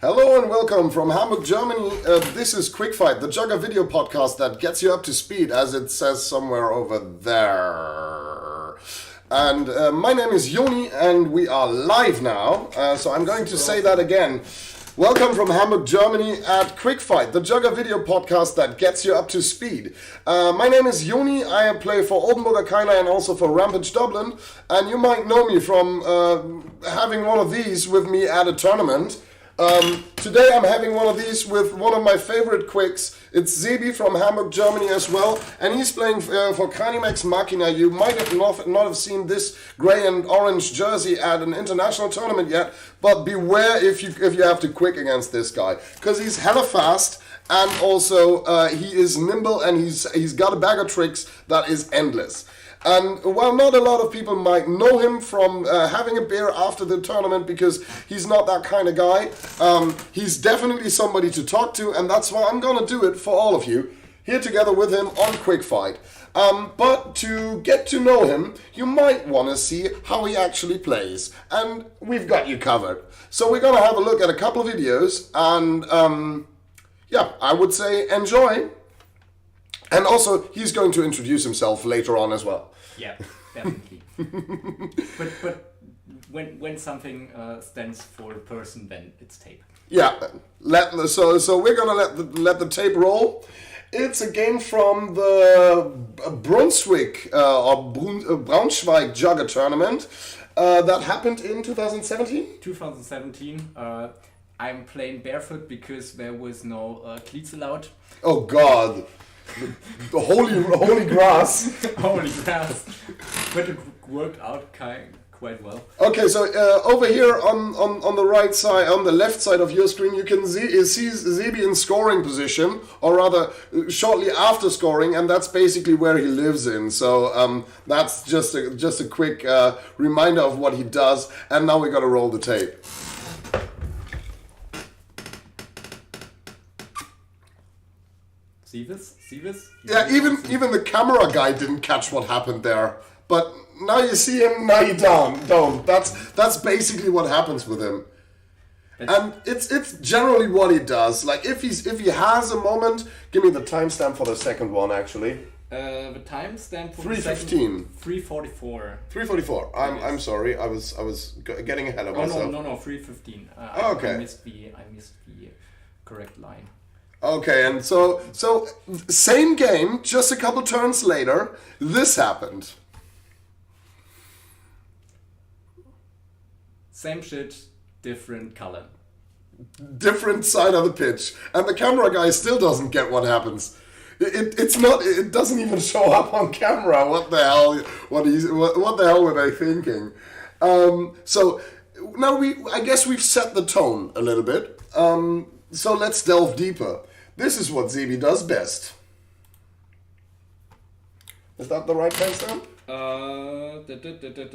Hello and welcome from Hamburg, Germany. This is Qwik, the Jugger video podcast that gets you up to speed, as it says somewhere over there. And my name is Joni, and we are live now. So I'm going to say that again. Welcome from Hamburg, Germany at Qwik, the Jugger video podcast that gets you up to speed. My name is Joni. I play for Oldenburger Keiler and also for Rampage Dublin. And you might know me from having one of these with me at a tournament. Today I'm having one of these with one of my favorite Qwiks. It's Sebi from Hamburg, Germany as well, and he's playing for Canimax Machina. You might have not have seen this grey and orange jersey at an international tournament yet, but beware if you have to Qwik against this guy, because he's hella fast and also he is nimble and he's got a bag of tricks that is endless. And while not a lot of people might know him from having a beer after the tournament because he's not that kind of guy, he's definitely somebody to talk to, and that's why I'm going to do it for all of you here together with him on Qwik. But to get to know him, you might want to see how he actually plays, and we've got you covered. So we're going to have a look at a couple of videos, and yeah, I would say enjoy. And also, he's going to introduce himself later on as well. Yeah, definitely. but when something stands for a person, then it's tape. Yeah, so we're gonna let the tape roll. It's a game from the Brunswick or Braunschweig Jugger tournament that happened in 2017. 2017. I'm playing barefoot because there was no cleats allowed. Oh God. The holy grass. Holy grass. But it worked out quite well. Okay, so over here on the right side, on the left side of your screen, you can see Sebi in scoring position, or rather shortly after scoring, and that's basically where he lives in. So that's just a quick reminder of what he does. And now we got to roll the tape. See this? Yeah, even the camera guy didn't catch what happened there. But now you see him, now you don't. That's basically what happens with him. And it's generally what he does. Like if he has a moment, give me the timestamp for the second one actually. The timestamp for 3:15. 3:44. 3:44. I'm sorry. I was getting ahead of myself. No, 3:15. Okay. I missed the correct line. Okay, and so same game, just a couple turns later, this happened. Same shit, different color. Different side of the pitch, and the camera guy still doesn't get what happens. It doesn't even show up on camera. What the hell? What the hell were they thinking? So now I guess we've set the tone a little bit. So let's delve deeper. This is what Sebi does best. Is that the right timestamp?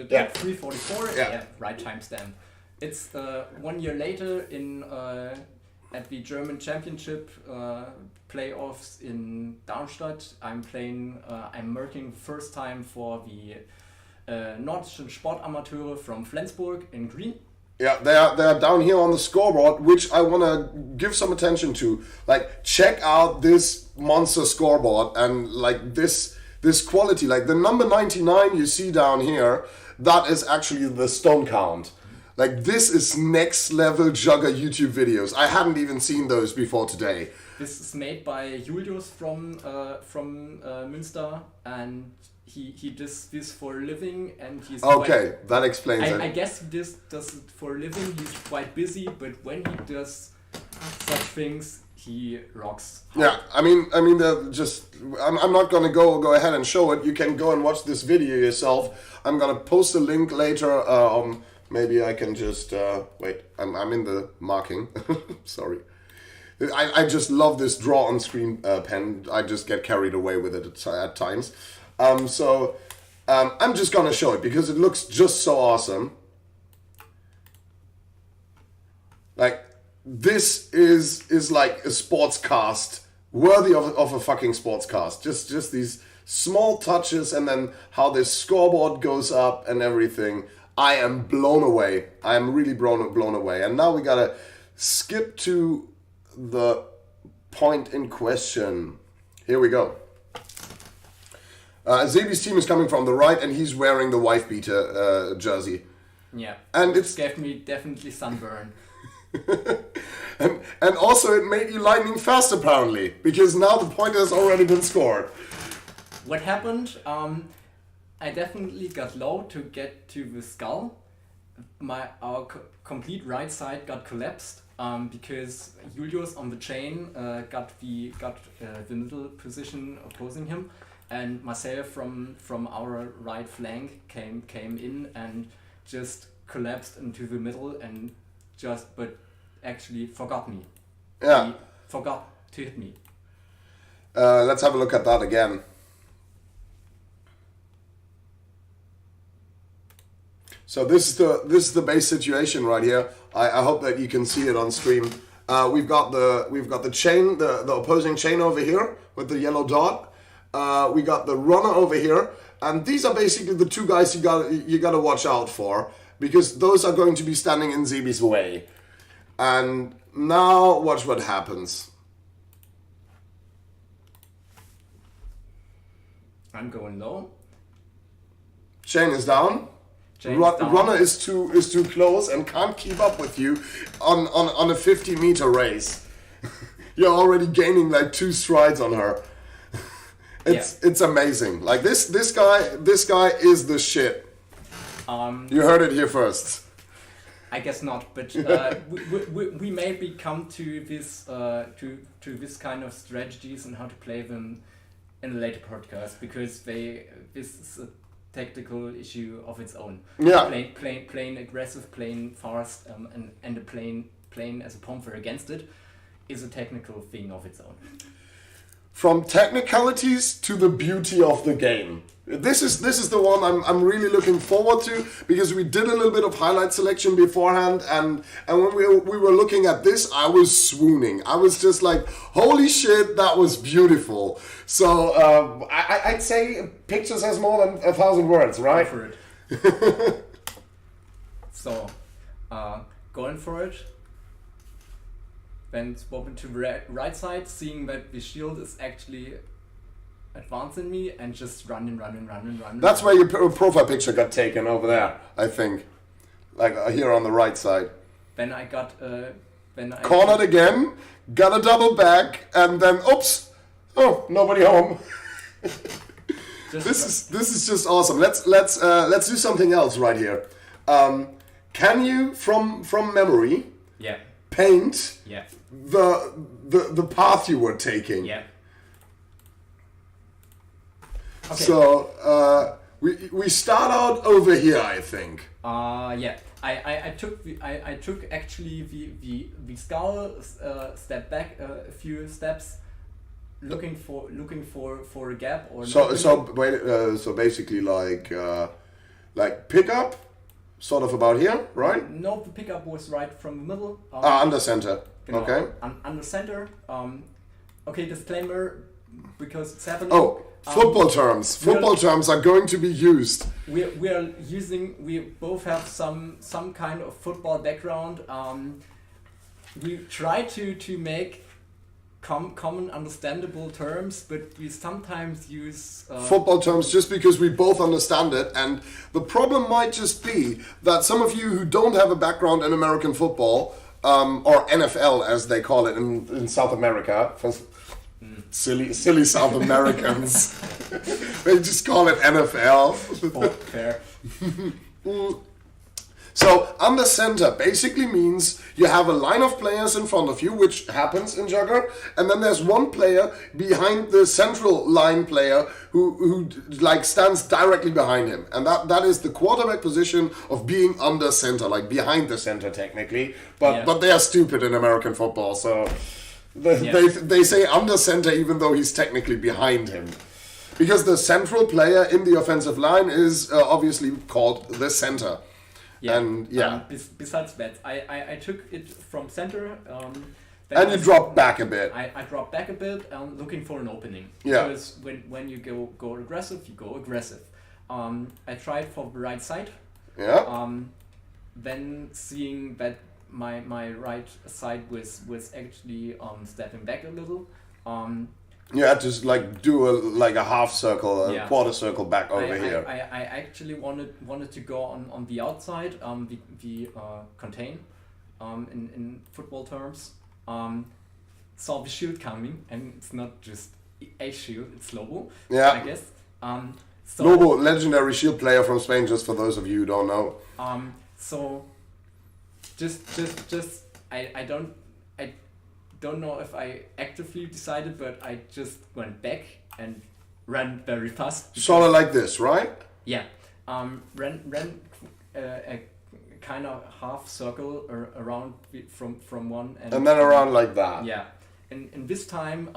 Yeah, 3:44. Yeah, right timestamp. It's 1 year later in at the German Championship playoffs in Darmstadt. I'm working first time for the Nordischen Sportamateure from Flensburg in green. Yeah, they are down here on the scoreboard, which I want to give some attention to. Like, check out this monster scoreboard and like this quality. Like the number 99 you see down here, that is actually the stone count. Like this is next level Jugger YouTube videos. I hadn't even seen those before today. This is made by Julius from Münster, and he does this for a living, and he's okay. That explains it. I guess he does it for a living. He's quite busy, but when he does such things, he rocks hard. Yeah, I mean, I'm not gonna go ahead and show it. You can go and watch this video yourself. I'm gonna post a link later. Maybe I can just wait. I'm in the marking. Sorry. I just love this draw on screen pen. I just get carried away with it at times. So I'm just gonna show it because it looks just so awesome. Like this is like a sports cast, worthy of a fucking sports cast. Just these small touches and then how this scoreboard goes up and everything. I am blown away. I am really blown away. And now we gotta skip to the point in question. Here we go. Sebi's team is coming from the right, and he's wearing the wife beater jersey. Yeah, and it gave me definitely sunburn. and also it made you lightning fast apparently, because now the point has already been scored. What happened? I definitely got low to get to the skull. Our complete right side got collapsed because Julius on the chain got the middle position opposing him, and Marcel from our right flank came in and just collapsed into the middle and but actually forgot me. Yeah. He forgot to hit me. Let's have a look at that again. So this is the base situation right here. I hope that you can see it on stream. We've got the chain, the opposing chain over here with the yellow dot. We got the runner over here, and these are basically the two guys you gotta watch out for, because those are going to be standing in Sebi's way. And now watch what happens. I'm going low. Chain is down. Runner is too close and can't keep up with you on a 50-meter race. You're already gaining like 2 strides on her. It's amazing. Like this guy is the shit. You heard it here first. I guess not, but we maybe come to this to this kind of strategies and how to play them in a later podcast, because this is a tactical issue of its own. Yeah. Playing aggressive, playing fast, and playing as a pomper against it is a technical thing of its own. From technicalities to the beauty of the game. This is the one I'm really looking forward to, because we did a little bit of highlight selection beforehand, and when we were looking at this, I was swooning. I was just like, holy shit, that was beautiful. So I'd say pictures has more than 1,000 words, right? Go for it. So going for it. Then swapping to the right side, seeing that the shield is actually advancing me, and just run. That's where your profile picture got taken over there, I think. Like here on the right side. Then I got... cornered again, got a double back, and then oops! Oh, nobody home. This is just awesome. Let's do something else right here. Can you from memory? Yeah. Paint. Yeah. The path you were taking. Yeah. Okay. So we start out over here, I think. Yeah. I took actually the skull, step back a few steps, looking for a gap or so basically like pick up, sort of about here, right? No, the pickup was right from the middle. Under center. Genau, okay. Under center. Okay, disclaimer, because it's happening. Oh, football terms. Football terms are going to be used. We both have some kind of football background. We try to make common understandable terms, but we sometimes use football terms just because we both understand it. And the problem might just be that some of you who don't have a background in American football, or NFL as they call it in South America, silly South Americans, they just call it NFL. Oh, fair. So under center basically means you have a line of players in front of you, which happens in Jugger, and then there's one player behind the central line player who like stands directly behind him, and that is the quarterback position of being under center, like behind the center technically, but they are stupid in American football, so they say under center even though he's technically behind him. Because the central player in the offensive line is obviously called the center. Yeah. And besides that, I took it from center. And you dropped back a bit. I dropped back a bit, looking for an opening. Yeah. Because when you go aggressive, you go aggressive. I tried for the right side. Yeah. Then seeing that my right side was actually stepping back a little. You had to like do a half circle, a Yeah. quarter circle back over here. I actually wanted to go on the outside, the contain, in football terms. Saw the shield coming, and it's not just a shield, it's Lobo, Yeah. I guess. So, Lobo, legendary shield player from Spain, just for those of you who don't know. So just I don't know if I actively decided, but I just went back and ran very fast. Sort of like this, right? Yeah. Ran a kind of half circle around from one end. And then around like that. Yeah. In this time,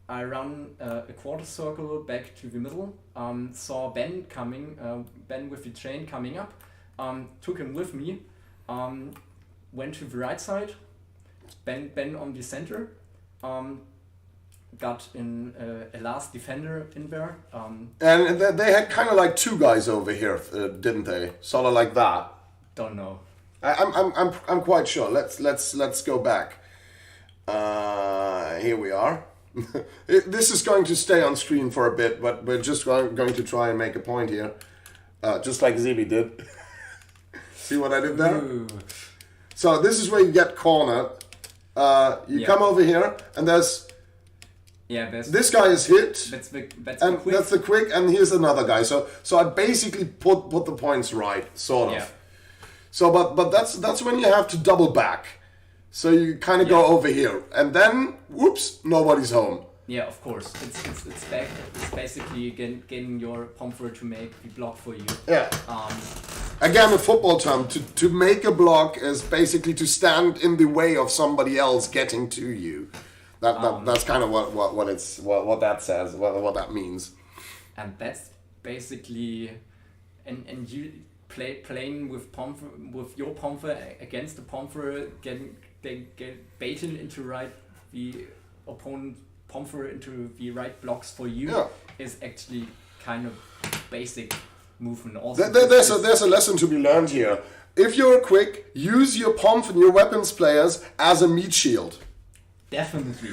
I ran a quarter circle back to the middle. Saw Ben coming. Ben with the train coming up. Took him with me. Went to the right side. Ben on the center. Got in a last defender in there. And they had kind of like two guys over here, didn't they? Sort of like that. Don't know. I'm quite sure. Let's go back. Here we are. This is going to stay on screen for a bit, but we're just going to try and make a point here, just like Sebi did. See what I did there? Ooh. So this is where you get cornered. You come over here, and there's this guy is hit, That's the Qwik. that's the Qwik, and here's another guy. So I basically put the points right, sort of. Yeah. So but that's when you have to double back. So you kind of go over here, and then whoops, nobody's home. Yeah, of course. It's back. It's basically getting your pomfer to make the block for you. Yeah. Again, a football term. To make a block is basically to stand in the way of somebody else getting to you. That's kind of what that says. What that means. And that's basically, and you playing with pomfer, with your pomfer against the pomfer, get baited into the opponent pomfer into the right blocks for you. Yeah. Is actually kind of basic movement. Also, There's a lesson to be learned here. If you're quick, use your pomf and your weapons players as a meat shield. Definitely.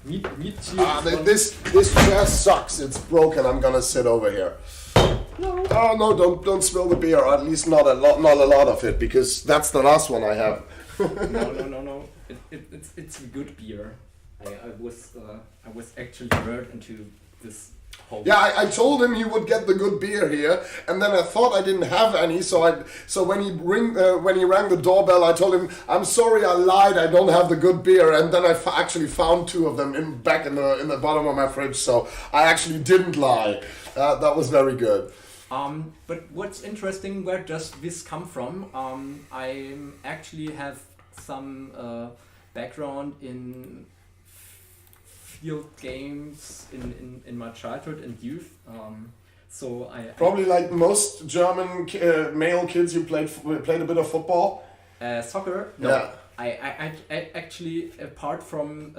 Meat shield. This chair sucks. It's broken. I'm gonna sit over here. No. Oh no! Don't spill the beer. Or at least not a lot of it, because that's the last one I have. No. It's a good beer. I was actually lured into this whole. Yeah, I told him he would get the good beer here, and then I thought I didn't have any. So when he rang the doorbell, I told him, "I'm sorry, I lied. I don't have the good beer." And then I actually found two of them back in the bottom of my fridge. So I actually didn't lie. That was very good. But what's interesting, where does this come from? I actually have some background in field games in my childhood and youth. So I Probably like most German male kids, you played a bit of football. Soccer. No. Yeah. I actually, apart from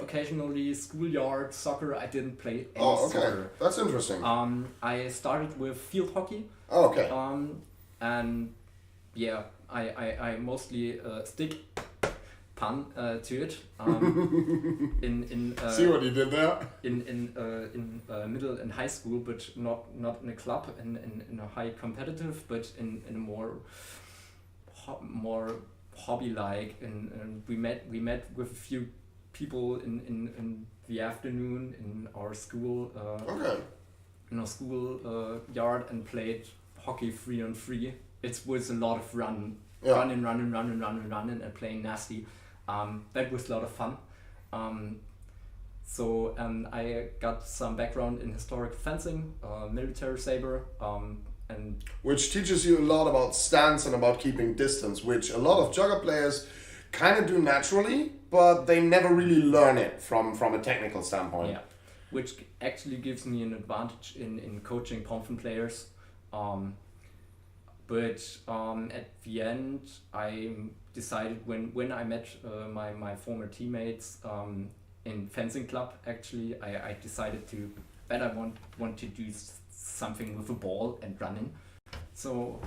occasionally schoolyard soccer, I didn't play any soccer. That's interesting. I started with field hockey. Oh, okay. And yeah, I mostly stick pun to it. See what you did there? In middle and high school, but not in a club, in a high competitive, but in a more hobby-like, and we met with a few people in the afternoon in our school yard, and played hockey 3-on-3. It was a lot of running and playing nasty. That was a lot of fun. So I got some background in historic fencing, military saber, and which teaches you a lot about stance and about keeping distance, which a lot of Jugger players kind of do naturally, but they never really learn it from a technical standpoint. Yeah, which actually gives me an advantage in coaching Pomfen players. But at the end, I decided when I met my former teammates in fencing club, actually, I decided that I want to do something with a ball and running. So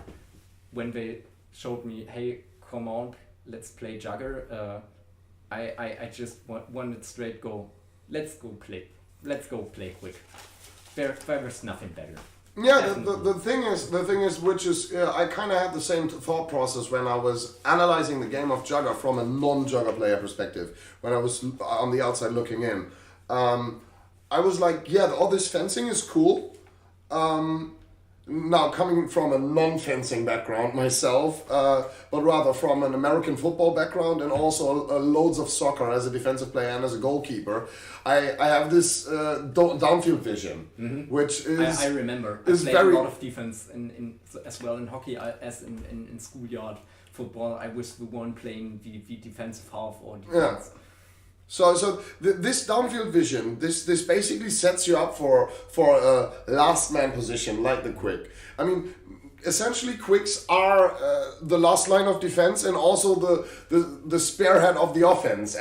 when they showed me, hey, come on, let's play Jugger, I just wanted straight go, let's go play Qwik. There was nothing better. Yeah, the thing is, which is, I kind of had the same thought process when I was analyzing the game of Jugger from a non-Jugger player perspective, when I was on the outside looking in. I was like, yeah, all this fencing is cool. Now, coming from a non-fencing background myself, but rather from an American football background and also loads of soccer as a defensive player and as a goalkeeper, I have this downfield vision, which is... I remember. I is played very... a lot of defense in as well in hockey as in schoolyard football. I was the one playing the defensive half or defense. Yeah. So this downfield vision, this basically sets you up for a last man position like the Qwik. I mean, essentially Qwiks are the last line of defense and also the spearhead of the offense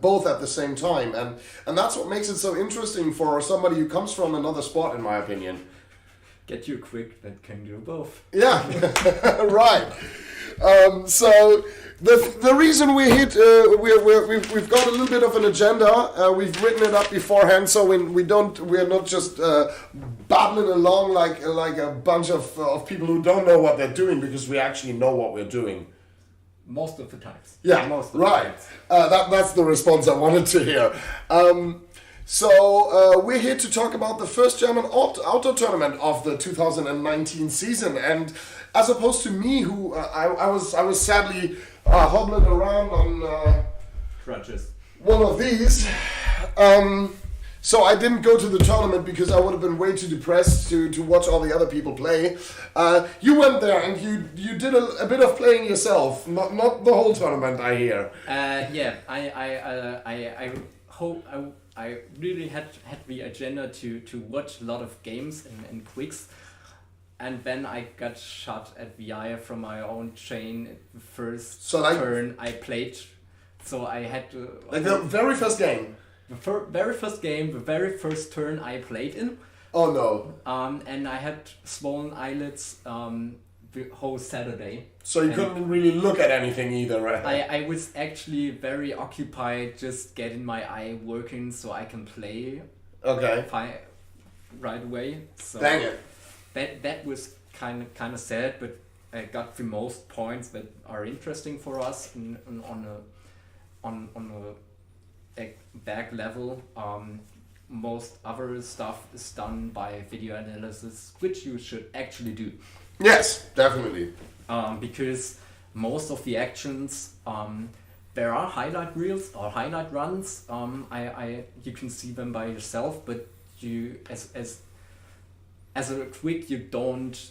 both at the same time, and that's what makes it so interesting for somebody who comes from another sport, in my opinion. Get you a Qwik that can do both. Yeah, right. So the reason we're here, we've got a little bit of an agenda. We've written it up beforehand, so we're not just babbling along like a bunch of people who don't know what they're doing, because we actually know what we're doing. Most of the times. Yeah, most of right. The times. That's the response I wanted to hear. So we're here to talk about the first German outdoor tournament of the 2019 season, and as opposed to me, who I was sadly hobbling around on crutches. One of these. So I didn't go to the tournament because I would have been way too depressed to watch all the other people play. You went there and you did a bit of playing yourself, not the whole tournament, I hear. Yeah, I really had the agenda to watch a lot of games in Qwiks, and then I got shot at the eye from my own chain the first turn I played. So I had to... Like the very first game? The very first game, the very first turn I played in. Oh no. And I had swollen eyelids the whole Saturday. So you couldn't really look at anything either, right? I was actually very occupied just getting my eye working so I can play right away. So dang it. That was kind of sad, but I got the most points that are interesting for us on a back level. Most other stuff is done by video analysis, which you should actually do. Yes, definitely. Because most of the actions, there are highlight reels or highlight runs. You can see them by yourself, but you as a Qwik, you don't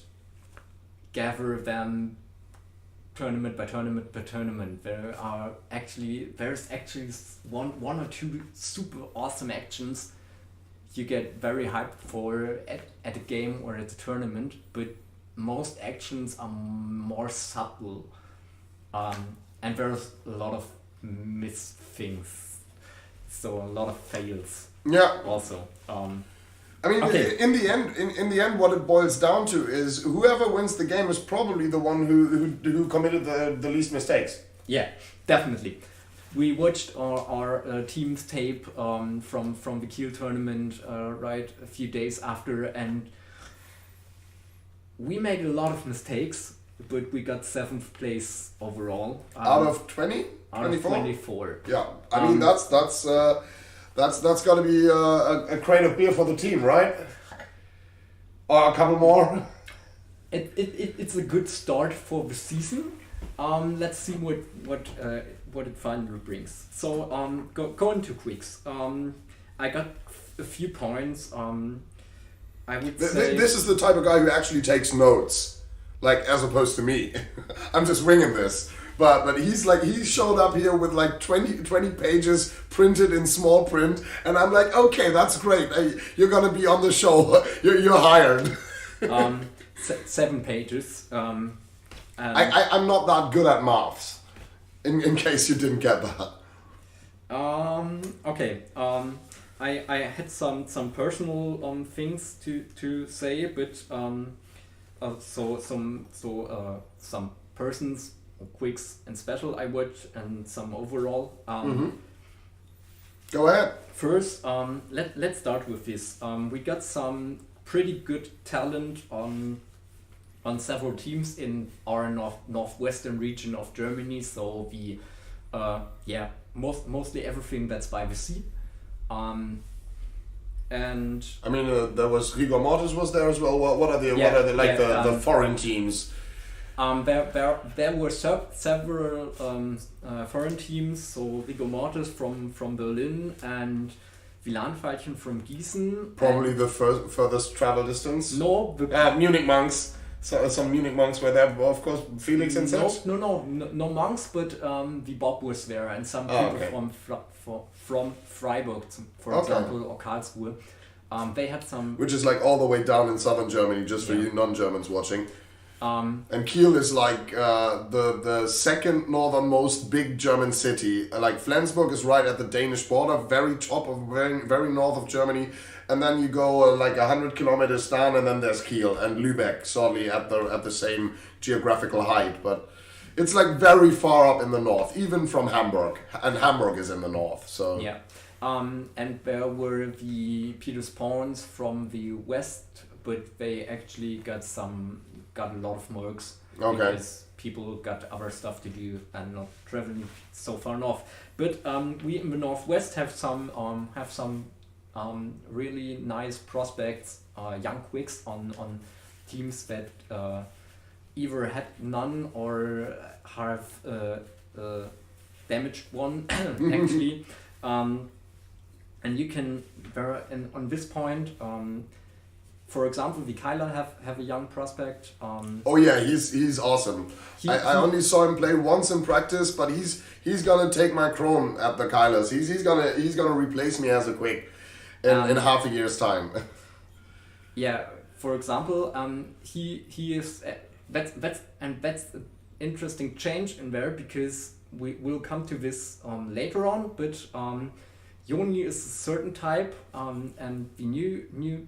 gather them tournament by tournament by tournament. There's actually one or two super awesome actions you get very hyped for at a game or at a tournament, but most actions are more subtle, and there's a lot of missed things, so a lot of fails. Yeah. Also. I mean, okay. in the end, what it boils down to is whoever wins the game is probably the one who committed the least mistakes. Yeah, definitely. We watched our team's tape from the Kiel tournament right a few days after, and we made a lot of mistakes, but we got 7th place overall. Out of 20? Out of 24. Yeah, I mean that's got to be a crate of beer for the team, right? Or a couple more. It's a good start for the season. Let's see what it finally brings. So going to Qwiks. I got a few points. I would say this is the type of guy who actually takes notes, like as opposed to me. I'm just winging this. But he showed up here with like 20 pages printed in small print, and I'm like, okay, that's great. You're gonna be on the show. You're hired. 7 pages. I'm not that good at maths. In case you didn't get that. Okay. I had some personal things to say, but some persons, Qwiks and special I watch, and some overall. Go ahead. First, let's start with this. We got some pretty good talent on several teams in our northwestern region of Germany. So we, mostly everything that's by the sea. And I mean, there was Rigor Mortis was there as well. What are the foreign teams? There were several foreign teams. So Rigor Mortis from Berlin and Wielandfeilchen from Gießen. Probably the furthest travel distance. No, Munich monks. So some Munich monks were there, of course. Felix and such. No monks, but the Bob was there, and some people from Freiburg, for example, or Karlsruhe. They had some, which is like all the way down in southern Germany, just for you non-Germans watching. And Kiel is like the second northernmost big German city. Like Flensburg is right at the Danish border, very top of very north of Germany. And then you go like 100 kilometers down, and then there's Kiel and Lübeck, sorely at the same geographical height. But it's like very far up in the north, even from Hamburg. And Hamburg is in the north, so yeah. And there were the Peters Pawns from the west, but they actually got a lot of mercs because people got other stuff to do and not traveling so far north. But we in the northwest have some really nice prospects, young Qwiks on teams that either had none or have damaged one actually. And you can on this point. For example, the Kyler have a young prospect. He's awesome. I only saw him play once in practice, but he's gonna take my crown at the Kylers. He's gonna replace me as a Qwik in half a year's time. Yeah, for example, he is that's an interesting change in there, because we will come to this later on, but. Joni is a certain type, and the new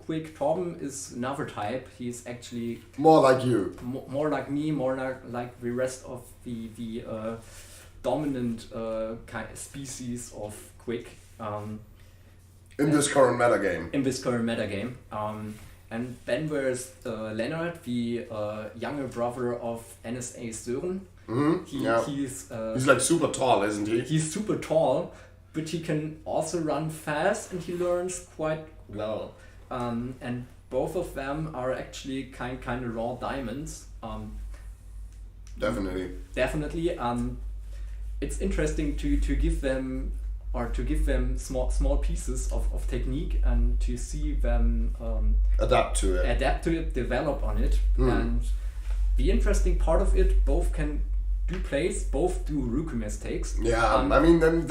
Qwik Torben is another type. He's actually more like you, more like me, more like the rest of the dominant kind of species of Qwik. In this current metagame. And then there's Leonard, the younger brother of NSA Sören. He's like super tall, isn't he? He's super tall. But he can also run fast, and he learns quite well. And both of them are actually kind of raw diamonds. Definitely. It's interesting to give them small pieces of technique, and to see them adapt to it, develop on it. And the interesting part of it, both can both do rookie mistakes. Yeah, I mean, then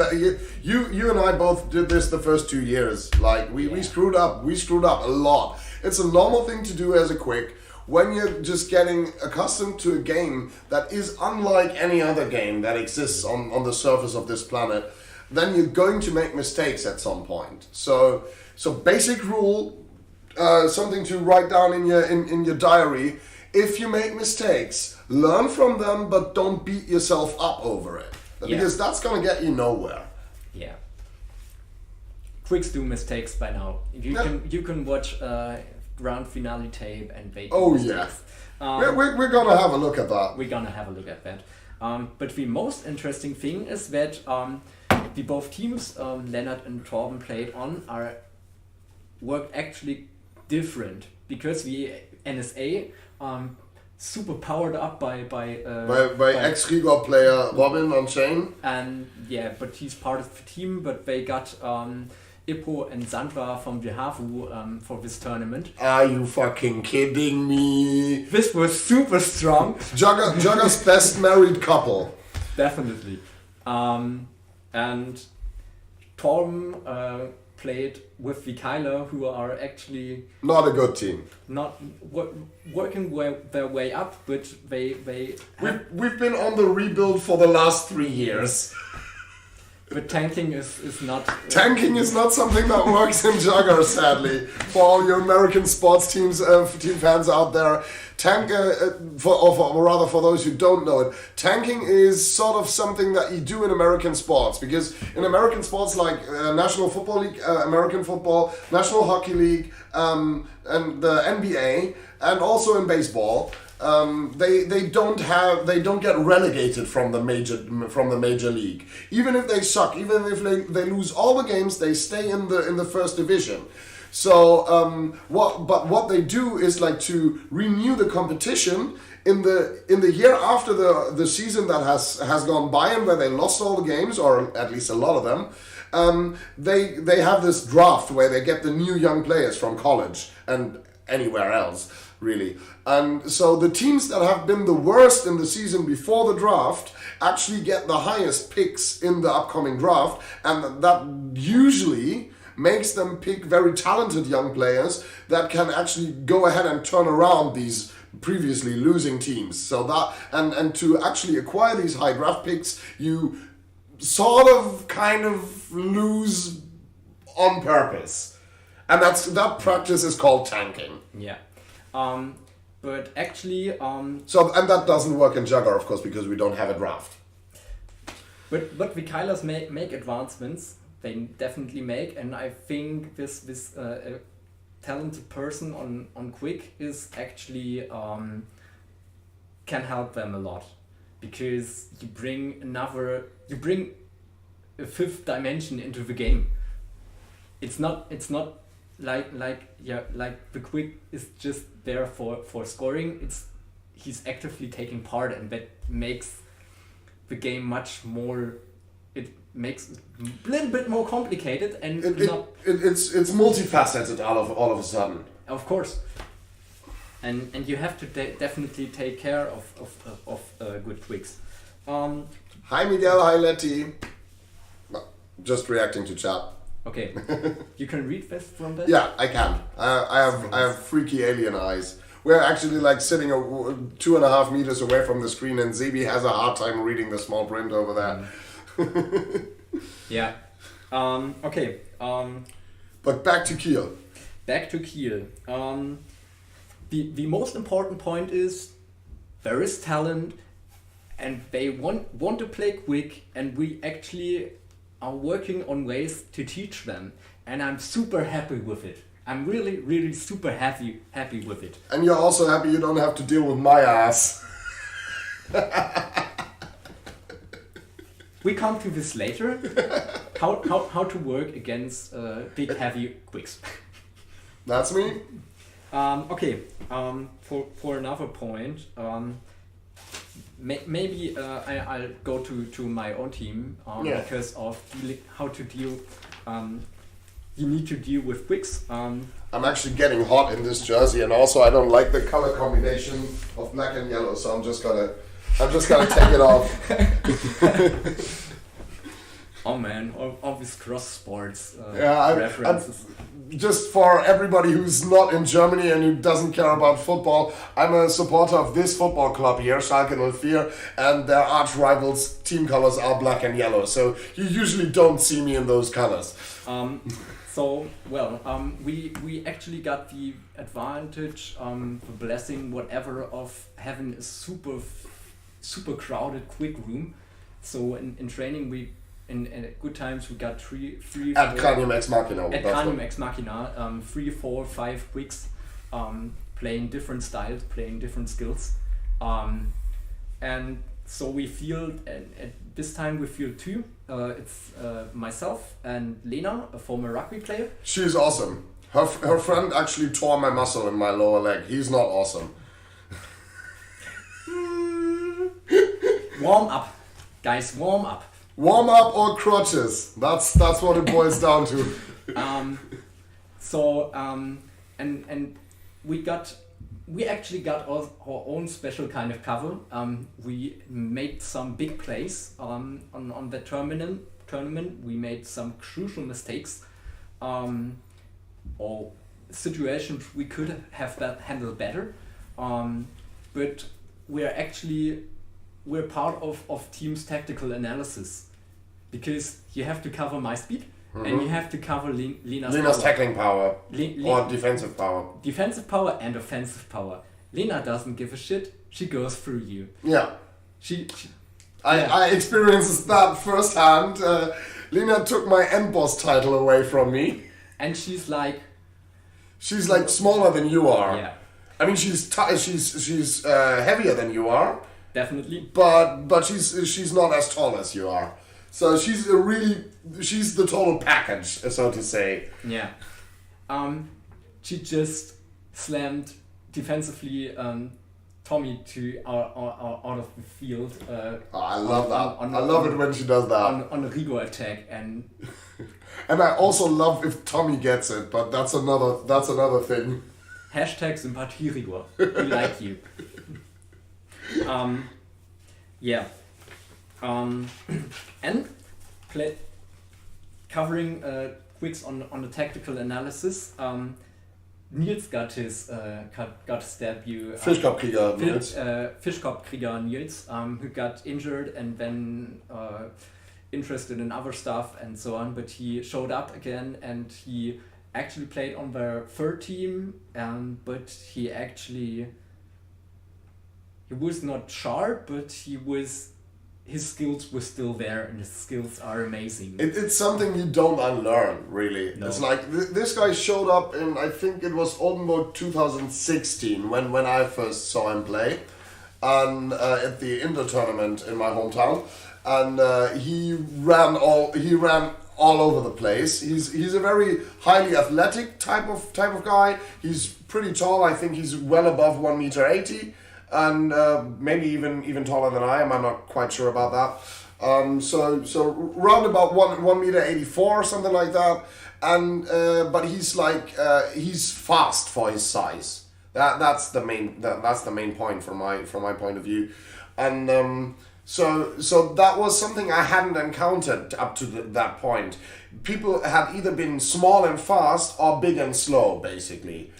you and I both did this the first 2 years. Like we screwed up a lot. It's a normal thing to do as a Qwik when you're just getting accustomed to a game that is unlike any other game that exists on the surface of this planet. Then you're going to make mistakes at some point. So basic rule, something to write down in your diary. If you make mistakes, learn from them, but don't beat yourself up over it. Because that's going to get you nowhere. Yeah. Qwiks do mistakes by now. You can watch grand finale tape and they do mistakes. We're going to have a look at that. We're going to have a look at that. But the most interesting thing is that the both teams Leonard and Torben played on worked actually different, because the NSA super powered up by ex-Rigor player Robin on Chain. And but he's part of the team, but they got Ippo and Sandra from Jehavu for this tournament. Are you fucking kidding me? This was super strong. Jugger's best married couple. Definitely. And Torben played with the Kyler, who are actually not a good team. Not working their way up, but we've been on the rebuild for the last 3 years. But tanking is not... Tanking is not something that works in Jugger, sadly. For all your American sports team fans out there, for those who don't know it, tanking is sort of something that you do in American sports. Because in American sports like National Football League, American Football, National Hockey League, and the NBA, and also in baseball, they don't get relegated from the major league. Even if they suck, even if they lose all the games, they stay in the first division. So what they do is like to renew the competition in the year after the season that has gone by and where they lost all the games, or at least a lot of them. They have this draft where they get the new young players from college and anywhere else, really. And so the teams that have been the worst in the season before the draft actually get the highest picks in the upcoming draft, and that usually makes them pick very talented young players that can actually go ahead and turn around these previously losing teams. So that and to actually acquire these high draft picks, you sort of kind of lose on purpose. And that practice is called tanking. Yeah. But actually... and that doesn't work in Jugger, of course, because we don't have a draft. But Vikailas make advancements. They definitely make, and I think this talented person on Qwik is actually can help them a lot, because you bring a fifth dimension into the game. It's not like the Qwik is just there for scoring. He's actively taking part, and that makes the game much more. It makes it a little bit more complicated, and it's multifaceted all of a sudden. Of course, and you have to definitely take care of good Qwiks. Hi Miguel, hi Letty. No, just reacting to chat. Okay, you can read this from that. Yeah, I can. I have freaky alien eyes. We're actually like sitting 2.5 meters away from the screen, and Sebi has a hard time reading the small print over there. Yeah. Okay. But back to Kiel. Back to Kiel. The most important point is there is talent, and they want to play Qwik, and we actually are working on ways to teach them, and I'm super happy with it. I'm really, really super happy with it. And you're also happy you don't have to deal with my ass. We come to this later. How to work against big heavy Qwiks. That's me. Okay. For another point, maybe I'll go to my own team because of how to deal. You need to deal with Qwiks. I'm actually getting hot in this jersey, and also I don't like the color combination of black and yellow, so I'm just gonna take it off. Oh man, all these cross sports references. Just for everybody who's not in Germany and who doesn't care about football, I'm a supporter of this football club here, Schalke 04, and their arch rivals' team colors are black and yellow. So you usually don't see me in those colors. We actually got the advantage, the blessing, whatever, of having a super crowded Qwik room. So in training in good times we got three at Cranium Ex Machina. At Cranium Ex Machina, 3, 4, 5 Qwiks, playing different styles, playing different skills, and so we feel at this time we feel two. It's myself and Lena, a former rugby player. She's awesome. Her friend actually tore my muscle in my lower leg. He's not awesome. Warm up, guys. Warm up. Warm up or crutches. That's what it boils down to. And we actually got our own special kind of cover. We made some big plays on the tournament. We made some crucial mistakes, or situations we could have that handled better. But we're part of team's tactical analysis. because you have to cover my speed and you have to cover Lena's Lena's power. tackling power or defensive power. Defensive power and offensive power. Lena doesn't give a shit. She goes through you. Yeah. Yeah. I experienced that firsthand. Lena took my end boss title away from me. And she's like smaller than you are. Yeah. I mean, she's heavier than you are. Definitely. But she's not as tall as you are. So she's the total package, so to say. Yeah. She just slammed defensively Tommy out of the field. I love that. I love it when she does that. On a Rigor attack and and I also love if Tommy gets it, but that's another thing. Hashtag Sympathie Rigor. We like you. Yeah. And covering Qwiks on the tactical analysis. Niels got his debut. Fischkopfkrieger Niels. Fischkopfkrieger Niels, who got injured and then interested in other stuff and so on. But he showed up again and he actually played on their third team. But he was not sharp, but his skills were still there, and his skills are amazing. It's something you don't unlearn, really. No. It's like this guy showed up in, I think it was Oldenburg 2016 when I first saw him play, and at the indoor tournament in my hometown, and he ran all over the place. He's a very highly athletic type of guy. He's pretty tall. I think he's well above 1.80 m. And maybe even taller than I am. I'm not quite sure about that. So round about 1.84 m or something like that. And but he's fast for his size. That's the main point from my point of view. And so that was something I hadn't encountered up to that point. People had either been small and fast or big and slow, basically.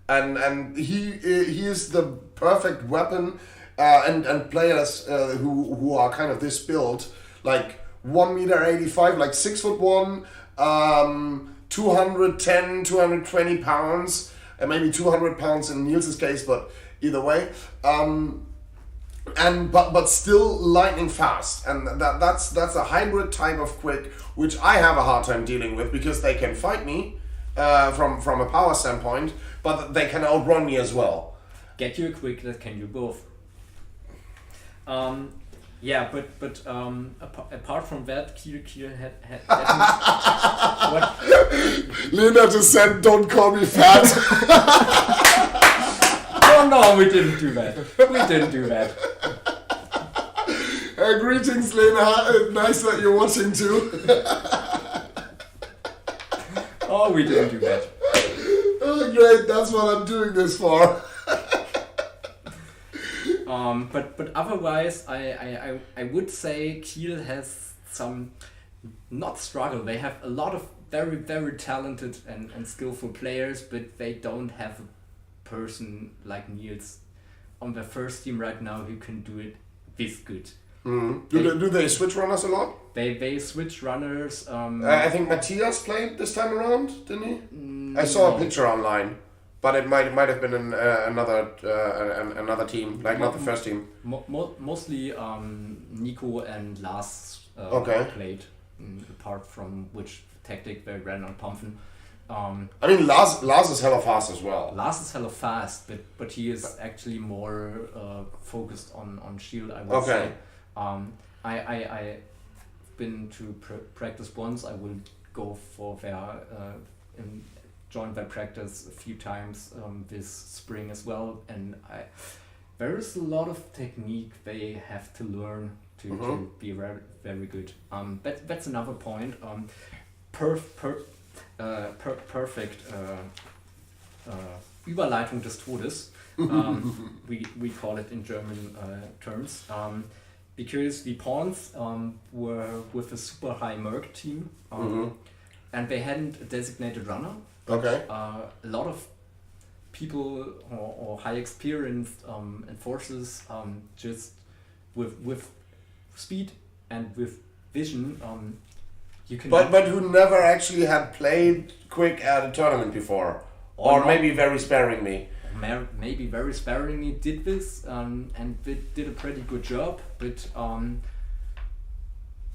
And he is the perfect weapon, and players who are kind of this build, like 1.85 m, like 6'1", 210, 220 pounds, and maybe 200 pounds in Niels' case, but either way, but still lightning fast, and that's a hybrid type of Qwik, which I have a hard time dealing with because they can fight me from a power standpoint, but they can outrun me as well. Get you a Qwik that can do both. Yeah, but apart from that, Kiel had what? Lena just said, "Don't call me fat." Oh no, we didn't do that. We didn't do that. Greetings, Lena. Nice that you're watching too. Oh, we didn't do that. Oh, great. That's what I'm doing this for. But otherwise, I would say Kiel has some, not struggle. They have a lot of very, very talented and skillful players, but they don't have a person like Niels on their first team right now who can do it this good. Mm. Do they switch runners a lot? They switch runners. I think Matthias played this time around, didn't he? I saw a picture online, but it might have been another team, like not the first team. Mostly Nico and Lars played, apart from which tactic they ran on Pomfen. I mean, Lars is hella fast as well. Lars is hella fast, but he is actually more focused on shield, I would say. I've been to practice once. I will go for their join their practice a few times this spring as well, and there is a lot of technique they have to learn to be very, very good. That's another point. Perfect Überleitung des Todes, we call it in German terms, because the pawns were with a super high Merc team, and they hadn't a designated runner. A lot of people or high experienced enforcers just with speed and with vision you can. But who never actually had played Qwik at a tournament before, or maybe very sparingly. Maybe very sparingly did this and did a pretty good job, but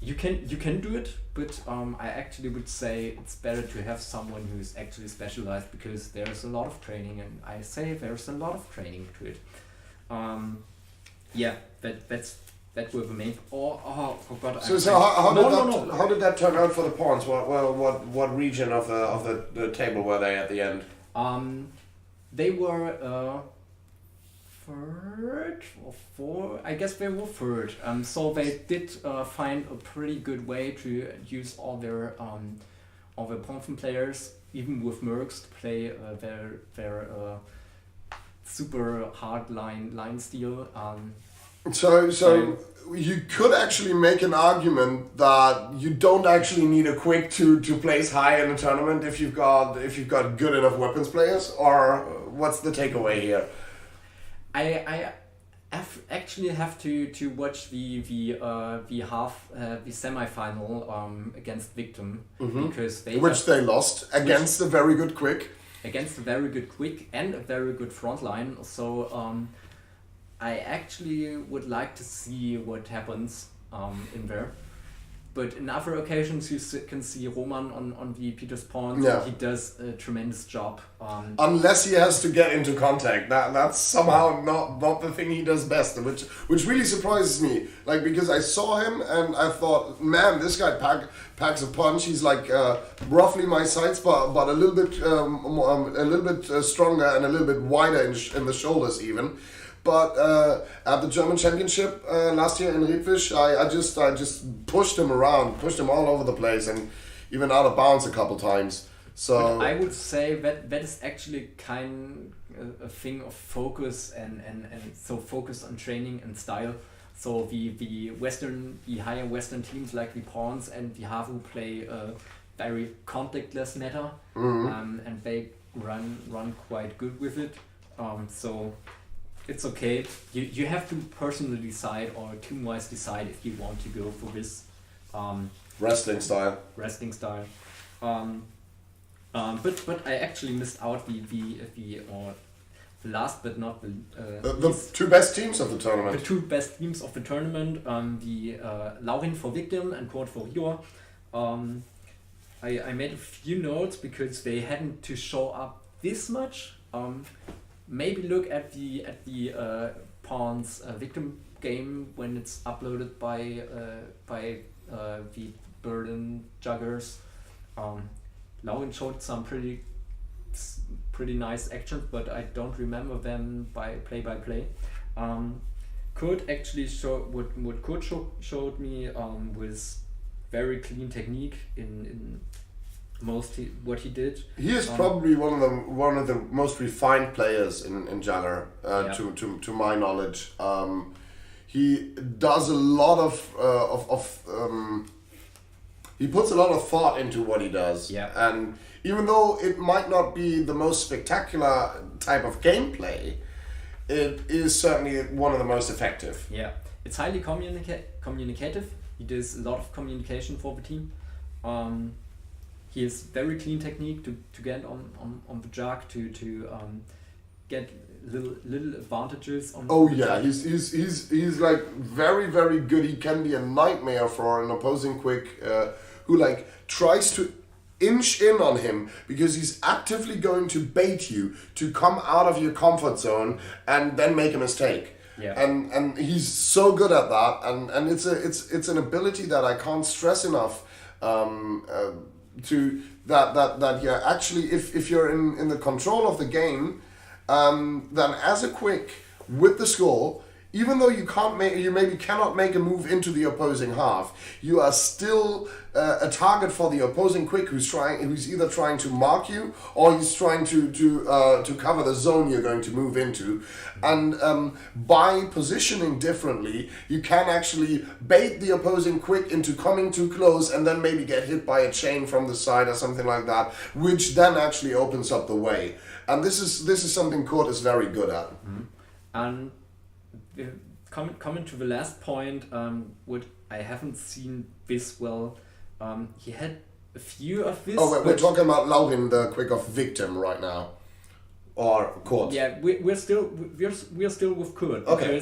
you can do it, but I actually would say it's better to have someone who's actually specialized, because there's a lot of training, and I say there's a lot of training to it. Yeah, that were the main. Oh, forgot. How did that turn out for the pawns? What region of the table were they at the end? They were third or fourth. I guess they were third. So they did find a pretty good way to use all their pawns players, even with mercs, to play their super hard line steal. So you could actually make an argument that you don't actually need a Qwik to place high in a tournament if you've got good enough weapons players, or what's the takeaway here? I actually have to watch the semi-final against Victim, because they lost against a very good Qwik. Against a very good Qwik and a very good frontline. So I actually would like to see what happens in there. But in other occasions, you can see Roman on the Peter's pawn. Yeah. He does a tremendous job. Unless he has to get into contact, that's somehow not the thing he does best, which really surprises me. Like, because I saw him and I thought, man, this guy packs a punch. He's like roughly my size, but a little bit stronger and a little bit wider in the shoulders even. But at the German Championship last year in Riedfisch, I just pushed him around, pushed him all over the place, and even out of bounds a couple times. So but I would say that is actually a thing of focus and so focus on training and style. So the higher Western teams like the Pawns and the Havu play a very contactless meta, and they run quite good with it. So it's okay. You have to personally decide, or team-wise decide, if you want to go for this wrestling style. But I actually missed out the last but not the two best teams of the tournament. The two best teams of the tournament. The Laurin for Victim and Quad for Rior. I made a few notes because they hadn't to show up this much. Maybe look at the Pawns Victim game when it's uploaded by the Berlin Juggers. Laurin showed some pretty nice actions, but I don't remember them by play. Kurt actually showed what Kurt showed me was very clean technique in mostly what he did. He is probably one of the most refined players in Jugger, to my knowledge. He does a lot of he puts a lot of thought into what he does. Yeah. And even though it might not be the most spectacular type of gameplay, it is certainly one of the most effective. Yeah, it's highly communicative. He does a lot of communication for the team. He has very clean technique to get on the jug to get little advantages on. Oh yeah, he's like very, very good. He can be a nightmare for an opposing Qwik who like tries to inch in on him because he's actively going to bait you to come out of your comfort zone and then make a mistake. Yeah. And he's so good at that, and it's an ability that I can't stress enough. To that yeah, actually if you're in the control of the game, then as a Qwik with the score, even though you maybe cannot make a move into the opposing half, you are still a target for the opposing Qwik who's either trying to mark you or he's trying to cover the zone you're going to move into. And by positioning differently, you can actually bait the opposing Qwik into coming too close and then maybe get hit by a chain from the side or something like that, which then actually opens up the way. And this is something Kurt is very good at. Mm-hmm. And coming to the last point, what I haven't seen this well He had a few of this. Oh, we're talking about Laurin, the Qwik of victim right now, or Kurt. Yeah, we're still with Kurt. Okay.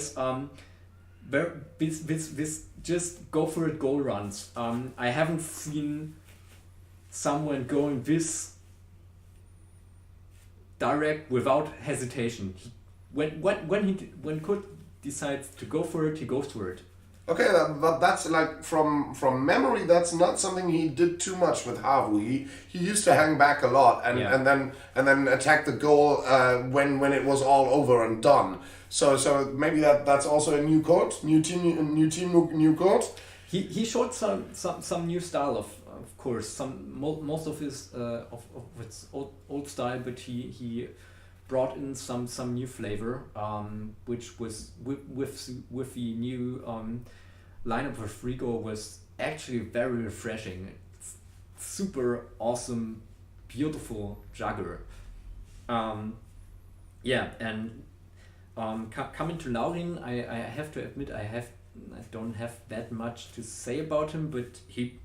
Because this just go for it goal runs. I haven't seen someone going this direct without hesitation. When Kurt decides to go for it, he goes for it. Okay, but that's like from memory. That's not something he did too much with Havu. He used to hang back a lot and then attack the goal when it was all over and done. So maybe that's also a new court, new team, new court. He showed some new style of course. Most of his of its old style, but he brought in some new flavor, which was with the new lineup of Verracos was actually very refreshing. It's super awesome, beautiful Jugger. Yeah, and coming to Laurin, I have to admit I don't have that much to say about him, but he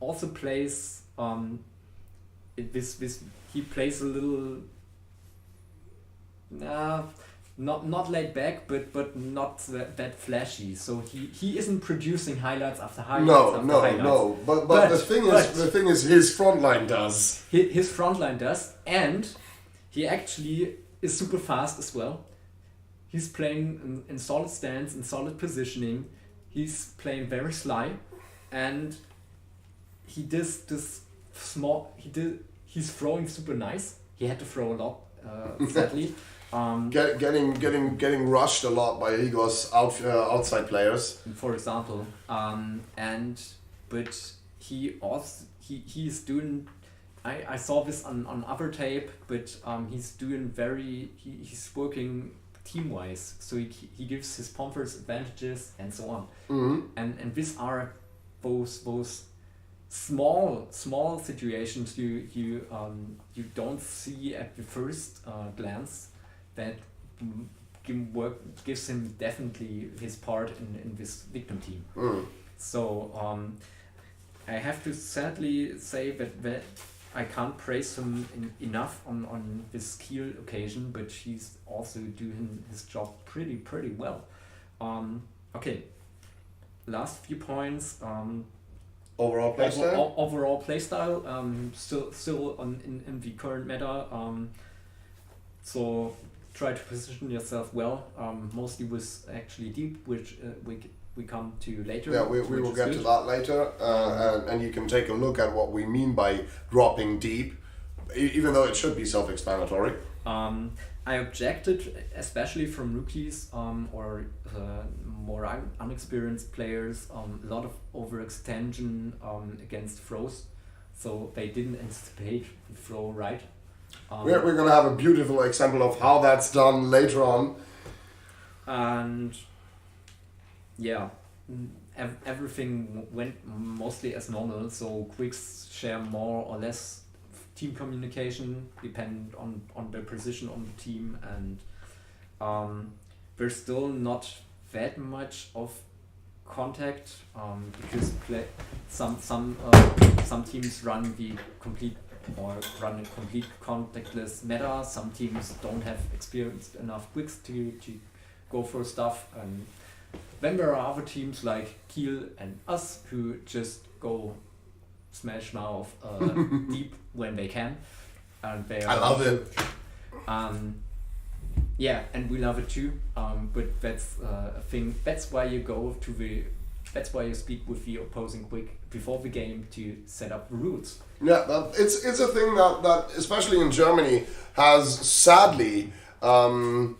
also plays he plays a little not laid back, but not that flashy. So he isn't producing highlights after highlights after highlights. No. But the thing is, his front line does. His front line does, and he actually is super fast as well. He's playing in solid stance, in solid positioning. He's playing very sly, and he does this small. He's throwing super nice. He had to throw a lot, sadly. Getting rushed a lot by Igor's outside players, for example. But he's doing. I saw this on other tape, but he's doing he's working team wise, so he gives his pumpers advantages and so on. Mm-hmm. And these are those small situations you don't see at the first glance that gives him definitely his part in this victim team. So I have to sadly say that I can't praise him enough on this Kiel occasion, but he's also doing his job pretty well. Okay, last few points. Overall playstyle. Overall playstyle. Still in the current meta. So try to position yourself well. Mostly with actually deep, which we come to later. Yeah, we will get to that later, and you can take a look at what we mean by dropping deep, even though it should be self-explanatory. I objected, especially from rookies or more unexperienced players, a lot of overextension against throws, so they didn't anticipate the throw right. We're going to have a beautiful example of how that's done later on. And yeah, everything went mostly as normal, so Qwiks share more or less team communication, depend on the position on the team, and there's still not that much of contact because some teams run a complete contactless meta. Some teams don't have experienced enough Qwiks to go for stuff, and then there are other teams like Kiel and us who just go smash mouth deep when they can, and they I love it. Yeah, and we love it too. But that's a thing. That's why you speak with the opposing Qwik before the game to set up the rules. Yeah, it's a thing that especially in Germany has sadly fallen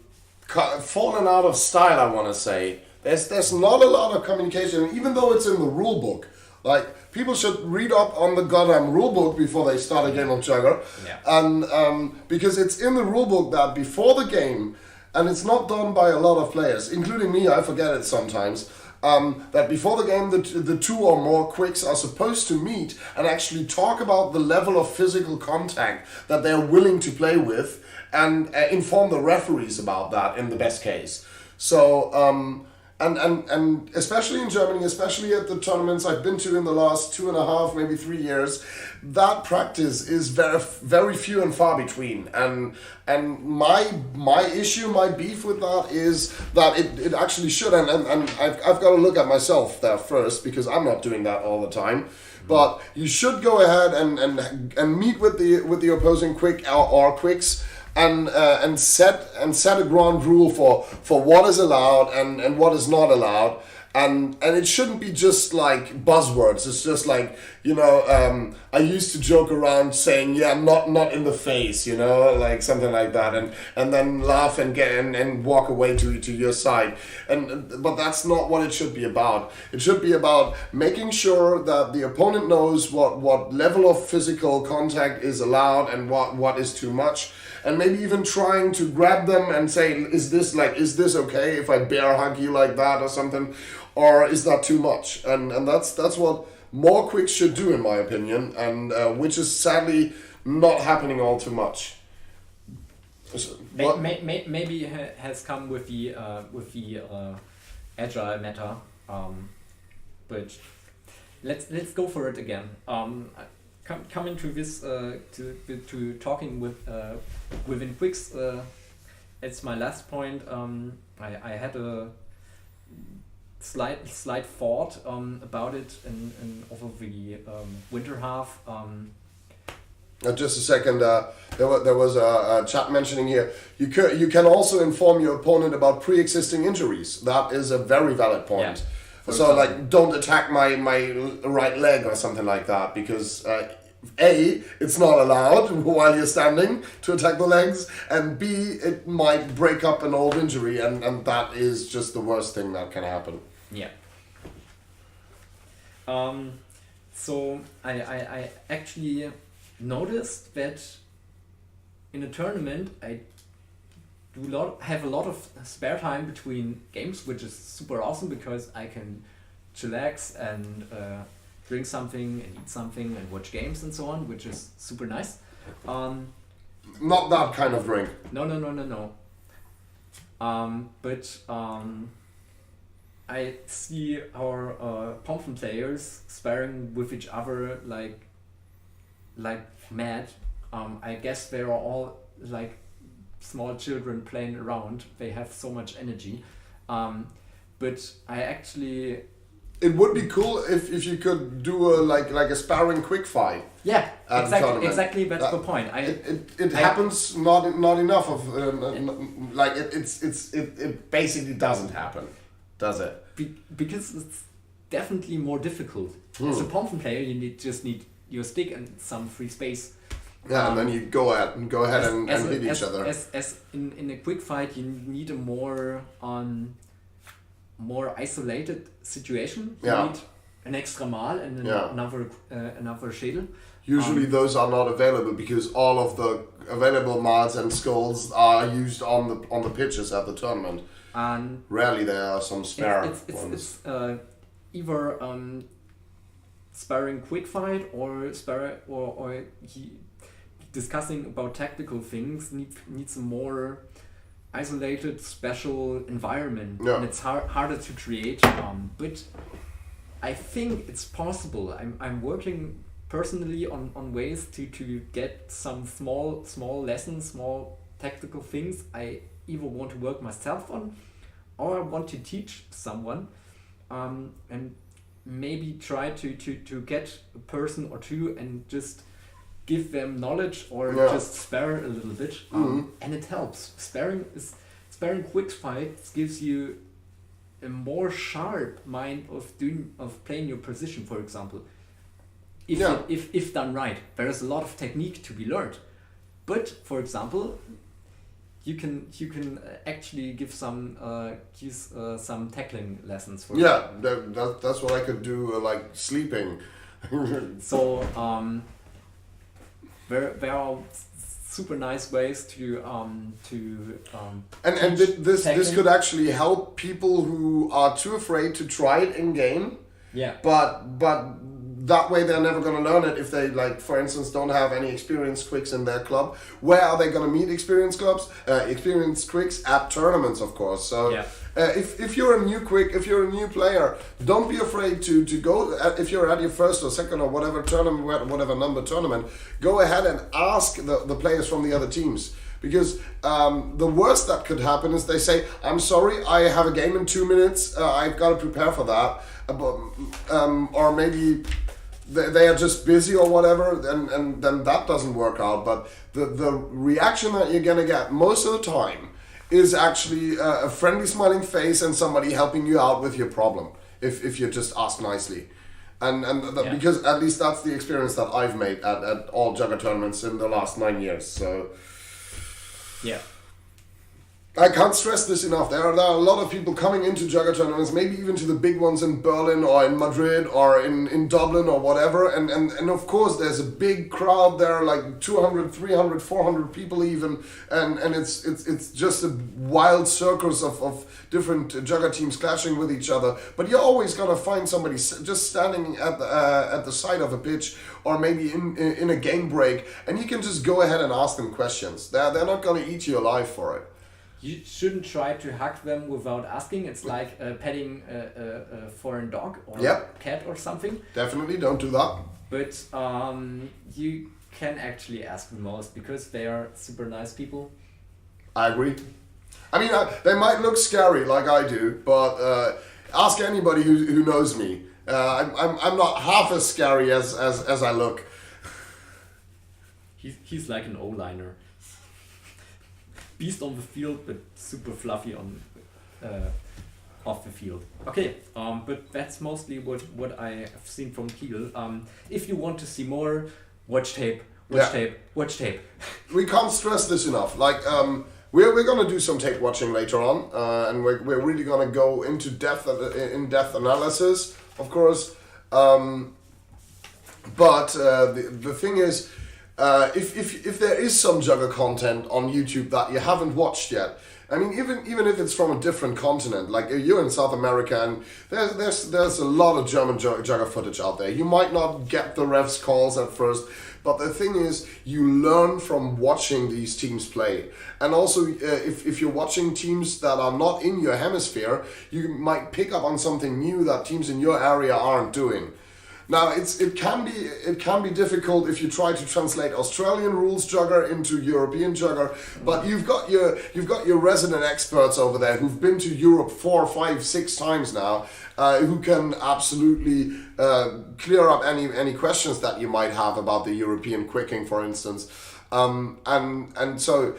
out of style. I want to say there's not a lot of communication, even though it's in the rule book. Like, people should read up on the goddamn rule book before they start a game of Jugger. Yeah. And because it's in the rule book that before the game, and it's not done by a lot of players, including me, I forget it sometimes, that before the game the two or more Qwiks are supposed to meet and actually talk about the level of physical contact that they're willing to play with, and inform the referees about that in the best case. So And especially in Germany, especially at the tournaments I've been to in the last 2.5, maybe 3 years, that practice is very few and far between. And my issue, my beef with that is that it actually should, and I've got to look at myself there first, because I'm not doing that all the time. But you should go ahead and meet with the opposing Qwik or Qwiks, and set a ground rule for what is allowed and what is not allowed, and it shouldn't be just like buzzwords. It's just like, I used to joke around saying, yeah, not in the face, like something like that, and then laugh and get and walk away to your side, but that's not what it should be about. It should be about making sure that the opponent knows what level of physical contact is allowed and what is too much. And maybe even trying to grab them and say, is this okay if I bear hug you like that or something? Or is that too much? And that's what more Qwiks should do, in my opinion, and which is sadly not happening all too much. Maybe it has come with the agile meta, but let's go for it again. Coming to this to talking within Qwiks, it's my last point. I had a slight thought about it in over the winter half. Just a second. There was a chat mentioning here. You can also inform your opponent about pre-existing injuries. That is a very valid point. Yeah. So like, don't attack my right leg or something like that, because A, it's not allowed while you're standing to attack the legs, and B, it might break up an old injury, and that is just the worst thing that can happen. Yeah. So I actually noticed that in a tournament I have a lot of spare time between games, which is super awesome because I can chillax and drink something and eat something and watch games and so on, which is super nice. Not that kind of drink. No. But I see our Pompen players sparring with each other like mad. I guess they are all like small children playing around. They have so much energy. But I actually... It would be cool if you could do a sparring quick fight. Yeah, exactly. That's the point. It happens not enough of it basically doesn't happen, does it? Because it's definitely more difficult. As a Pompen player, you just need your stick and some free space. Yeah, and then you go ahead and hit each other. As in a quick fight, you need a more isolated situation. You need an extra Mal and another Schädel. Usually those are not available because all of the available Mals and Skulls are used on the pitches at the tournament. And rarely there are some spare ones. It's either sparring quick fight or discussing about tactical things needs a more isolated, special environment, and it's harder to create. But I think it's possible. I'm working personally on ways to get some small lessons, small tactical things I either want to work myself on, or I want to teach someone, and maybe try to get a person or two and just give them knowledge or just spare a little bit, and it helps. Sparring quick fights gives you a more sharp mind of playing your position, for example. If done right, there is a lot of technique to be learned. But for example, you can actually give some tackling lessons for that's what I could do, like sleeping. So there are super nice ways to and this could actually help people who are too afraid to try it in game. Yeah. But that way they're never going to learn it if they, like, for instance, don't have any experienced Qwiks in their club. Where are they going to meet experienced Qwiks? At tournaments, of course. So if you're a new Qwik, if you're a new player, don't be afraid to go, if you're at your first or second or whatever tournament, whatever number tournament, go ahead and ask the players from the other teams. Because the worst that could happen is they say, I'm sorry, I have a game in 2 minutes, I've got to prepare for that. Or maybe they are just busy or whatever, and then that doesn't work out. But the reaction that you're going to get most of the time is actually a friendly smiling face and somebody helping you out with your problem, if you just ask nicely. Because at least that's the experience that I've made at all Jugger tournaments in the last 9 years. So yeah. I can't stress this enough. There are a lot of people coming into Jugger tournaments, maybe even to the big ones in Berlin or in Madrid or in Dublin or whatever. And of course, there's a big crowd there, like 200, 300, 400 people even. And it's just a wild circus of different Jugger teams clashing with each other. But you're always going to find somebody just standing at the side of a pitch or maybe in a game break. And you can just go ahead and ask them questions. They're not going to eat you alive for it. You shouldn't try to hug them without asking. It's like petting a foreign dog or cat or something. Definitely don't do that. But you can actually ask the most because they are super nice people. I agree. I mean, they might look scary like I do, but ask anybody who knows me. I'm not half as scary as I look. He's like an O-liner. Beast on the field, but super fluffy on off the field. Okay, but that's mostly what I have seen from Kiel. If you want to see more, watch tape. Watch tape. We can't stress this enough. Like, we're gonna do some tape watching later on, and we're really gonna go into in-depth analysis, of course. But the thing is, if there is some Jugger content on YouTube that you haven't watched yet, I mean, even if it's from a different continent, like you're in South America, and there's a lot of German Jugger footage out there. You might not get the refs' calls at first, but the thing is, you learn from watching these teams play. And also, if you're watching teams that are not in your hemisphere, you might pick up on something new that teams in your area aren't doing. Now it can be difficult if you try to translate Australian rules Jugger into European Jugger, but you've got your resident experts over there who've been to Europe 4, 5, 6 times now, who can absolutely clear up any questions that you might have about the European qwiking, for instance. And so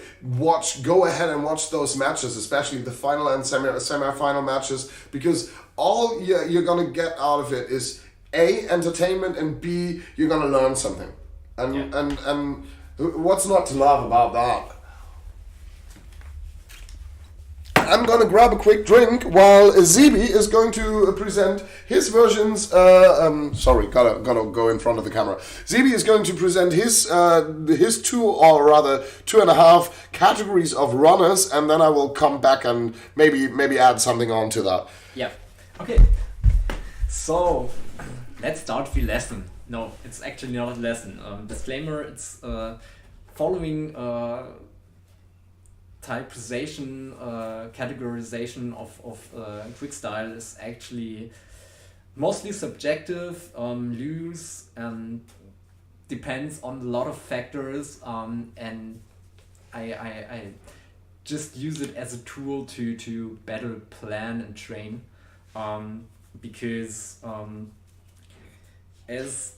go ahead and watch those matches, especially the final and semi-final matches, because all you're gonna get out of it is A, entertainment, and B, you're gonna learn something. And what's not to love about that? I'm gonna grab a quick drink while Sebi is going to present his versions. Sorry, gotta go in front of the camera. Sebi is going to present his 2, or rather 2.5 categories of runners, and then I will come back and maybe add something on to that. Yeah. Okay. So let's start the lesson. No, it's actually not a lesson. Disclaimer: it's following typization, categorization of Qwik style is actually mostly subjective, loose, and depends on a lot of factors. And I just use it as a tool to better plan and train, because as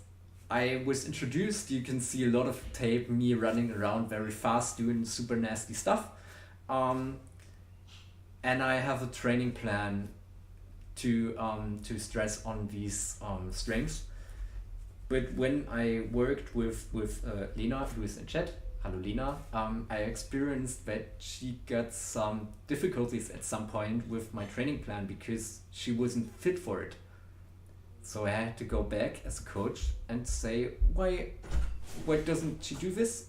I was introduced, you can see a lot of tape, me running around very fast doing super nasty stuff. And I have a training plan to stress on these strengths. But when I worked with Lena, who is in chat, hello Lena, I experienced that she got some difficulties at some point with my training plan because she wasn't fit for it. So I had to go back as a coach and say, why doesn't she do this?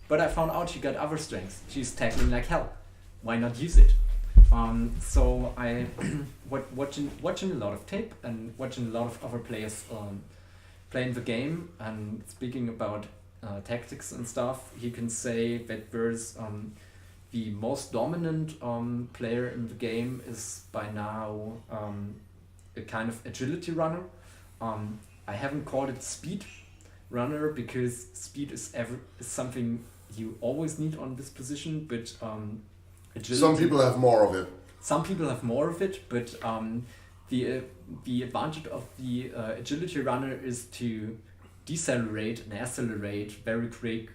But I found out she got other strengths. She's tackling like hell. Why not use it? So I watching a lot of tape and watching a lot of other players playing the game and speaking about tactics and stuff, he can say that there's the most dominant player in the game is by now a kind of agility runner. I haven't called it speed runner because speed is something you always need on this position, but agility, some people have more of it. Some people have more of it, but the advantage of the agility runner is to decelerate and accelerate very quick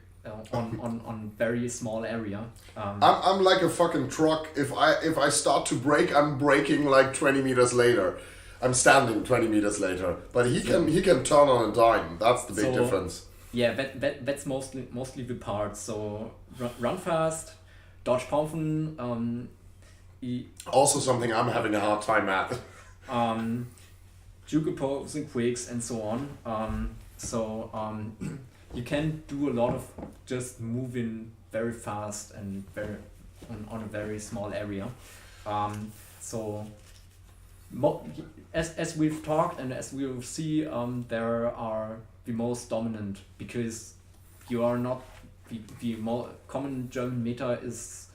on very small area. I'm like a fucking truck. If I start to brake, I'm braking like 20 meters later. I'm standing 20 meters later. But he can turn on a dime. That's the big difference. Yeah, that's mostly the part. So run fast, dodge pumpen. Also something I'm having a hard time at. Jugger pose and Qwiks and so on. You can do a lot of just moving very fast and very on a very small area. As we've talked and as we'll see, there are the most dominant because you are not the more common German meta is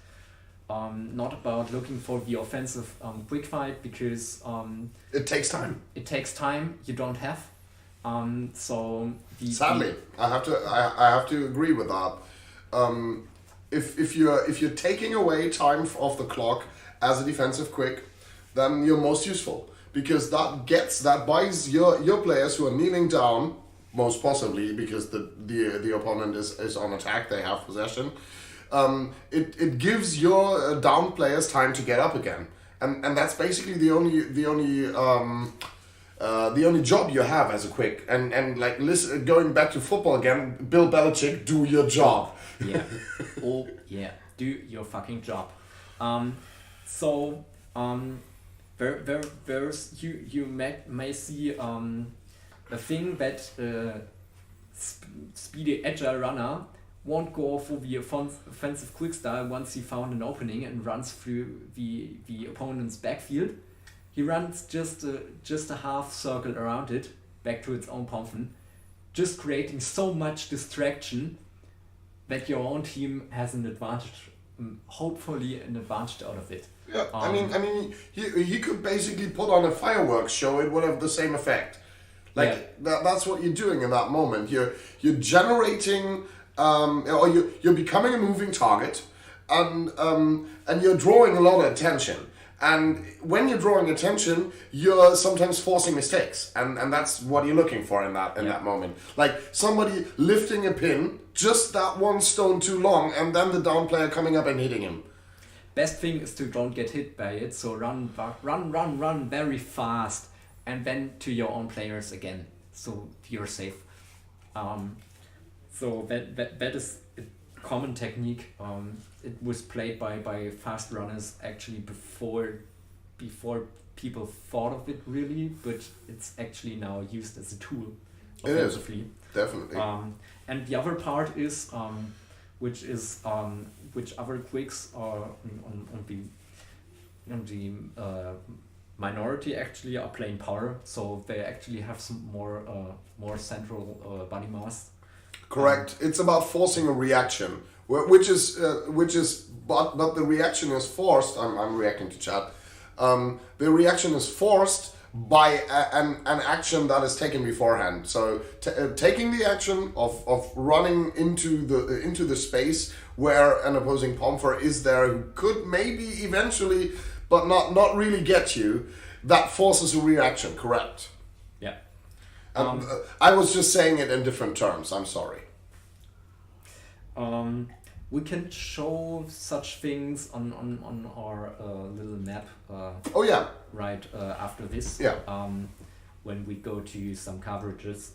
not about looking for the offensive quick fight because it takes time. It takes time you don't have. Sadly, I have to agree with that. If you're taking away time off the clock as a defensive quick, then you're most useful because that buys your players who are kneeling down, most possibly because the opponent is on attack, they have possession. It gives your down players time to get up again, and that's basically the only job you have as a quick. And like listen, going back to football again, Bill Belichick, do your job. Yeah. Oh yeah, do your fucking job. There's you may see a thing that speedy agile runner won't go for the offensive quick style once he found an opening and runs through the opponent's backfield. He runs just a half circle around it, back to its own pumpen, just creating so much distraction that your own team has an advantage, hopefully an advantage out of it. Yeah, I mean, he could basically put on a fireworks show. It would have the same effect. That's what you're doing in that moment. You're generating, or you're becoming a moving target, and you're drawing a lot of attention. And when you're drawing attention, you're sometimes forcing mistakes, and that's what you're looking for in that moment. Like somebody lifting a pin, just that one stone too long, and then the down player coming up and hitting him. Best thing is to don't get hit by it. So run very fast, and then to your own players again, so you're safe. So that is a common technique. It was played by fast runners actually before people thought of it really, but it's actually now used as a tool offensively. It is, definitely. And the other part is which other Qwiks are on the minority actually are playing power, so they actually have some more central body mass. Correct. It's about forcing a reaction, which is but the reaction is forced. I'm reacting to chat. The reaction is forced by an action that is taken beforehand. So taking the action of running into the space where an opposing pumper is there who could maybe eventually, but not really get you, that forces a reaction. Correct. Yeah. I was just saying it in different terms. I'm sorry. We can show such things on our little map. Oh yeah. Right after this. Yeah. When we go to some coverages.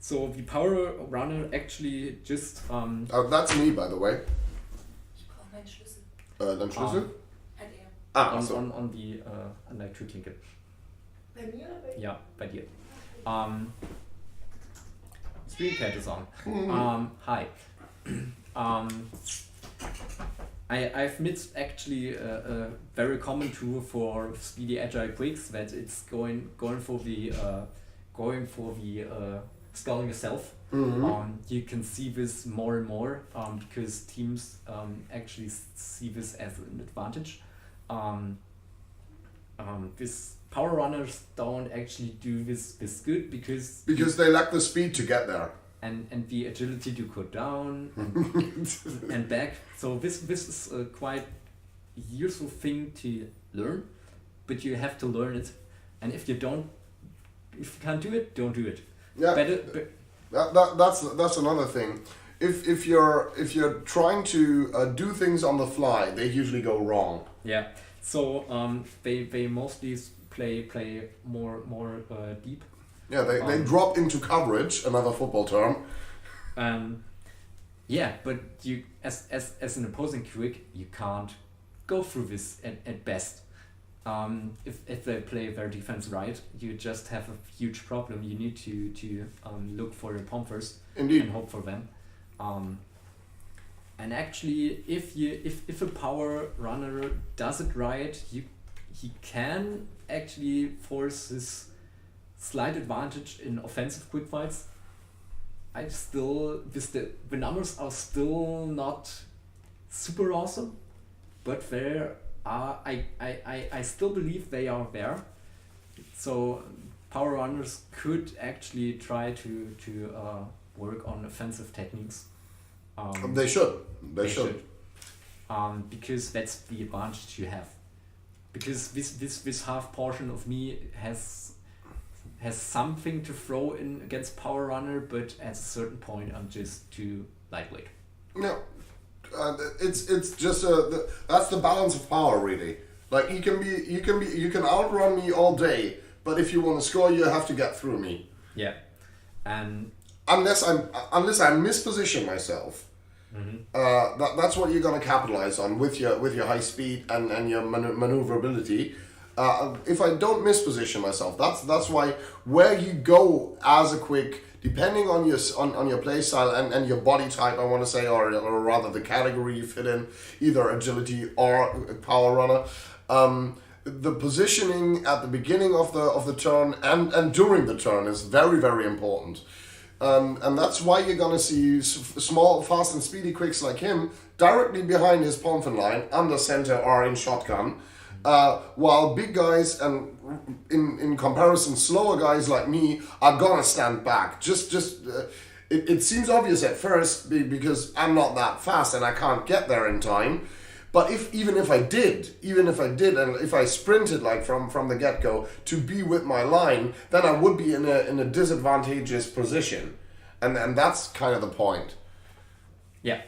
So the power runner actually just. Oh, that's me, by the way. Ich brauche meinen Schlüssel. Dein Schlüssel? Hat er. On the Tür-Klinke. Bei mir oder bei ihm? Ja, bei dir. Screencast is on. Hi. I've missed actually a very common tool for speedy agile quicks that it's going for the going for the skull yourself. Mm-hmm. You can see this more and more because teams actually see this as an advantage. This power runners don't actually do this good because they lack the speed to get there. And the agility to go down and back. So this is a quite useful thing to learn, but you have to learn it. And if you can't do it, don't do it. Yeah, that's another thing. If you're trying to do things on the fly, they usually go wrong. Yeah. So they mostly play more deep. Yeah, they drop into coverage, another football term. Yeah, but you as an opposing Qwik, you can't go through this at best. If they play their defense right, you just have a huge problem. You need to look for your pumpers. Indeed. And hope for them. And actually, if a power runner does it right, he can actually force his slight advantage in offensive quick fights. The numbers are still not super awesome, but I still believe they are there. So power runners could actually try to work on offensive techniques. They should. They should. Because that's the advantage you have. Because this half portion of me has something to throw in against power runner, but at a certain point I'm just too lightweight. No, it's just that's the balance of power, really. Like you can outrun me all day, but if you want to score, you have to get through me. Yeah, and unless I misposition myself. Mm-hmm. That's what you're gonna capitalize on with your high speed and your maneuverability. If I don't misposition myself, that's why where you go as a Qwik, depending on your play style and your body type, I want to say, or rather the category you fit in, either agility or power runner. The positioning at the beginning of the turn and during the turn is very, very important. And that's why you're gonna see small, fast and speedy Qwiks like him directly behind his Pomfin line, under center or in shotgun, while big guys and in comparison slower guys like me are gonna stand back. It seems obvious at first because I'm not that fast and I can't get there in time. But even if I did, and if I sprinted like from the get-go to be with my line, then I would be in a disadvantageous position, and that's kind of the point. Yeah,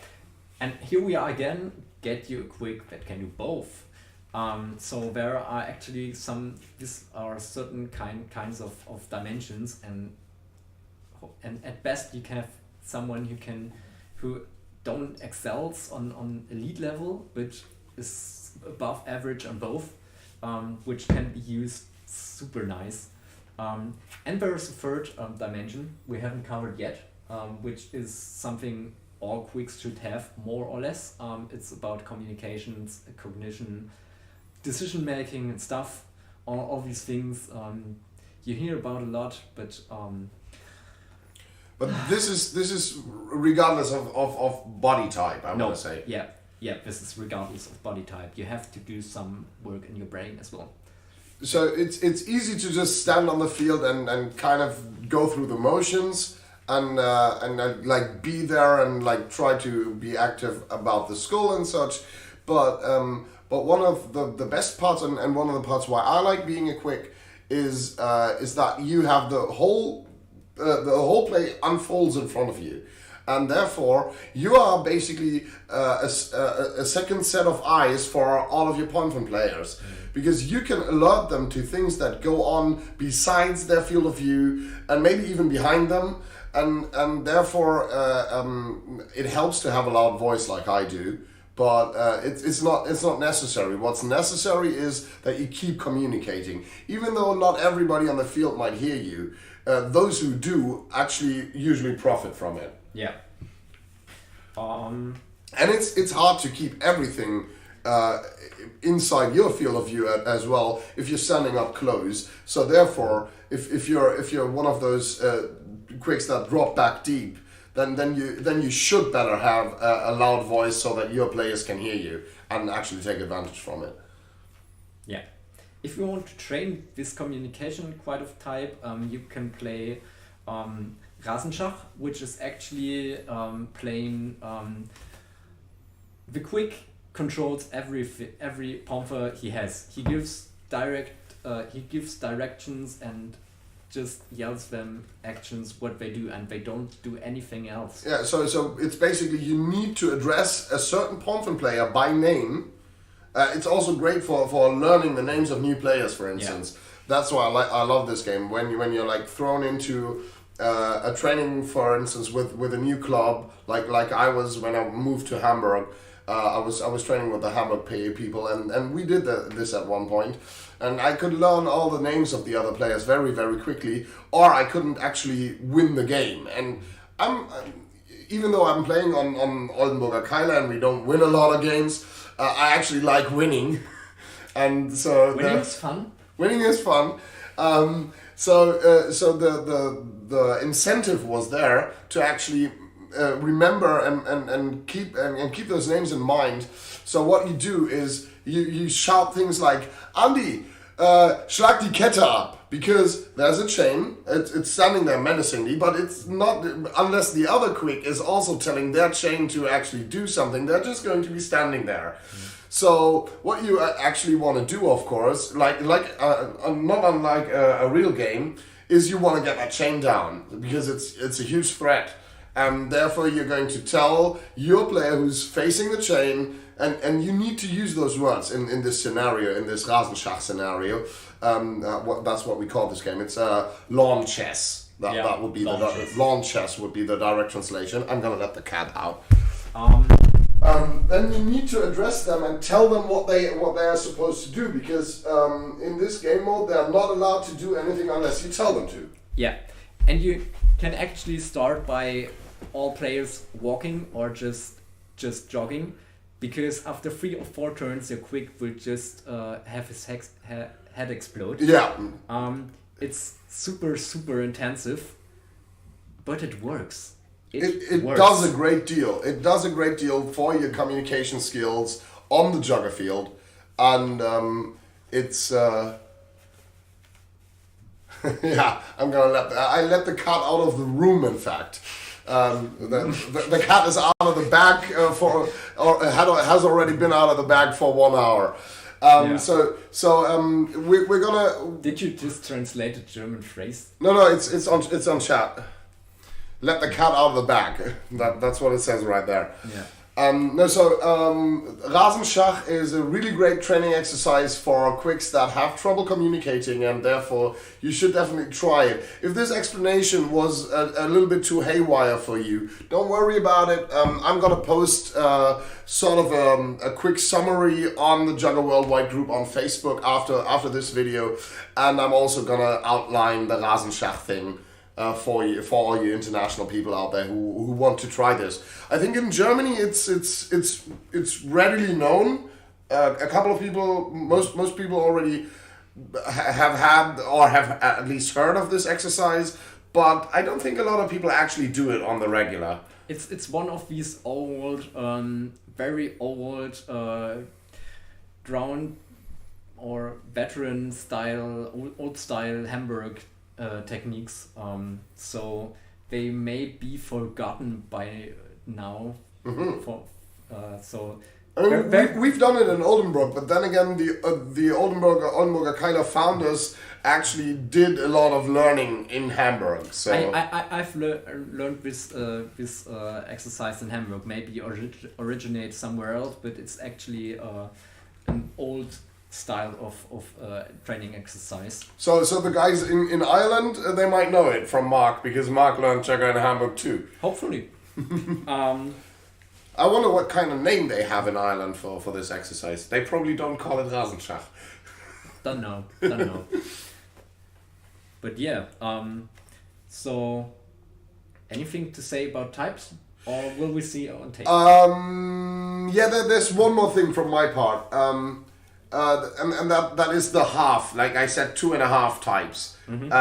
and here we are again. Get you a Qwik that can do both. So there are actually these are certain kinds of dimensions, and at best you can have someone who don't excels on elite level, but is above average on both, which can be used super nice. And there is a third dimension we haven't covered yet, which is something all Qwiks should have more or less. It's about communications, cognition, decision making and stuff. All these things you hear about a lot, but this is regardless of body type, I want to say. Yeah, this is regardless of body type. You have to do some work in your brain as well. So it's easy to just stand on the field and kind of go through the motions and like be there and like try to be active about the school and such. But one of the best parts and one of the parts why I like being a Qwik is that you have the whole play unfolds in front of you, and therefore you are basically a second set of eyes for all of your Pomfin players, because you can alert them to things that go on besides their field of view and maybe even behind them, and therefore it helps to have a loud voice like I do. But it's not necessary. What's necessary is that you keep communicating, even though not everybody on the field might hear you. Those who do actually usually profit from it. Yeah. And it's hard to keep everything inside your field of view as well if you're standing up close. So therefore, if you're one of those Qwiks that drop back deep, then you should better have a loud voice so that your players can hear you and actually take advantage from it. Yeah. If you want to train this communication quite of type, you can play Rasenschach, which is actually playing the Qwik controls every panther he has. He gives directions and just yells them actions what they do, and they don't do anything else. Yeah, so it's basically you need to address a certain Pomfin player by name. It's also great for learning the names of new players, for instance. Yeah. That's why I love this game. When you're like thrown into a training, for instance, with a new club, like I was when I moved to Hamburg. I was training with the Hamburg PA people, and we did this at one point, and I could learn all the names of the other players very, very quickly, or I couldn't actually win the game. And even though I'm playing on Oldenburger Keiler and we don't win a lot of games, I actually like winning, and so winning is fun. Winning is fun. So the incentive was there to actually remember and keep those names in mind. So what you do is you shout things like, Andy, schlag die Kette ab, because there's a chain, it's standing there menacingly, but it's not, unless the other Qwik is also telling their chain to actually do something, they're just going to be standing there. So what you actually want to do, of course, like not unlike a real game, is you want to get that chain down, because it's a huge threat. And therefore you're going to tell your player who's facing the chain, and you need to use those words in this scenario, in this Rasenschach scenario. That's what we call this game. It's lawn chess. That would be lawn chess would be the direct translation. I'm gonna let the cat out. Then you need to address them and tell them what they are supposed to do, because in this game mode they're not allowed to do anything unless you tell them to. Yeah, and you can actually start by all players walking or just jogging, because after 3 or 4 turns your Qwik will just have his head explode. Yeah. It's super intensive, but it works. It does a great deal. It does a great deal for your communication skills on the Jugger field, and it's yeah. I let the cat out of the room. In fact, the cat is out of the bag has already been out of the bag for 1 hour. So we're gonna. Did you just translate a German phrase? No, it's on chat. Let the cat out of the bag. That's what it says right there. Yeah. Rasenschach is a really great training exercise for Qwiks that have trouble communicating, and therefore you should definitely try it. If this explanation was a little bit too haywire for you, don't worry about it. I'm gonna post sort of a quick summary on the Jugger Worldwide group on Facebook after this video, and I'm also gonna outline the Rasenschach thing. For all you international people out there who want to try this. I think in Germany it's readily known. A couple of people, most people already have had or have at least heard of this exercise, but I don't think a lot of people actually do it on the regular. It's one of these old, very old, drowned or veteran style, old style Hamburg techniques, so they may be forgotten by now. Mm-hmm. We've done it in Oldenburg, but then again, the Oldenburger Keiler founders actually did a lot of learning in Hamburg. So I've learned this exercise in Hamburg. Maybe originate somewhere else, but it's actually an old style of training exercise. So the guys in Ireland, they might know it from Mark, because Mark learned Jugger in Hamburg too. Hopefully. I wonder what kind of name they have in Ireland for this exercise. They probably don't call it Rasenschach. Don't know. But yeah, so anything to say about types? Or will we see on tape? Yeah, there's one more thing from my part. And that is the half. Like I said, 2.5 types. Mm-hmm.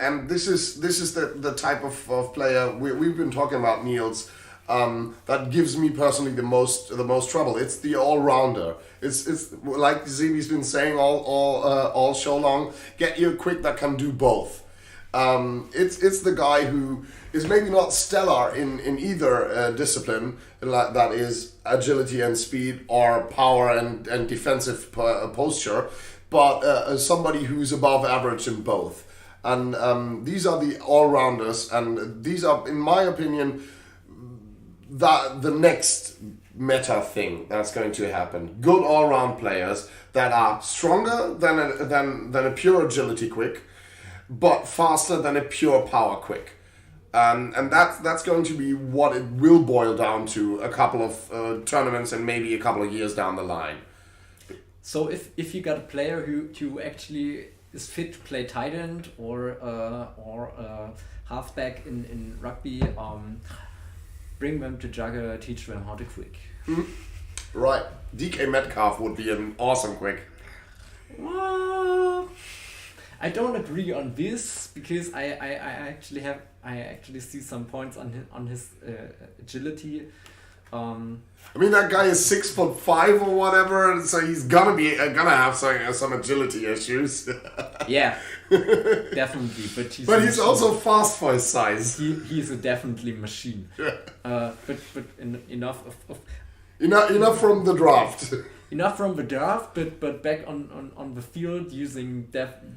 And this is the type of player we've been talking about, Niels. That gives me personally the most trouble. It's the all-rounder. It's like Sebi's been saying all show long. Get you a Qwik that can do both. It's the guy who is maybe not stellar in either discipline, that is agility and speed or power and defensive posture, but somebody who's above average in both. And these are the all-rounders, and these are, in my opinion, the next meta thing that's going to happen. Good all-round players that are stronger than a pure agility Qwik, but faster than a pure power Qwik. And that's going to be what it will boil down to a couple of tournaments and maybe a couple of years down the line. So if you got a player who actually is fit to play tight end or halfback in rugby, bring them to Jugger, teach them how to Qwik. Mm-hmm. Right. DK Metcalf would be an awesome Qwik. Well, I don't agree on this because I actually see some points on his agility. I mean, that guy is 6'5" or whatever, so he's gonna have some agility issues. Yeah, definitely. But he's also fast for his size. He's a definitely machine. But enough of enough from the draft. Enough from the draft, but back on the field using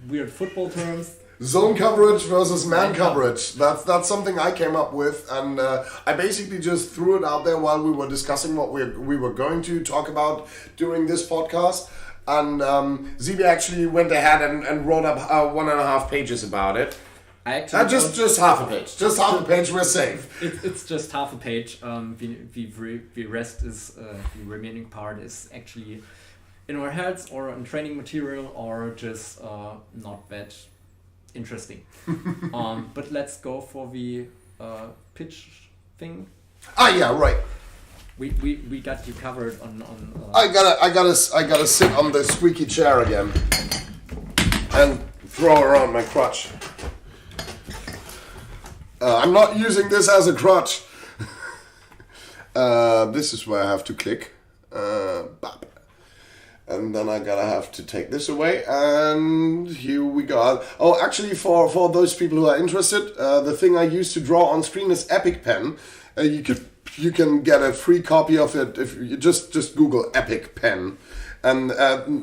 weird football terms. Zone coverage versus man coverage. That's something I came up with, and I basically just threw it out there while we were discussing what we were going to talk about during this podcast. And Sebi actually went ahead and wrote up 1.5 pages about it. Just half a page. Just half a page. We're safe. It's just half a page. The rest is the remaining part is actually in our heads or on training material or just not that interesting. But let's go for the pitch thing. Yeah, right. We got you covered on. I gotta sit on the squeaky chair again and throw around my crutch. I'm not using this as a crutch. This is where I have to click. Bop. And then I gotta have to take this away. And here we go. Oh, actually, for those people who are interested, the thing I use to draw on screen is Epic Pen. You can get a free copy of it if you just Google Epic Pen. And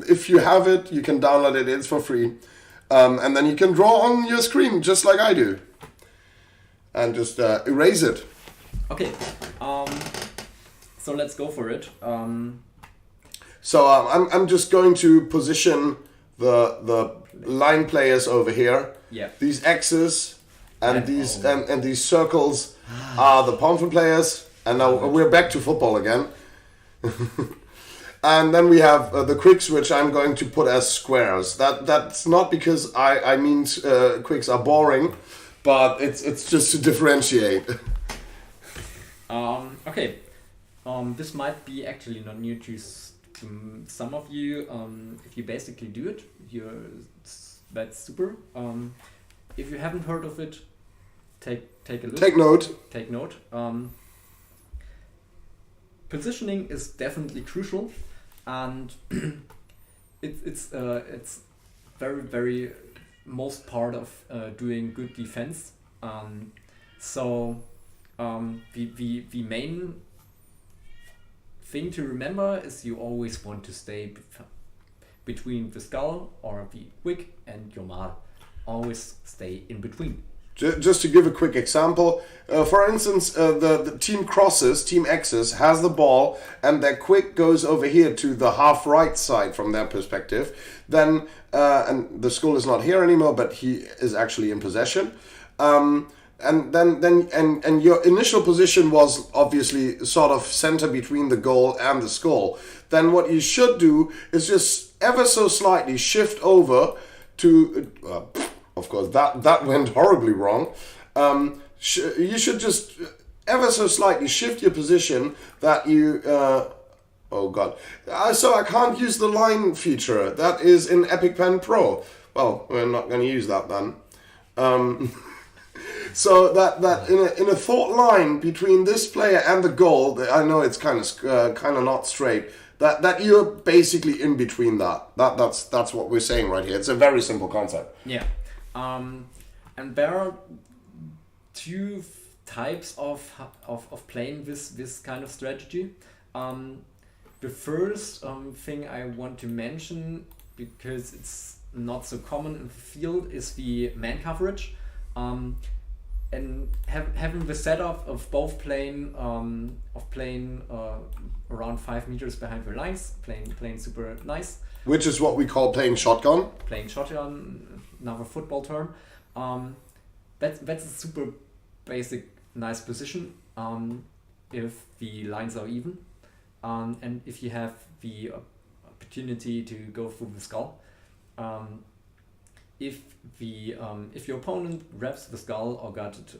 if you have it, you can download it. It's for free. And then you can draw on your screen just like I do. And just erase it. Okay, so let's go for it. So I'm just going to position the line players over here. Yeah. These X's and these circles are the Pomfret players. And now we're back to football again. And then we have the Qwiks, which I'm going to put as squares. That's not because I mean Qwiks are boring. But it's just to differentiate. Okay. This might be actually not new to some of you. If you basically do it, that's super. If you haven't heard of it, take a look. Take note. Positioning is definitely crucial, and it's very, very most part of doing good defense. So the main thing to remember is you always want to stay between the skull or the Qwik and your mal. Always stay in between. Just to give a quick example, for instance, the team crosses, team X's, has the ball and their Qwik goes over here to the half right side from their perspective. Then, and the skull is not here anymore, but he is actually in possession. And then your initial position was obviously sort of center between the goal and the skull. Then what you should do is just ever so slightly shift over to... of course, that went horribly wrong. You should just ever so slightly shift your position that you... oh god. So I can't use the line feature. That is in Epic Pen Pro. Well, we're not going to use that then. So that in a thought line between this player and the goal, I know it's kind of not straight. That you're basically in between that. That's what we're saying right here. It's a very simple concept. Yeah, and there are two types of playing this kind of strategy. The first thing I want to mention, because it's not so common in the field, is the man coverage. And having the setup of both playing around 5 meters behind the lines, playing super nice. Which is what we call playing shotgun. Playing shotgun, another football term. That's a super basic, nice position. If the lines are even, and if you have the opportunity to go through the skull. If your opponent grabs the skull or got it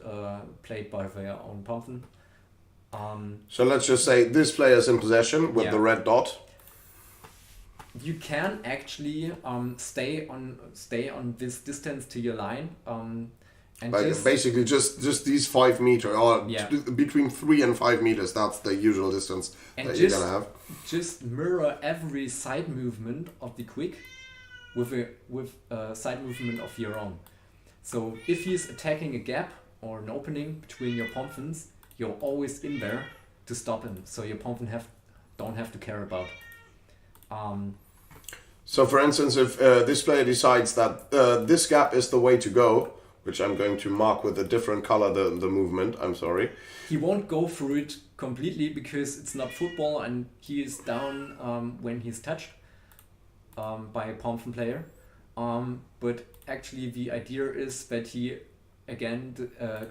played by their own Pompen. So let's just say this player is in possession with the red dot. You can actually stay on this distance to your line. And like basically just these 5 meters, or between 3 and 5 meters. That's the usual distance that you're gonna have. Just mirror every side movement of the Qwik with a side movement of your own. So if he's attacking a gap or an opening between your Pomphens, you're always in there to stop him. So your Pomphen don't have to care about. So for instance, if this player decides that this gap is the way to go, which I'm going to mark with a different color, the movement, I'm sorry. He won't go through it completely because it's not football and he is down when he's touched by a Pomphen player. But actually the idea is that he again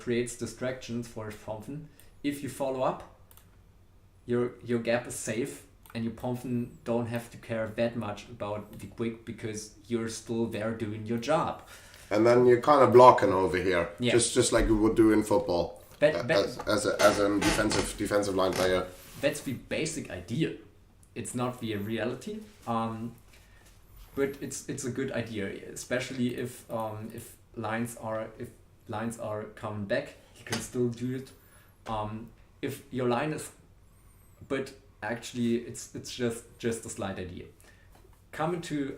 creates distractions for his Pomphen. If you follow up, your gap is safe and your Pomphen don't have to care that much about the Qwik because you're still there doing your job. And then you're kind of blocking over here, just like you would do in football, as a defensive line player. That's the basic idea. It's not the reality, but it's a good idea, especially if lines are coming back. You can still do it. If your line is, but actually it's just a slight idea. Coming to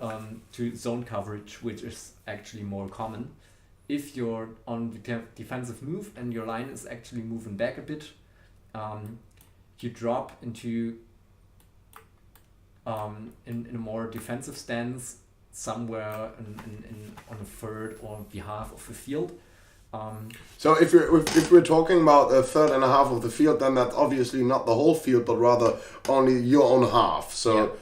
zone coverage, which is actually more common. If you're on the defensive move and your line is actually moving back a bit, you drop into in a more defensive stance somewhere on a third or the half of the field. So if we're talking about a third and a half of the field, then that's obviously not the whole field, but rather only your own half. So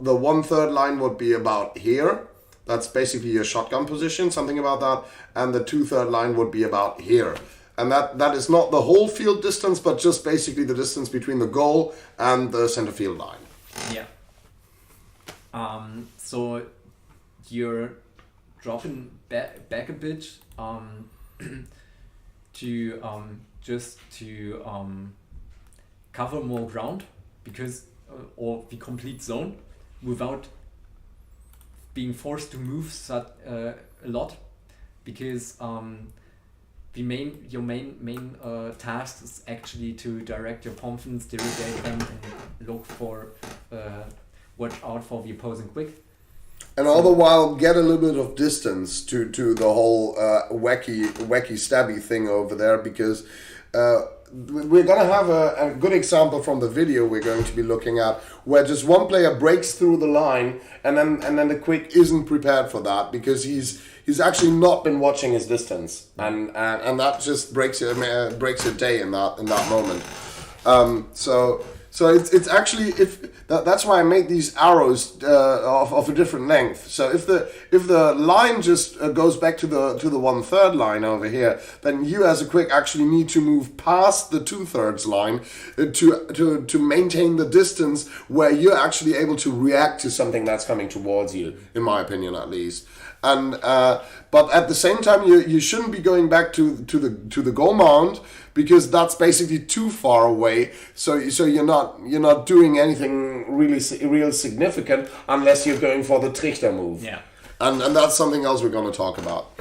the 1/3 line would be about here. That's basically your shotgun position, something about that. And the 2/3 line would be about here. And that is not the whole field distance, but just basically the distance between the goal and the center field line. Yeah. So you're dropping back a bit to cover more ground, because or the complete zone without being forced to move a lot, because your main task is actually to direct your Pomphens, derogate them, and look for watch out for the opposing Qwik. And all the while get a little bit of distance to the whole wacky stabby thing over there, because we're going to have a good example from the video we're going to be looking at, where just one player breaks through the line and then the Qwik isn't prepared for that, because he's actually not been watching his distance, and that just breaks your day in that moment. So it's actually, that's why I made these arrows of a different length. So if the line just goes back to the 1/3 line over here, then you as a Qwik actually need to move past the 2/3 line to maintain the distance where you're actually able to react to something that's coming towards you, in my opinion at least. And but at the same time, you shouldn't be going back to the goal mound, because that's basically too far away. So you're not doing anything real significant unless you're going for the Trichter move. Yeah. And that's something else we're going to talk about.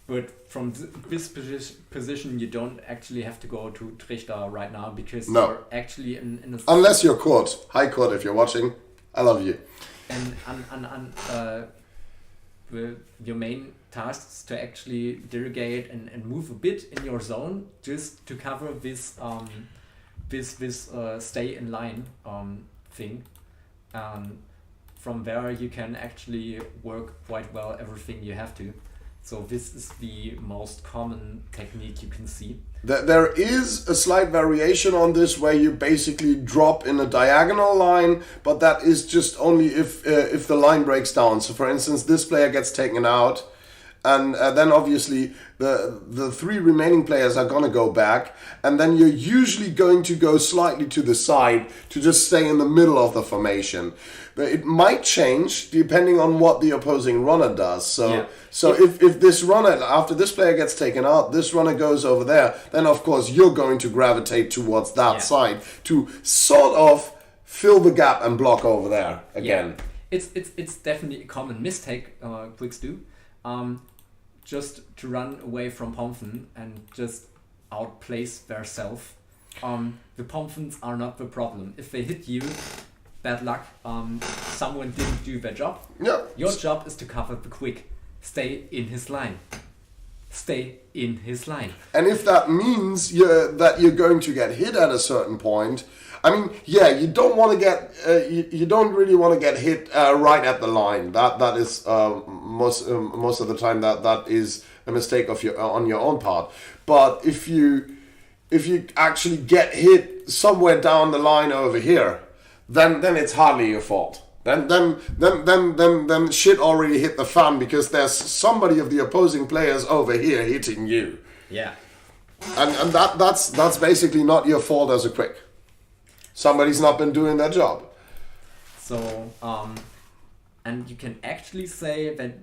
But from this position, you don't actually have to go to Trichter right now, because you're actually in a... Unless you're Kurt. Hi Kurt, if you're watching. I love you. And your main task is to actually derogate and move a bit in your zone, just to cover this stay in line thing. From there you can actually work quite well everything you have to. So this is the most common technique you can see. There is a slight variation on this, where you basically drop in a diagonal line, but that is just only if the line breaks down. So for instance, this player gets taken out, and then obviously the three remaining players are going to go back, and then you're usually going to go slightly to the side to just stay in the middle of the formation. But it might change depending on what the opposing runner does. So if this runner, after this player gets taken out, this runner goes over there, then of course you're going to gravitate towards that side to sort of fill the gap and block over there again. Yeah. It's definitely a common mistake Qwiks do. Just to run away from Pomfen and just outplace their self. The Pomfens are not the problem. If they hit you, bad luck. Someone didn't do their job. Yeah. Your job is to cover the Qwik. Stay in his line. Stay in his line. And if that means that you're going to get hit at a certain point, I mean, yeah, you don't want to get, you don't really want to get hit right at the line. That is most of the time that is a mistake on your own part. But if you actually get hit somewhere down the line over here, then it's hardly your fault. Then shit already hit the fan, because there's somebody of the opposing players over here hitting you. Yeah. And that's basically not your fault as a Qwik. Somebody's not been doing their job. So and you can actually say that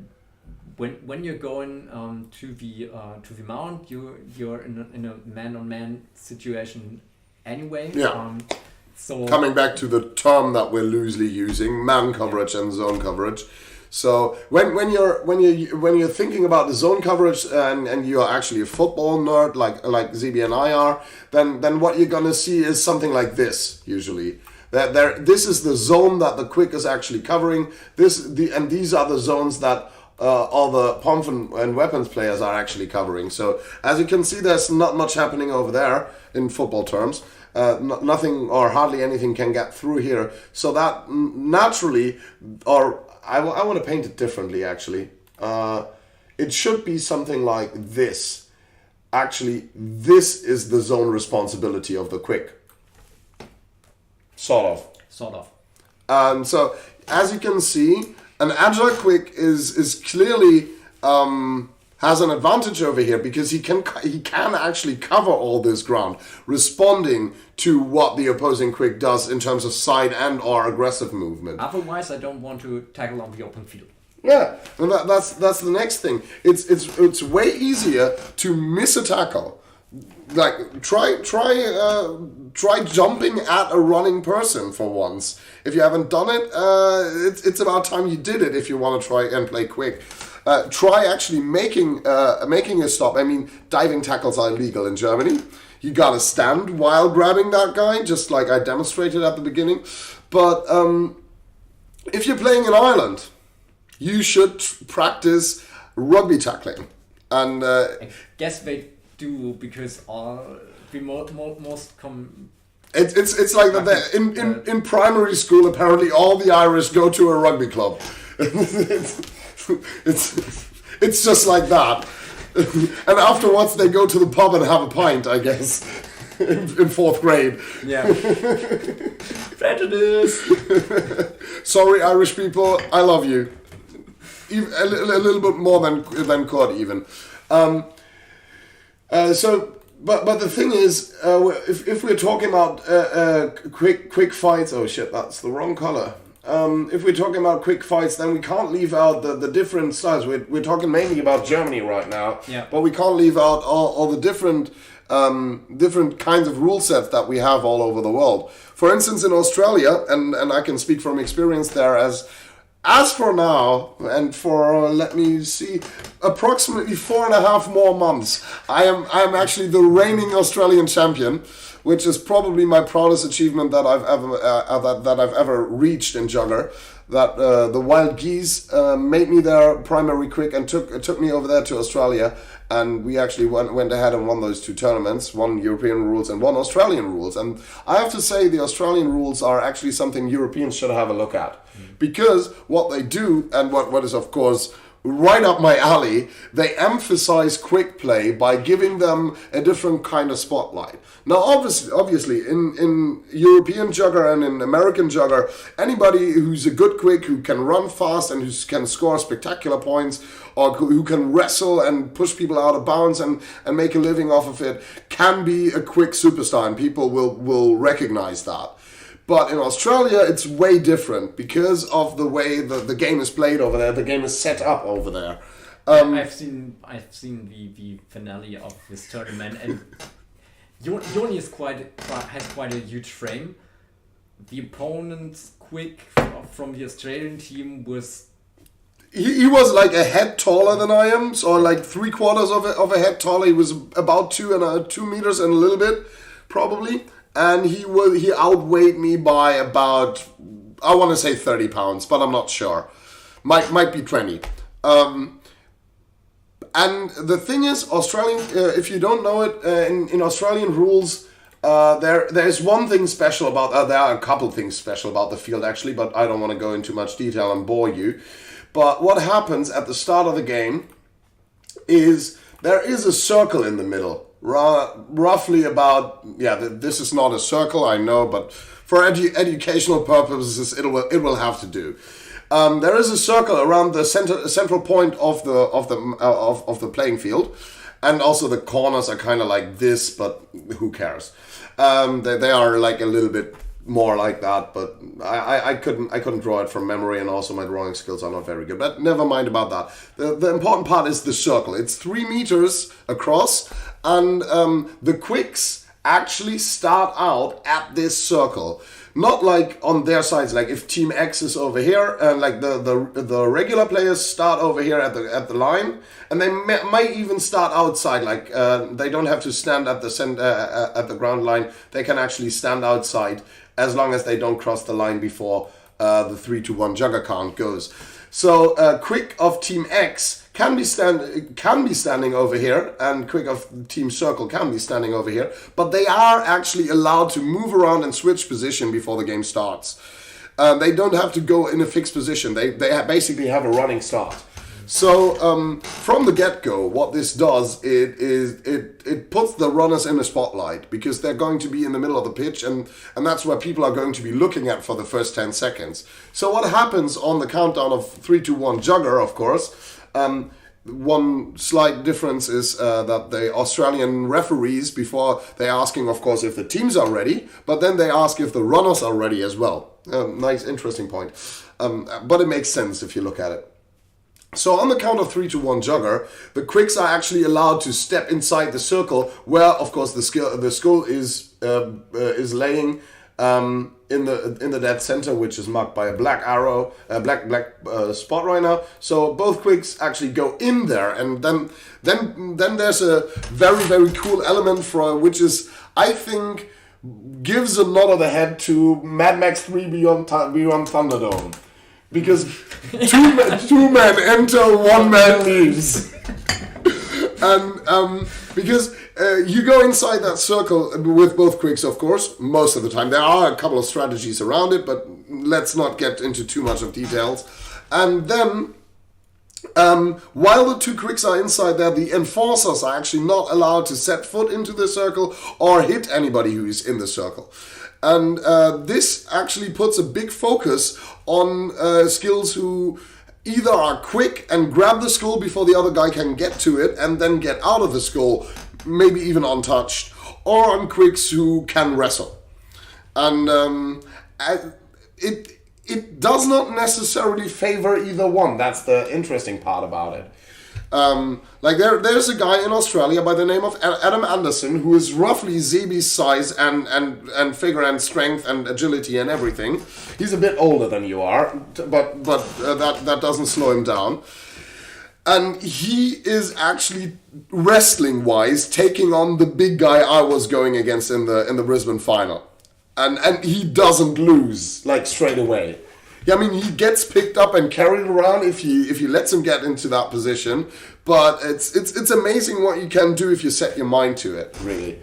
when you're going to the mount, you're in a man-on-man situation anyway. Yeah. So coming back to the term that we're loosely using, man coverage and zone coverage. So when you're thinking about the zone coverage and you're actually a football nerd like Sebi and I are, then what you're gonna see is something like this usually. This is the zone that the Qwik is actually covering. And these are the zones that all the Pomfen and weapons players are actually covering. So as you can see, there's not much happening over there in football terms. Nothing or hardly anything can get through here. So that naturally, or I want to paint it differently actually. It should be something like this. Actually, this is the zone responsibility of the Qwik. Sort of. So as you can see, an agile Qwik is clearly has an advantage over here, because he can actually cover all this ground, responding to what the opposing Qwik does in terms of side and or aggressive movement. Otherwise, I don't want to tackle on the open field. Yeah, and that's the next thing. It's way easier to miss a tackle. Like try jumping at a running person for once. If you haven't done it, it's about time you did it. If you want to try and play Qwik. Try actually making a stop. I mean, diving tackles are illegal in Germany. You gotta stand while grabbing that guy, just like I demonstrated at the beginning. But if you're playing in Ireland, you should practice rugby tackling. And I guess they do, because all the most it's like that. In primary school, apparently all the Irish go to a rugby club. It's just like that. And afterwards they go to the pub and have a pint, I guess, in fourth grade. Yeah. Prejudice. Sorry, Irish people, I love you. A little bit more than Kurt even. But the thing is, if we're talking about quick fights, oh shit, that's the wrong color. if we're talking about quick fights, then we can't leave out the different styles. We're talking mainly about Germany right now, but we can't leave out all the different kinds of rule sets that we have all over the world. For instance, in Australia, and I can speak from experience there, as for now, and for let me see, approximately 4.5 more months, I am actually the reigning Australian champion, which is probably my proudest achievement that I've ever reached in Jugger. That the Wild Geese made me their primary quick and took me over there to Australia, and we actually went ahead and won those 2 tournaments, one European rules and one Australian rules. And I have to say the Australian rules are actually something Europeans should have a look at, because what they do, and what is of course right up my alley, they emphasize quick play by giving them a different kind of spotlight. Now, obviously, in European Jugger and in American Jugger, anybody who's a good quick, who can run fast and who can score spectacular points, or who can wrestle and push people out of bounds and make a living off of it, can be a quick superstar, and people will recognize that. But in Australia, it's way different because of the way the game is played over there. The game is set up over there. I've seen the finale of this tournament, and Joni has quite a huge frame. The opponent's quick from the Australian team was. He was like a head taller than I am, so like 3/4 of a head taller. He was about 2 meters and a little bit, probably. And he outweighed me by about, I want to say 30 pounds, but I'm not sure. Might be 20. And the thing is, Australian, if you don't know it, in Australian rules, there's one thing special about, there are a couple things special about the field actually, but I don't want to go into much detail and bore you. But what happens at the start of the game is there is a circle in the middle. Roughly about, this is not a circle, I know, but for educational purposes, it will have to do. There is a circle around the central point of the playing field, and also the corners are kind of like this, but who cares? They are like a little bit more like that, but I couldn't draw it from memory, and also my drawing skills are not very good. But never mind about that. The important part is the circle. It's 3 meters across, and the Qwiks actually start out at this circle. Not like on their sides, like if Team X is over here, and like the regular players start over here at the line, and they might even start outside. Like they don't have to stand at the ground line. They can actually stand outside as long as they don't cross the line before the 3-1 Jugger count goes. So Qwik of Team X can be standing over here, and Qwik of Team Circle can be standing over here, but they are actually allowed to move around and switch position before the game starts. They don't have to go in a fixed position. They basically have a running start. So from the get-go, what this does it puts the runners in the spotlight, because they're going to be in the middle of the pitch, and that's where people are going to be looking at for the first 10 seconds. So what happens on the countdown of 3-2-1 Jugger, of course, one slight difference is that the Australian referees, before they're asking, of course, if the teams are ready, but then they ask if the runners are ready as well. Nice, interesting point. But it makes sense if you look at it. So on the count of 3-1 Jugger, the Qwiks are actually allowed to step inside the circle, where, of course, the skull is laying in the dead center, which is marked by a black arrow, a black spot right now. So both Qwiks actually go in there, and then there's a very, very cool element which is, I think, gives a nod of the head to Mad Max 3 Beyond Thunderdome. Because two men enter, one man leaves. And because you go inside that circle with both Qwiks, of course, most of the time. There are a couple of strategies around it, but let's not get into too much of details. And then, while the 2 Qwiks are inside there, the enforcers are actually not allowed to set foot into the circle or hit anybody who is in the circle. And this actually puts a big focus on skills who either are quick and grab the skull before the other guy can get to it and then get out of the skull, maybe even untouched, or on Qwiks who can wrestle. And it does not necessarily favor either one. That's the interesting part about it. Like there's a guy in Australia by the name of Adam Anderson who is roughly Sebi's size and figure and strength and agility and everything. He's a bit older than you are, but that doesn't slow him down. And he is actually wrestling wise taking on the big guy I was going against in the Brisbane final, and he doesn't lose like straight away. Yeah, I mean, he gets picked up and carried around if he lets him get into that position. But it's amazing what you can do if you set your mind to it, really.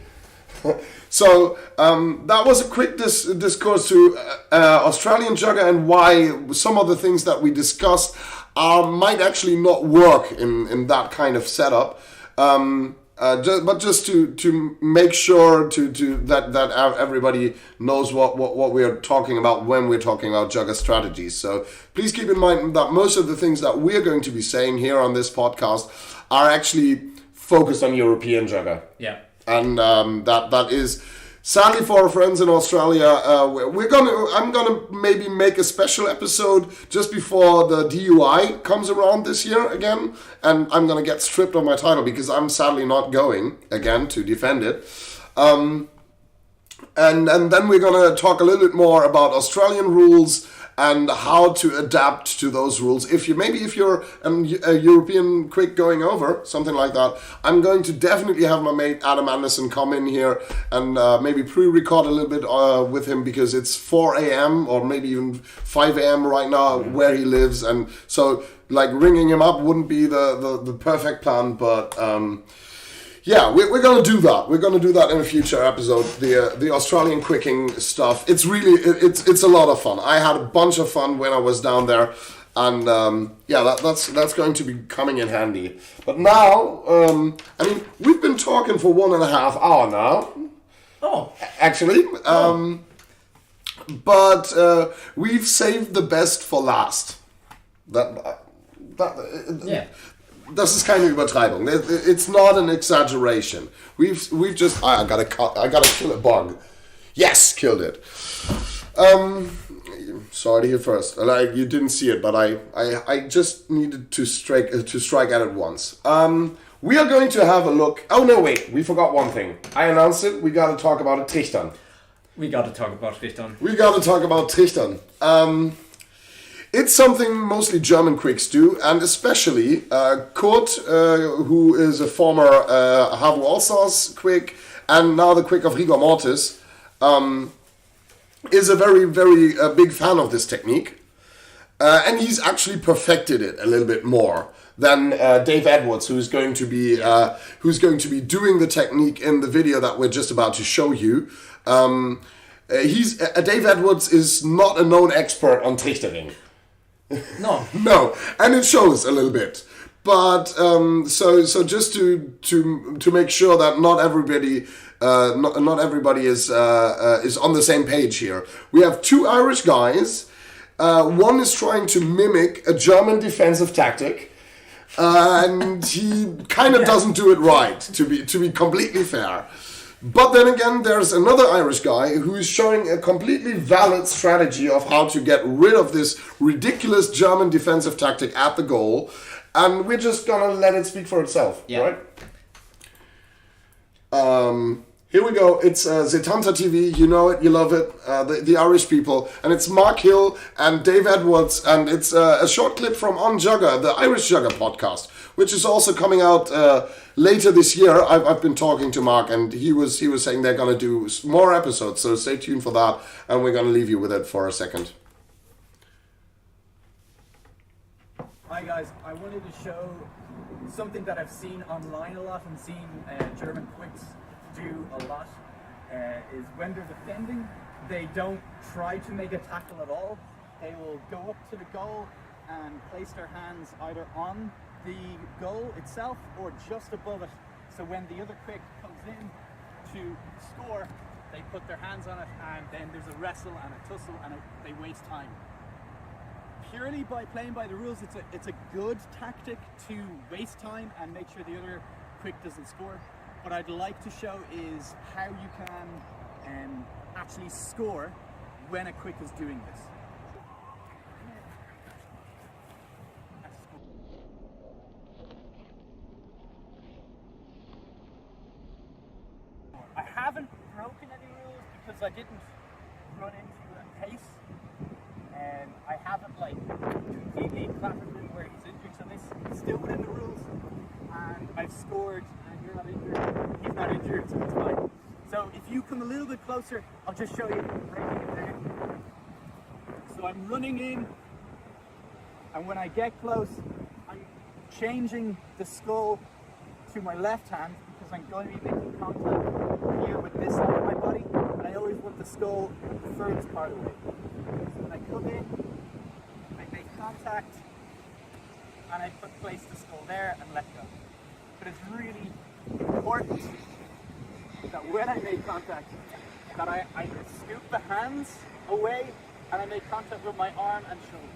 So that was a quick discourse to Australian Jugger and why some of the things that we discussed might actually not work in that kind of setup. But just to make sure that everybody knows what we're talking about when we're talking about Jugger strategies. So please keep in mind that most of the things that we're going to be saying here on this podcast are actually focused on European Jugger. Yeah. And that is sadly for our friends in Australia. I'm gonna maybe make a special episode just before the DUI comes around this year again, and I'm gonna get stripped of my title because I'm sadly not going again to defend it. And then we're gonna talk a little bit more about Australian rules and how to adapt to those rules. If you're a European Qwik going over, something like that, I'm going to definitely have my mate Adam Anderson come in here and maybe pre-record a little bit with him because it's 4 a.m. or maybe even 5 a.m. right now where he lives. And so like ringing him up wouldn't be the perfect plan, but yeah, we're gonna do that. We're gonna do that in a future episode. The Australian quicking stuff. It's really it's a lot of fun. I had a bunch of fun when I was down there, and yeah, that's going to be coming in handy. But now, I mean, we've been talking for 1.5 hours now. Oh, actually, but we've saved the best for last. yeah. Das ist keine Übertreibung. It's not an exaggeration. We've just I gotta kill a bug. Yes, killed it. Sorry to hear first. Like you didn't see it, but I just needed to strike at it once. We are going to have a look. Oh no, wait, we forgot one thing. I announced it. We got to talk about it. Trichtern. We got to talk about Trichtern. We got to talk about Trichtern. It's something mostly German Qwiks do, and especially Kurt, who is a former Havu All-Stars Qwik, and now the Qwik of Rigor Mortis, is a very, very big fan of this technique. And he's actually perfected it a little bit more than Dave Edwards, who's going to be doing the technique in the video that we're just about to show you. Dave Edwards is not a known expert on Trichtering. No, and it shows a little bit. But so just to make sure that not everybody is on the same page here. We have two Irish guys. One is trying to mimic a German defensive tactic, and he kind of doesn't do it right. To be completely fair. But then again, there's another Irish guy who is showing a completely valid strategy of how to get rid of this ridiculous German defensive tactic at the goal, and we're just gonna let it speak for itself, right? Here we go. It's Setanta TV. You know it, you love it. The Irish people, and it's Mark Hill and Dave Edwards, and it's a short clip from On Jugger, the Irish Jugger podcast, which is also coming out later this year. I've been talking to Mark, and he was saying they're gonna do more episodes, so stay tuned for that, and we're gonna leave you with it for a second. Hi guys, I wanted to show something that I've seen online a lot and seen German Qwiks do a lot, is when they're defending, they don't try to make a tackle at all. They will go up to the goal and place their hands either on the goal itself or just above it. So when the other Qwik comes in to score, they put their hands on it, and then there's a wrestle and a tussle, and they waste time. Purely by playing by the rules, it's a good tactic to waste time and make sure the other Qwik doesn't score. What I'd like to show is how you can actually score when a Qwik is doing this. haven't broken any rules because I didn't run into a pace, and I haven't like completely clattered him where he's injured. So this is still within the rules, and I've scored, and you're not injured. He's not injured, so it's fine. So if you come a little bit closer, I'll just show you breaking it down. So I'm running in, and when I get close, I'm changing the skull to my left hand because I'm going to be making contact here with this side of my body, and I always want the skull the furthest part away. So when I come in, I make contact, and I place the skull there and let go. But it's really important that when I make contact, that I scoop the hands away and I make contact with my arm and shoulder.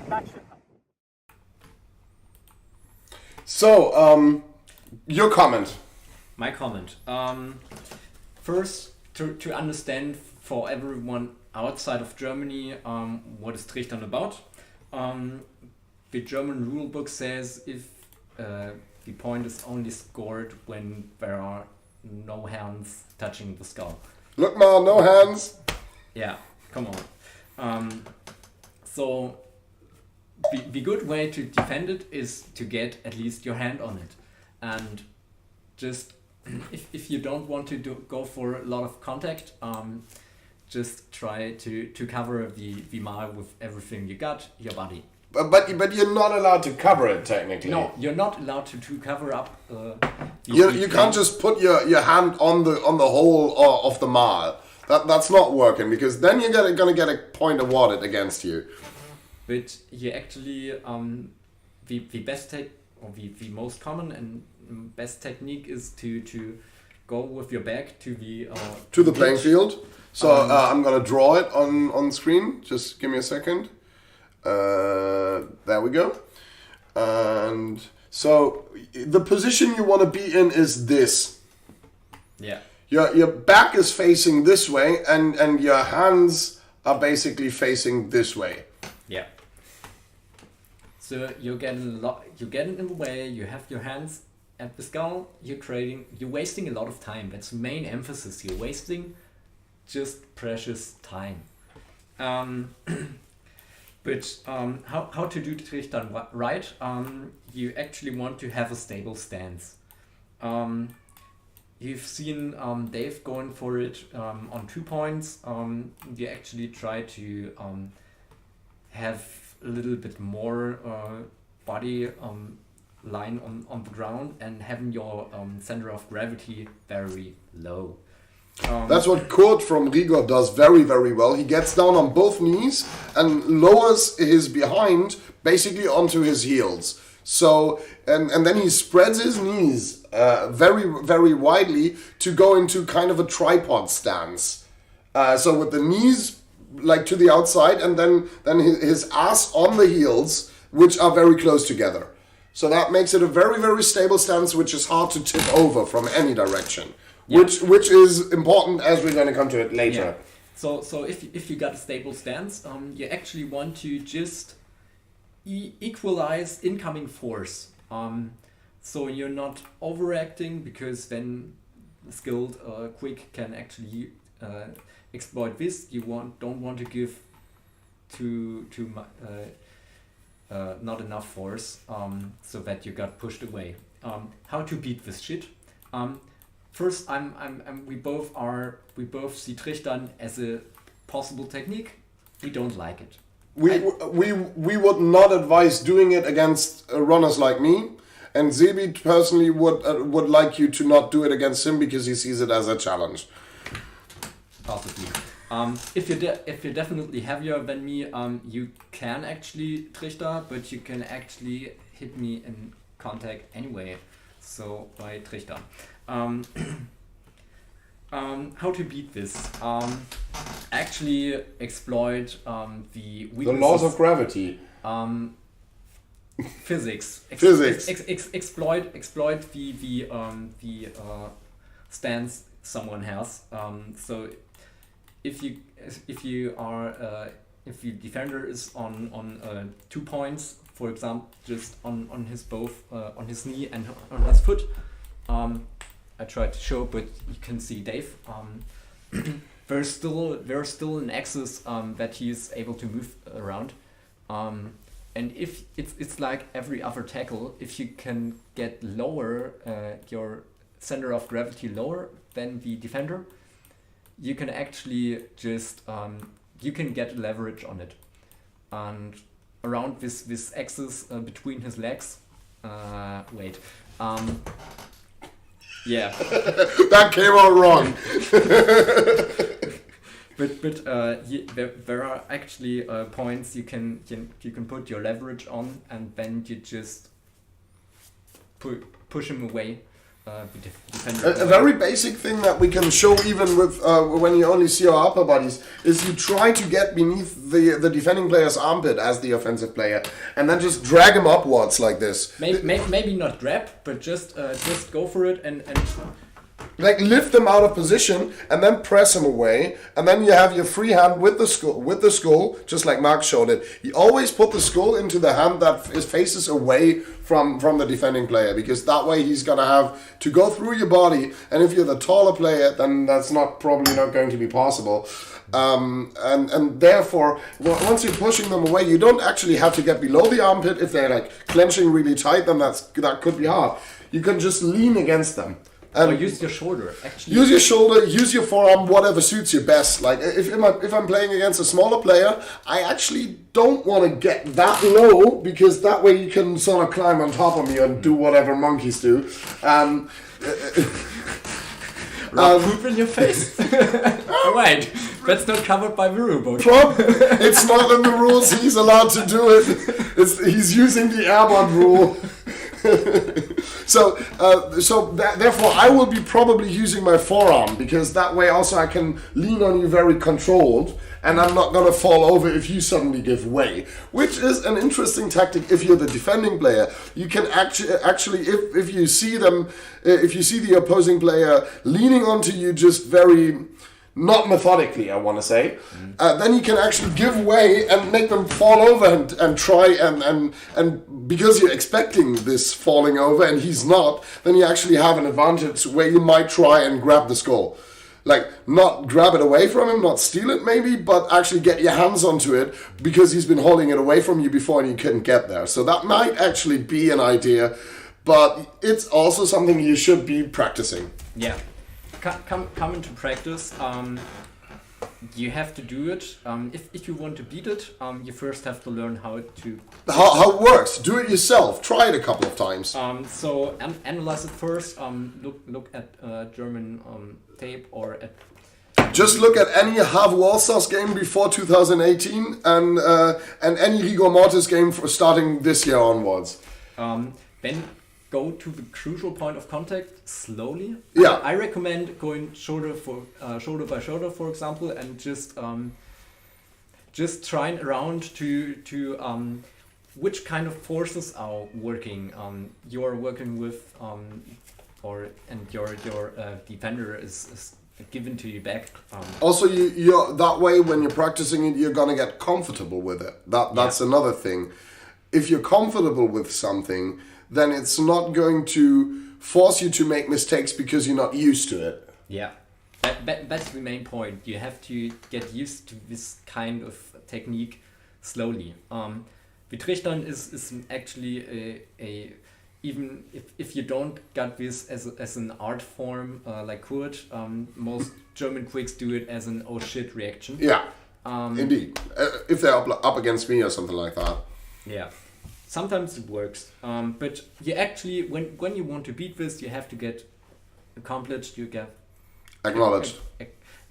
That should help. So, your comment. My comment. First, to understand for everyone outside of Germany what is Trichtern about. The German rule book says if the point is only scored when there are no hands touching the skull. Look, man, no hands. Yeah, come on. So the good way to defend it is to get at least your hand on it, and just if you don't want to go for a lot of contact, just try to cover the mile with everything you got, your body. But you're not allowed to cover it technically. No, you're not allowed to cover up. You can't just put your hand on the whole of the mile. That's not working because then you're gonna get a point awarded against you. But you actually the best or the most common and best technique is to go with your back to the playing field. So I'm gonna draw it on screen. Just give me a second. There we go. And so the position you want to be in is this. Yeah. Your back is facing this way, and your hands are basically facing this way. Yeah. So you're getting in the way. You have your hands at the skull. You're wasting a lot of time. That's the main emphasis. You're wasting just precious time. But how to do the Trichtern right? You actually want to have a stable stance. You've seen Dave going for it on 2 points. You actually try to have a little bit more body line on the ground and having your center of gravity very low. That's what Kurt from Rigor does very, very well. He gets down on both knees and lowers his behind basically onto his heels. So, and then he spreads his knees very, very widely to go into kind of a tripod stance. So with the knees like to the outside and then his ass on the heels, which are very close together. So that makes it a very, very stable stance, which is hard to tip over from any direction. Yeah. Which is important as we're going to come to it later. Yeah. So if you got a stable stance, you actually want to just equalize incoming force. So you're not overacting because then the skilled Qwik can actually exploit this. You don't want to give not enough force so that you got pushed away. How to beat this shit? First, we both see Trichtern as a possible technique. We don't like it. We would not advise doing it against runners like me, and Sebi personally would like you to not do it against him because he sees it as a challenge. Possibly. If you're definitely heavier than me, you can actually Trichter, but you can actually hit me in contact anyway. So by Trichter. How to beat this? Actually exploit the weaknesses. The laws of gravity. Physics. Physics. Exploit the stance someone has. So if the defender is on 2 points, for example, just on his knee and on his foot, I tried to show, but you can see Dave. There's still an axis that he is able to move around. And if it's like every other tackle, if you can get lower, your center of gravity lower than the defender, you can actually just you can get leverage on it, and around this axis between his legs. Yeah. That came out wrong. But there are actually points you can put your leverage on, and then you just push him away. A very basic thing that we can show even with when you only see our upper bodies is you try to get beneath the defending player's armpit as the offensive player, and then just drag him upwards like this. Maybe not grab, but just go for it and like lift them out of position and then press them away, and then you have your free hand with the skull, just like Mark showed it. You always put the skull into the hand that faces away from the defending player, because that way he's gonna have to go through your body, and if you're the taller player, then that's probably not going to be possible. And therefore, once you're pushing them away, you don't actually have to get below the armpit. If they're like clenching really tight, then that could be hard. You can just lean against them. Or use your shoulder, actually. Use your shoulder, use your forearm, whatever suits you best. Like, if I'm playing against a smaller player, I actually don't want to get that low, because that way you can sort of climb on top of me and do whatever monkeys do. Poop in your face? Wait, that's not covered by the rule book. It's not in the rules, he's allowed to do it. He's using the airbud rule. Therefore I will be probably using my forearm, because that way also I can lean on you very controlled, and I'm not gonna fall over if you suddenly give way, which is an interesting tactic if you're the defending player. You can actually if you see the opposing player leaning onto you just very not methodically, I want to say, then you can actually give way and make them fall over and try and because you're expecting this falling over and he's not, then you actually have an advantage where you might try and grab the skull. Like, not grab it away from him, not steal it maybe, but actually get your hands onto it, because he's been holding it away from you before and you couldn't get there. So that might actually be an idea, but it's also something you should be practicing. Yeah. Come into practice. You have to do it. If you want to beat it, you first have to learn how it works. Do it yourself. Try it a couple of times. So analyze it first. Look at German tape, or at. Just look at any Have Walsas game before 2018 and any Rigor Mortis game starting this year onwards. Then go to the crucial point of contact slowly. Yeah. I recommend going shoulder by shoulder, for example, and just trying around to which kind of forces are working. You're working with and your defender is given to you back. Also, you're that way when you're practicing it, you're gonna get comfortable with it. That's another thing. If you're comfortable with something, then it's not going to force you to make mistakes because you're not used to it. Yeah, that's the main point. You have to get used to this kind of technique slowly. Betrichtern is actually a even if you don't got this as an art form like Kurt, most German Qwiks do it as an oh shit reaction. Yeah, indeed. If they're up against me or something like that. Yeah. Sometimes it works, but you actually, when you want to beat this, you have to get accomplished. You get acknowledged,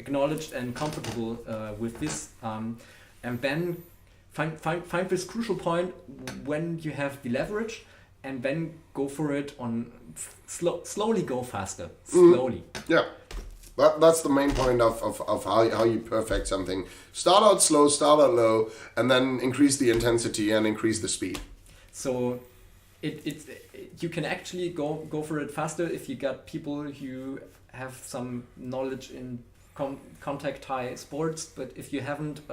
acknowledged and comfortable with this, and then find this crucial point when you have the leverage, and then go for it on slowly. Go faster, slowly. Yeah. That's the main point of how you perfect something. Start out slow, start out low, and then increase the intensity and increase the speed. So you can actually go for it faster if you got people who have some knowledge in contact high sports, but if you haven't,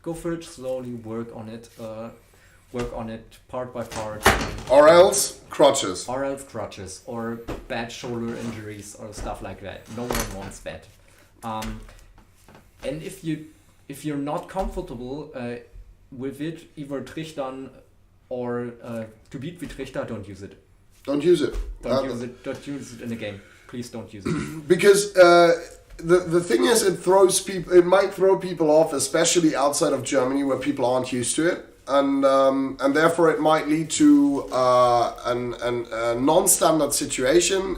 go for it slowly, work on it work on it part by part. Or else crutches. Or else crutches, or bad shoulder injuries, or stuff like that. No one wants that. And if you're not comfortable with it, either Trichtern or to beat with Trichter, don't use it. Don't use it. Don't use it in a game. Please don't use it. Because the thing is, it might throw people off, especially outside of Germany where people aren't used to it. And therefore it might lead to a non-standard situation,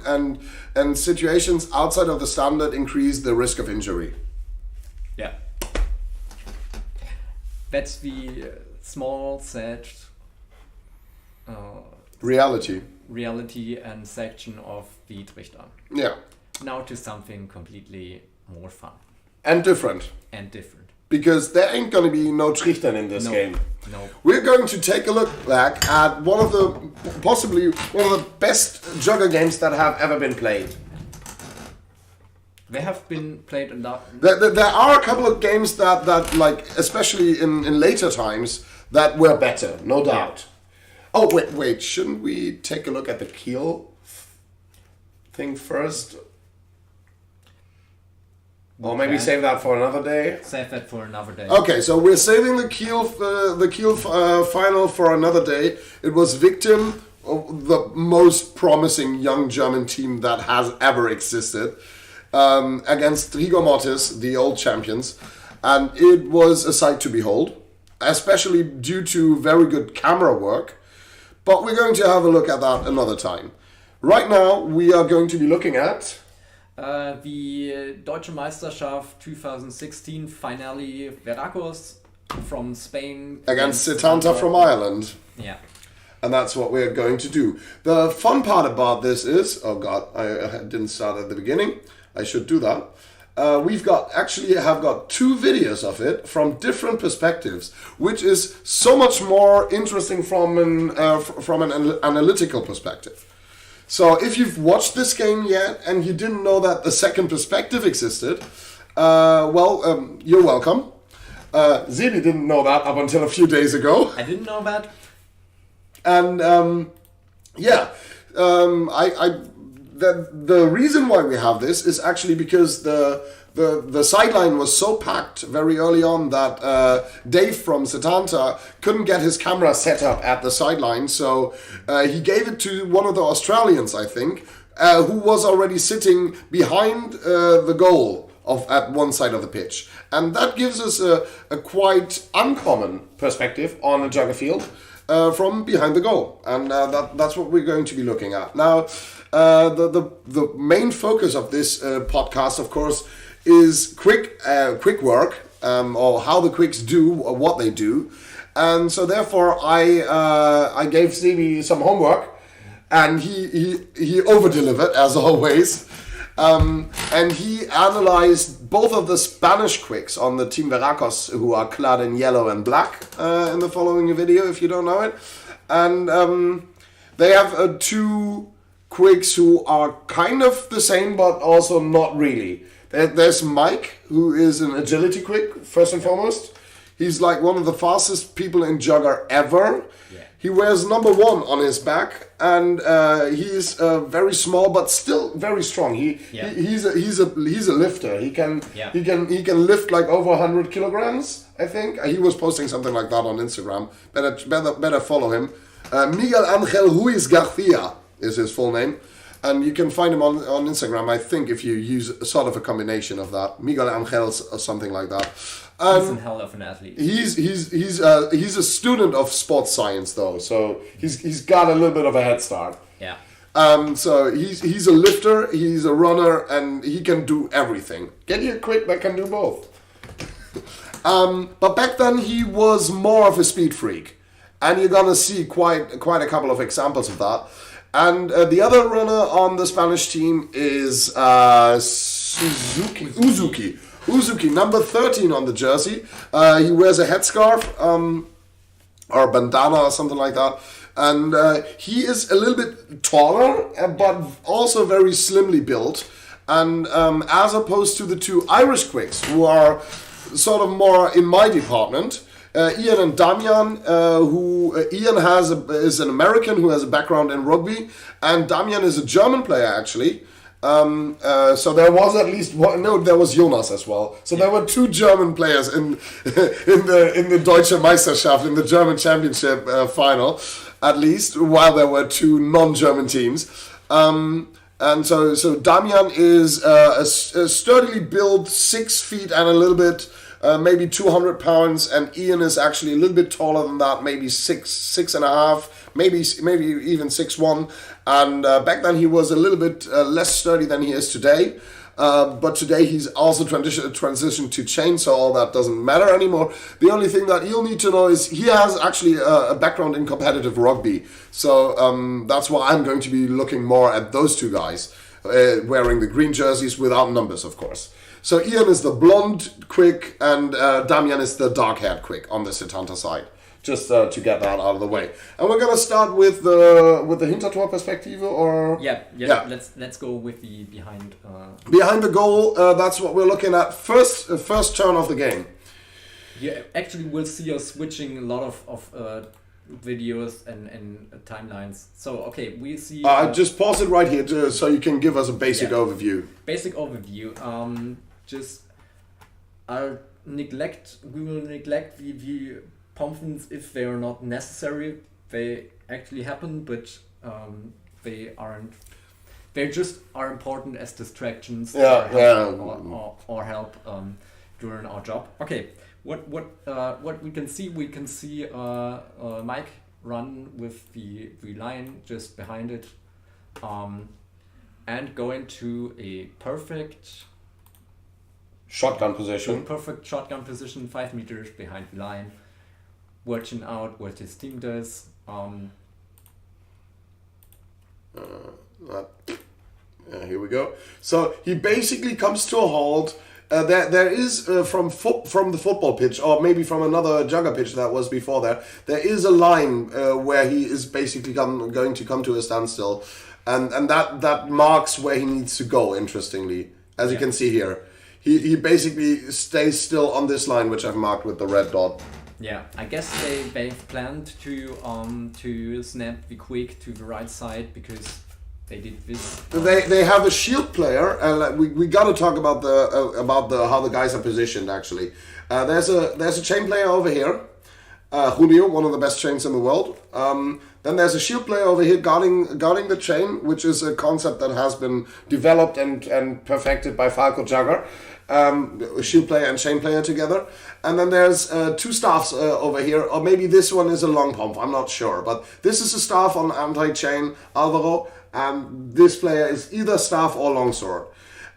and situations outside of the standard increase the risk of injury. Yeah. That's the small sad reality and section of the Trichter. Yeah. Now to something completely more fun. And different. Because there ain't going to be no Trichtern in this game. No. We're going to take a look back at possibly one of the best Jugger games that have ever been played. They have been played a lot. There are a couple of games that like, especially in later times, that were better, no doubt. Oh, wait, shouldn't we take a look at the Kiel thing first? Or maybe save that for another day. Okay, so we're saving the Kiel final for another day. It was victim of the most promising young German team that has ever existed against Rigor Mortis, the old champions, and it was a sight to behold, especially due to very good camera work. But we're going to have a look at that another time. Right now, we are going to be looking at the Deutsche Meisterschaft 2016 finale, Verracos from Spain against Setanta from Ireland. Yeah. And that's what we're going to do. The fun part about this is, oh god, I didn't start at the beginning. I should do that. We've got 2 videos of it from different perspectives, which is so much more interesting from an analytical perspective. So if you've watched this game yet and you didn't know that the second perspective existed, you're welcome. Sebi didn't know that up until a few days ago. I didn't know that. And the reason why we have this is actually because the sideline was so packed very early on that Dave from Setanta couldn't get his camera set up at the sideline, so he gave it to one of the Australians, I think, who was already sitting behind the goal at one side of the pitch. And that gives us a quite uncommon perspective on a Jugger field from behind the goal. And that's what we're going to be looking at. Now, the main focus of this podcast, of course, is quick work, or how the Qwiks do or what they do. And so therefore I gave Sebi some homework, and he over-delivered as always. And he analyzed both of the Spanish Qwiks on the Team Verracos, who are clad in yellow and black in the following video, if you don't know it. And they have 2 Qwiks who are kind of the same, but also not really. There's Mike, who is an agility Qwik, first and foremost. He's like one of the fastest people in Jugger ever. Yeah. He wears number 1 on his back, and he's very small but still very strong. He's a lifter. He can lift like over 100 kilograms, I think. He was posting something like that on Instagram. Better follow him. Miguel Angel Ruiz Garcia is his full name. And you can find him on Instagram, I think, if you use sort of a combination of that. Miguel Angels or something like that. He's a hell of an athlete. He's a student of sports science, though, so he's got a little bit of a head start. Yeah. So he's a lifter, he's a runner, and he can do everything. Get you a Qwik that can do both. But back then he was more of a speed freak, and you're gonna see quite a couple of examples of that. And the other runner on the Spanish team is Uzuki, number 13 on the jersey. He wears a headscarf or a bandana or something like that. And he is a little bit taller, but also very slimly built. And as opposed to the 2 Irish Qwiks, who are sort of more in my department, Ian and Damian, Ian is an American who has a background in rugby, and Damian is a German player actually. So there was at least one. No, there was Jonas as well. So there were 2 German players in the Deutsche Meisterschaft, in the German Championship final, at least, while there were 2 non-German teams. And so Damian is a sturdily built, 6 feet and a little bit, maybe 200 pounds, and Ian is actually a little bit taller than that, maybe 6'5", maybe even 6'1", and back then he was a little bit less sturdy than he is today. But today he's also transitioned to chain, so all that doesn't matter anymore. The only thing that you'll need to know is he has actually a background in competitive rugby. So that's why I'm going to be looking more at those 2 guys, wearing the green jerseys without numbers, of course. So Ian is the blonde Qwik, and Damian is the dark-haired Qwik on the Setanta side. Just to get that out of the way. And we're gonna start with the Hintertor Perspektive, or yeah. Let's go with the behind. Behind the goal. That's what we're looking at. First turn of the game. Yeah, actually, we'll see us switching a lot of videos and timelines. So okay, we see. Just pause it right here so you can give us a basic overview. Basic overview. We will neglect the pumpkins if they are not necessary. They actually happen, but they aren't. They just are important as distractions or help during our job. Okay, what we can see Mike run with the lion just behind it, and go into a perfect shotgun position. 5 meters behind the line, watching out what his team does. Here we go. So he basically comes to a halt. There is from the football pitch, or maybe from another Jugger pitch that was before there is a line where he is basically going to come to a standstill, and that marks where he needs to go. Interestingly, as you can see here, he basically stays still on this line, which I've marked with the red dot. Yeah, I guess they've planned to snap the Qwik to the right side because they did this. They have a shield player, and we got to talk about the how the guys are positioned. Actually, there's a chain player over here, Julio, one of the best chains in the world. Then there's a shield player over here guarding the chain, which is a concept that has been developed and perfected by Falco Jugger. Shield player and chain player together. And then there's 2 staffs over here, or maybe this one is a long pump, I'm not sure. But this is a staff on anti-chain Alvaro, and this player is either staff or longsword.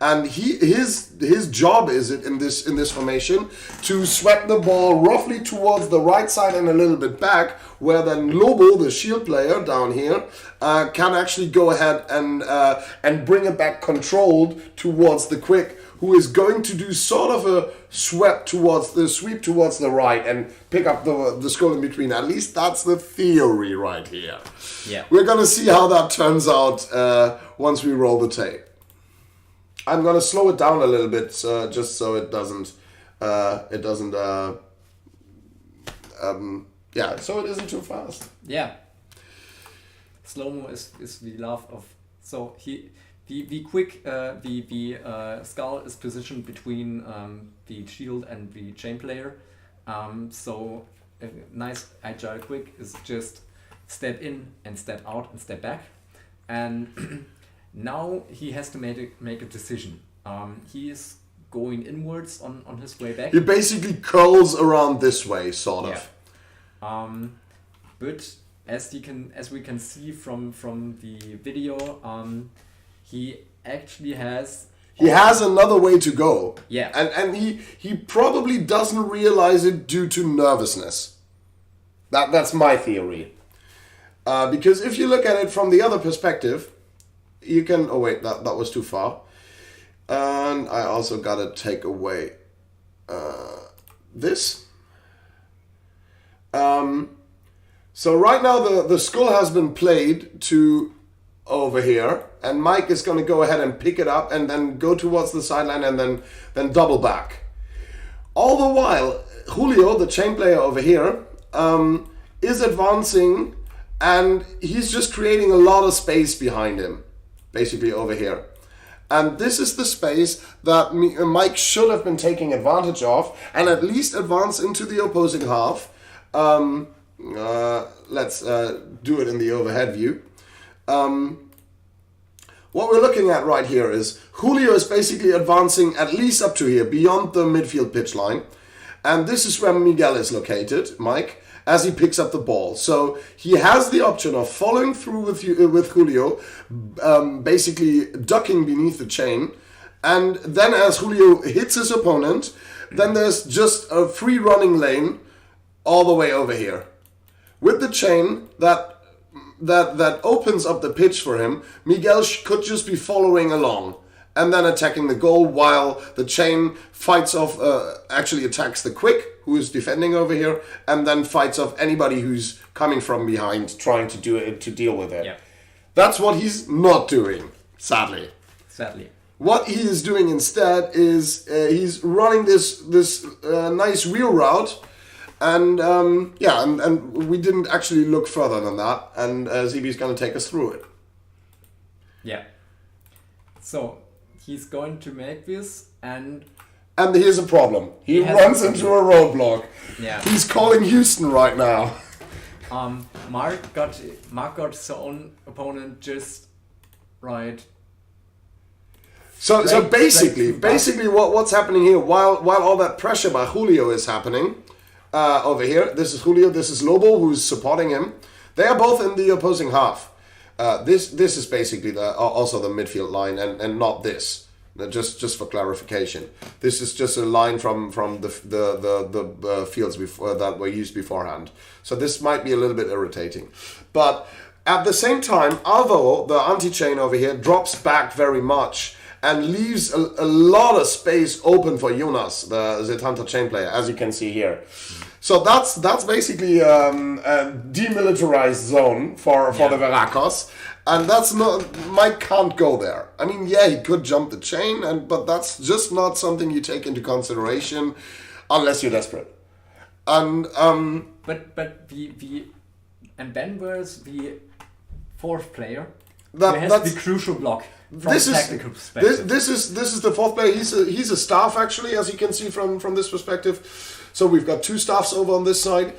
And his job is it in this formation to sweep the ball roughly towards the right side and a little bit back, where then Lobo, the shield player down here, can actually go ahead and bring it back controlled towards the Qwik, who is going to do sort of a sweep towards the right and pick up the skull in between. At least that's the theory right here. Yeah, we're gonna see how that turns out once we roll the tape. I'm gonna slow it down a little bit, just so it doesn't, so it isn't too fast. Yeah. Slow-mo is the love of. So the Qwik, the skull is positioned between the shield and the chain player. So a nice agile Qwik is just step in and step out and step back, and now he has to make a decision. He is going inwards on his way back. He basically curls around this way, sort of. Yeah. But as we can see from the video, he actually has. He has another way to go. Yeah. And he probably doesn't realize it due to nervousness. That's my theory. Because if you look at it from the other perspective, you can... Oh wait, that was too far. And I also gotta take away this. So right now the skull has been played to over here, and Mike is going to go ahead and pick it up and then go towards the sideline and then double back. All the while, Julio, the chain player over here, is advancing, and he's just creating a lot of space behind him, basically over here. And this is the space that Mike should have been taking advantage of and at least advance into the opposing half. Let's do it in the overhead view. What we're looking at right here is Julio is basically advancing at least up to here, beyond the midfield pitch line. And this is where Miguel is located, Mike, as he picks up the ball. So he has the option of following through with Julio, basically ducking beneath the chain. And then as Julio hits his opponent, then there's just a free running lane all the way over here. With the chain that opens up the pitch for him, Miguel could just be following along and then attacking the goal while the chain fights off, actually attacks the Qwik, who is defending over here, and then fights off anybody who's coming from behind trying to deal with it. Yeah. That's what he's not doing, sadly. What he is doing instead is he's running this nice wheel route. And and we didn't actually look further than that, and Sebi's going to take us through it. Yeah. So he's going to make this, and here's a problem. He runs into a roadblock. Yeah. He's calling Houston right now. Mark got his own opponent just right. So basically, what's happening here? While all that pressure by Julio is happening. Over here, this is Julio, this is Lobo, who's supporting him. They are both in the opposing half. This is basically also the midfield line, and not this. Just for clarification, this is just a line from the fields before that were used beforehand. So this might be a little bit irritating, but at the same time, Alvaro, the anti-chain over here, drops back very much and leaves a lot of space open for Jonas, the Setanta chain player, as you can see here. So that's basically a demilitarized zone for the Verracos, and that's not, Mike can't go there. I mean, yeah, he could jump the chain, but that's just not something you take into consideration unless you're desperate. And but Ben was the fourth player. That's the crucial block. This is the fourth player. He's a staff, actually, as you can see from this perspective. So we've got two staffs over on this side.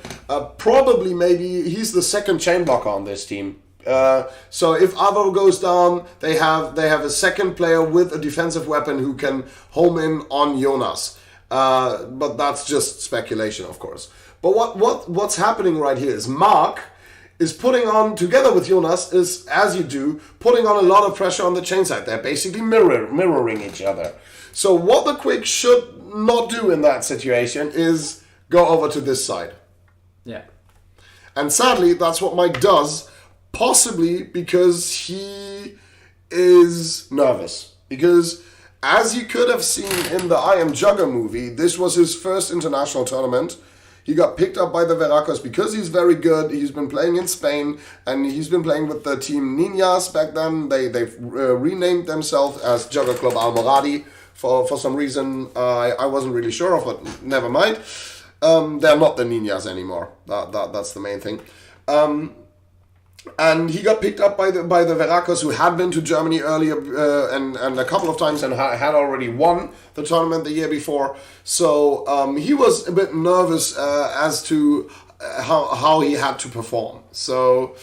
Probably maybe he's the second chain blocker on this team. So if Avo goes down, they have a second player with a defensive weapon who can home in on Jonas. But that's just speculation, of course. But what's happening right here is Mark is putting on, together with Jonas, is, as you do, putting on a lot of pressure on the chain side. They're basically mirroring each other. So what the Qwik should not do in that situation is go over to this side. Yeah. And sadly, that's what Mike does, possibly because he is nervous. Because, as you could have seen in the I Am Jugger movie, this was his first international tournament. He got picked up by the Verracos because he's very good. He's been playing in Spain, and he's been playing with the team Niñas back then. They've renamed themselves as Jugger Club Almoradi for some reason I wasn't really sure of, but never mind. They're not the Niñas anymore. That's the main thing. And he got picked up by the Verracos, who had been to Germany earlier and a couple of times and had already won the tournament the year before. So he was a bit nervous as to how he had to perform. So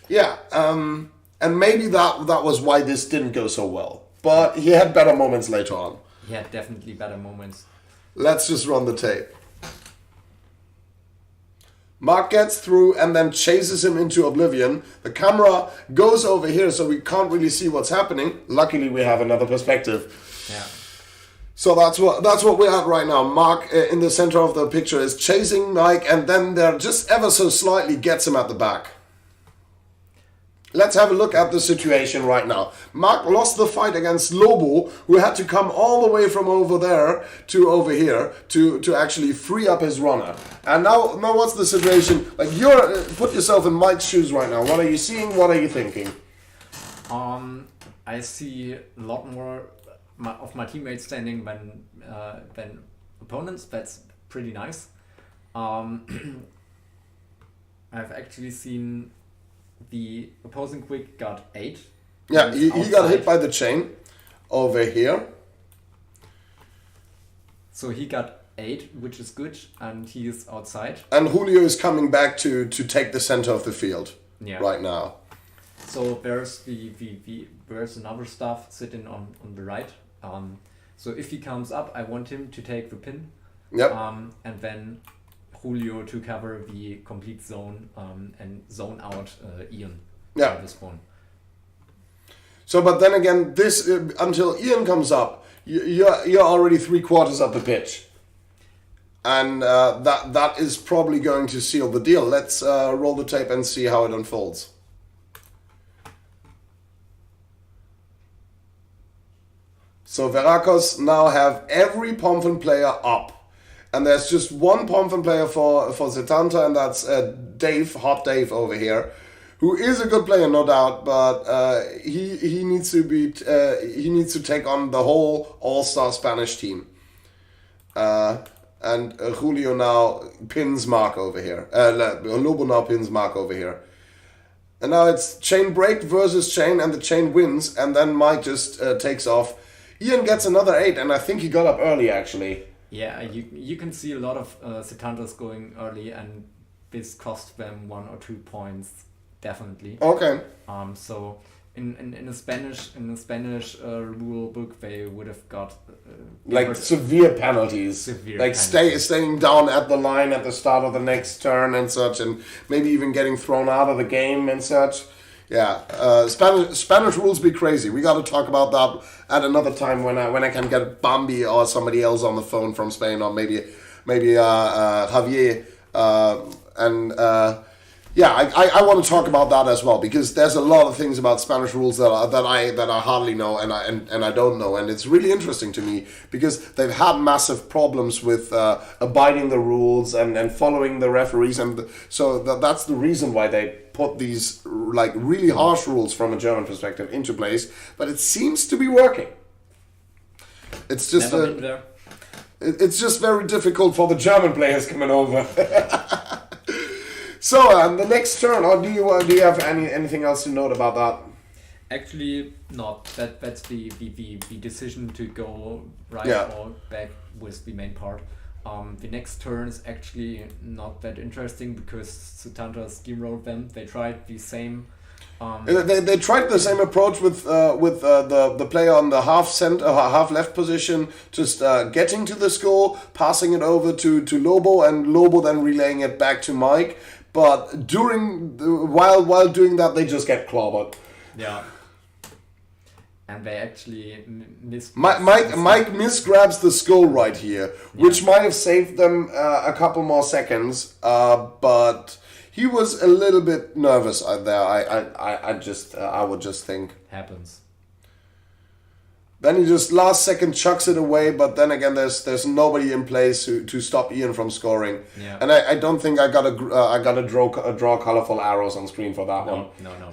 yeah, and maybe that was why this didn't go so well. But he had better moments later on. He had definitely better moments. Let's just run the tape. Mark gets through and then chases him into oblivion. The camera goes over here, so we can't really see what's happening. Luckily, we have another perspective. Yeah. So that's what we're at right now. Mark, in the center of the picture, is chasing Mike, and then there just ever so slightly gets him at the back. Let's have a look at the situation right now. Mark lost the fight against Lobo, who had to come all the way from over there to over here to actually free up his runner. And now what's the situation? Like, put yourself in Mike's shoes right now. What are you seeing? What are you thinking? I see a lot more of my teammates standing than opponents. That's pretty nice. I've actually seen the opposing Qwik got 8. Yeah, he got hit by the chain over here. So he got 8, which is good, and he is outside. And Julio is coming back to take the center of the field right now. So there's there's another staff sitting on the right. So if he comes up, I want him to take the pin. Yep. And then Julio to cover the complete zone and zone out Ian. Yeah. This one. So, but then again, this until Ian comes up, you're already 3/4 of the pitch, and that is probably going to seal the deal. Let's roll the tape and see how it unfolds. So Verracos now have every Pomfin player up. And there's just one Pomfin player for Setanta, and that's Dave, Hot Dave over here, who is a good player, no doubt, but he needs to take on the whole all-star Spanish team. And Julio now pins Mark over here. Lobo now pins Mark over here. And now it's chain break versus chain, and the chain wins, and then Mike just takes off. Ian gets another 8, and I think he got up early, actually. Yeah, you can see a lot of Setantas going early, and this cost them 1 or 2 points, definitely. Okay. So in the Spanish rule book, they would have got severe penalties. Staying down at the line at the start of the next turn and such, and maybe even getting thrown out of the game and such. Yeah, Spanish rules be crazy. We got to talk about that at another time when I can get Bambi or somebody else on the phone from Spain, or maybe Javier. I want to talk about that as well, because there's a lot of things about Spanish rules that I hardly know and I don't know, and it's really interesting to me because they've had massive problems with abiding the rules and following the referees, and so that's the reason why they put these really harsh rules from a German perspective into place. But it seems to be working. It's just it's just very difficult for the German players coming over. So, the next turn, or do you have anything else to note about that? Actually, not. That's the decision to go right or back was the main part. The next turn is actually not that interesting because Setanta steamrolled them. They tried the same. They tried the same approach with the player on the half left position, just getting to the score, passing it over to Lobo, and Lobo then relaying it back to Mike. But while doing that, they just get clobbered. Yeah. And they actually Mike misgrabs the skull right here, which might have saved them a couple more seconds. But he was a little bit nervous there. I would just think happens. Then he just last second chucks it away, but then again, there's nobody in place to stop Ian from scoring. Yeah. And I don't think I gotta draw colorful arrows on screen for that one. No.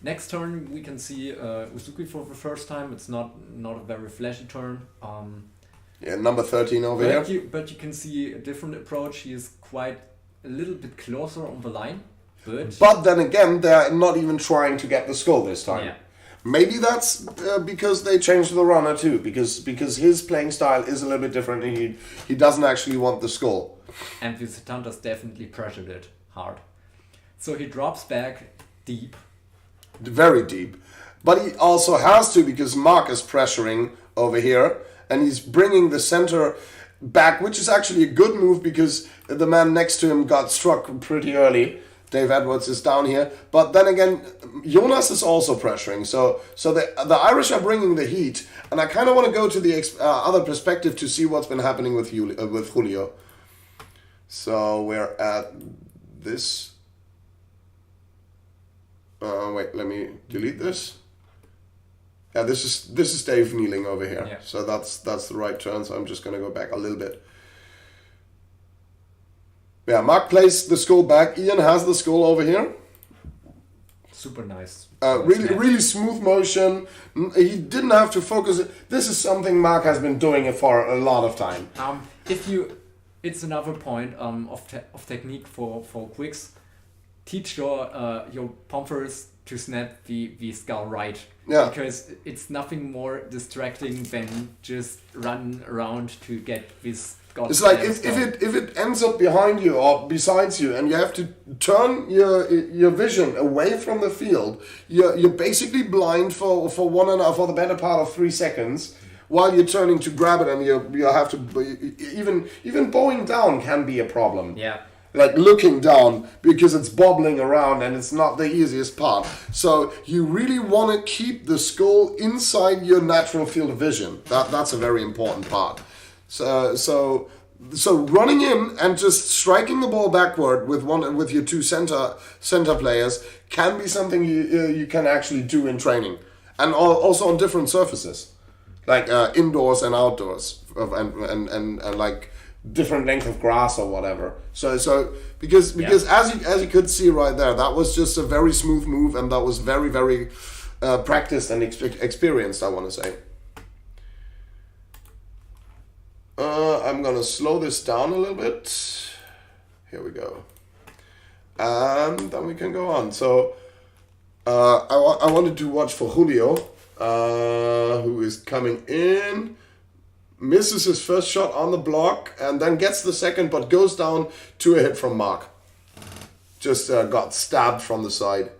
Next turn we can see Uzuki for the first time. It's not a very flashy turn. Number 13 over here. But you can see a different approach. He is quite a little bit closer on the line. But then again, they're not even trying to get the skull this time. Yeah. Maybe that's because they changed the runner too, because his playing style is a little bit different, and he doesn't actually want the skull. And the Setantas definitely pressured it hard. So he drops back deep. Very deep. But he also has to, because Mark is pressuring over here, and he's bringing the center back, which is actually a good move because the man next to him got struck pretty early. Dave Edwards is down here, but then again, Jonas is also pressuring. So the Irish are bringing the heat, and I kind of want to go to the other perspective to see what's been happening with Julio. So we're at this. Wait, let me delete this. Yeah, this is Dave kneeling over here. Yeah. So that's the right turn. So I'm just gonna go back a little bit. Yeah, Mark plays the skull back. Ian has the skull over here. super nice. Really smooth motion. He didn't have to focus. This is something Mark has been doing it for a lot of time. It's another point of technique for Qwiks. Teach your pumpers to snap the skull right. Yeah. Because it's nothing more distracting than just run around to get this. It's like if it ends up behind you or besides you, and you have to turn your vision away from the field, you're basically blind for the better part of 3 seconds while you're turning to grab it, and you have to even bowing down can be a problem. Yeah. Like looking down because it's bobbling around and it's not the easiest part. So you really want to keep the skull inside your natural field of vision. That's a very important part. So running in and just striking the ball backward with your two center players can be something you can actually do in training, and also on different surfaces, like indoors and outdoors, and like different length of grass or whatever. So because as you could see right there, that was just a very smooth move, and that was very very practiced and experienced, I want to say. I'm gonna slow this down a little bit. Here we go, and then we can go on. So I wanted to watch for Julio, who is coming in, misses his first shot on the block, and then gets the second, but goes down to a hit from Mark. Just got stabbed from the side.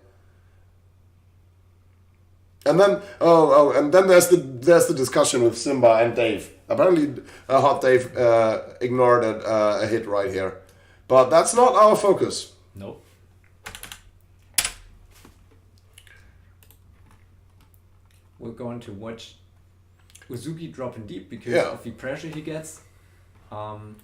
And then and then there's the discussion with Simba and Dave. Apparently, Hot Dave ignored a hit right here, but that's not our focus. Nope. We're going to watch Uzuki dropping deep because of the pressure he gets. Ian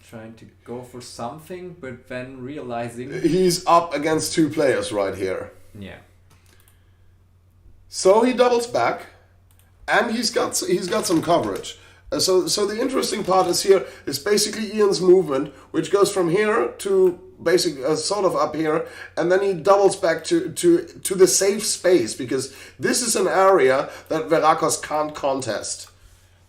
trying to go for something, but then realizing he's up against two players right here. Yeah. So he doubles back, and he's got some coverage. So the interesting part is basically Ian's movement, which goes from here to basically sort of up here, and then he doubles back to the safe space, because this is an area that Verracos can't contest.